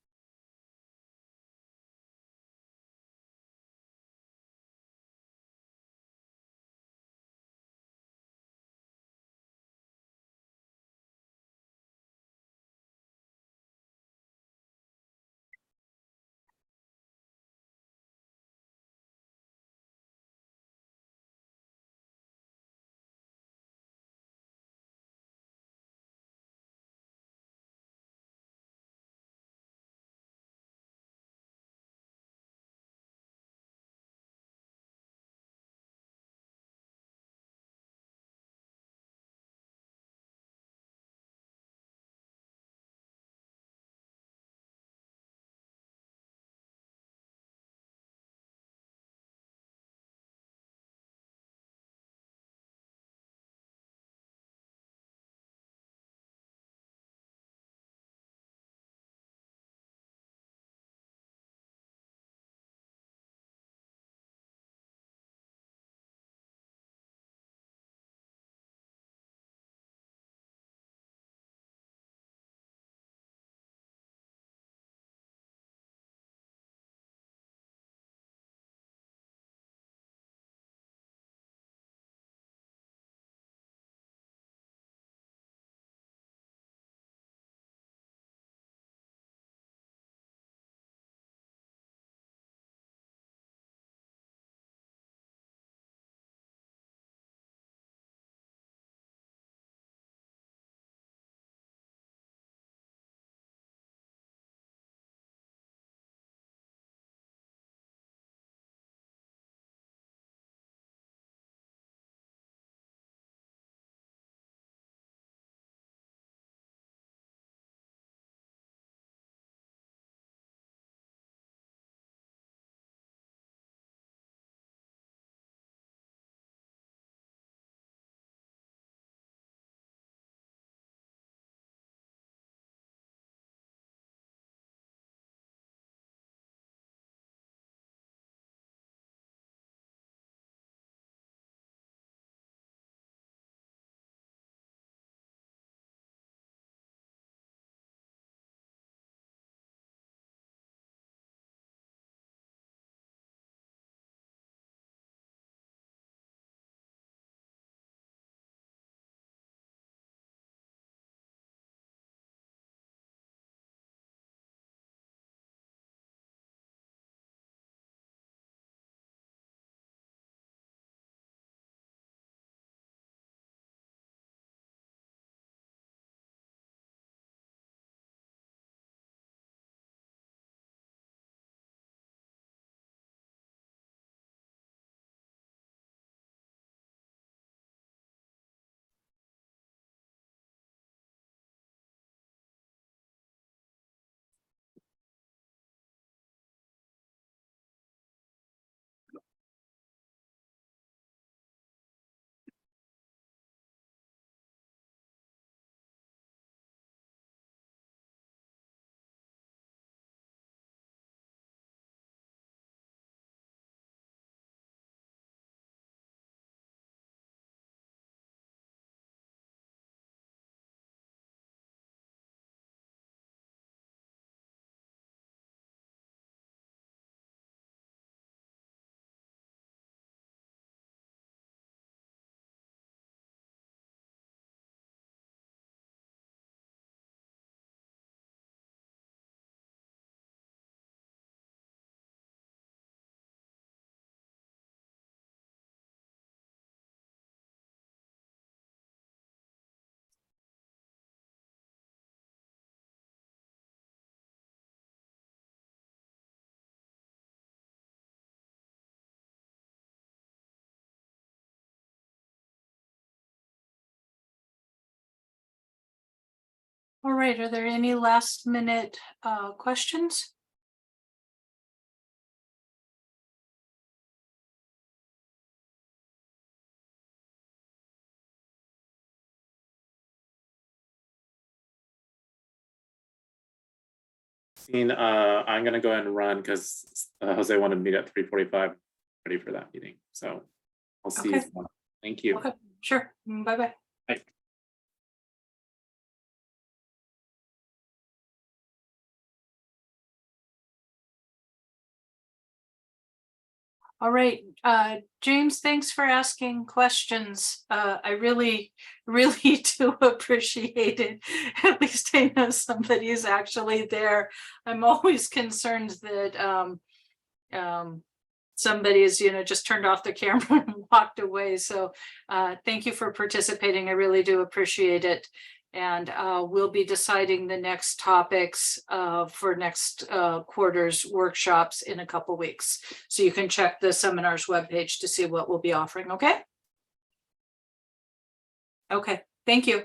A: All right, are there any last minute questions?
B: I'm gonna go ahead and run because Jose wanted to meet at 3:45, ready for that meeting. So I'll see you
A: Okay.
B: tomorrow. Thank you.
A: Okay, sure. Bye-bye.
B: Bye.
A: All right, James, thanks for asking questions. I really, really do appreciate it. At least I know somebody is actually there. I'm always concerned that somebody is, just turned off the camera and walked away. So thank you for participating. I really do appreciate it. And we'll be deciding the next topics for next quarter's workshops in a couple weeks. So you can check the seminar's webpage to see what we'll be offering, okay? Okay, thank you.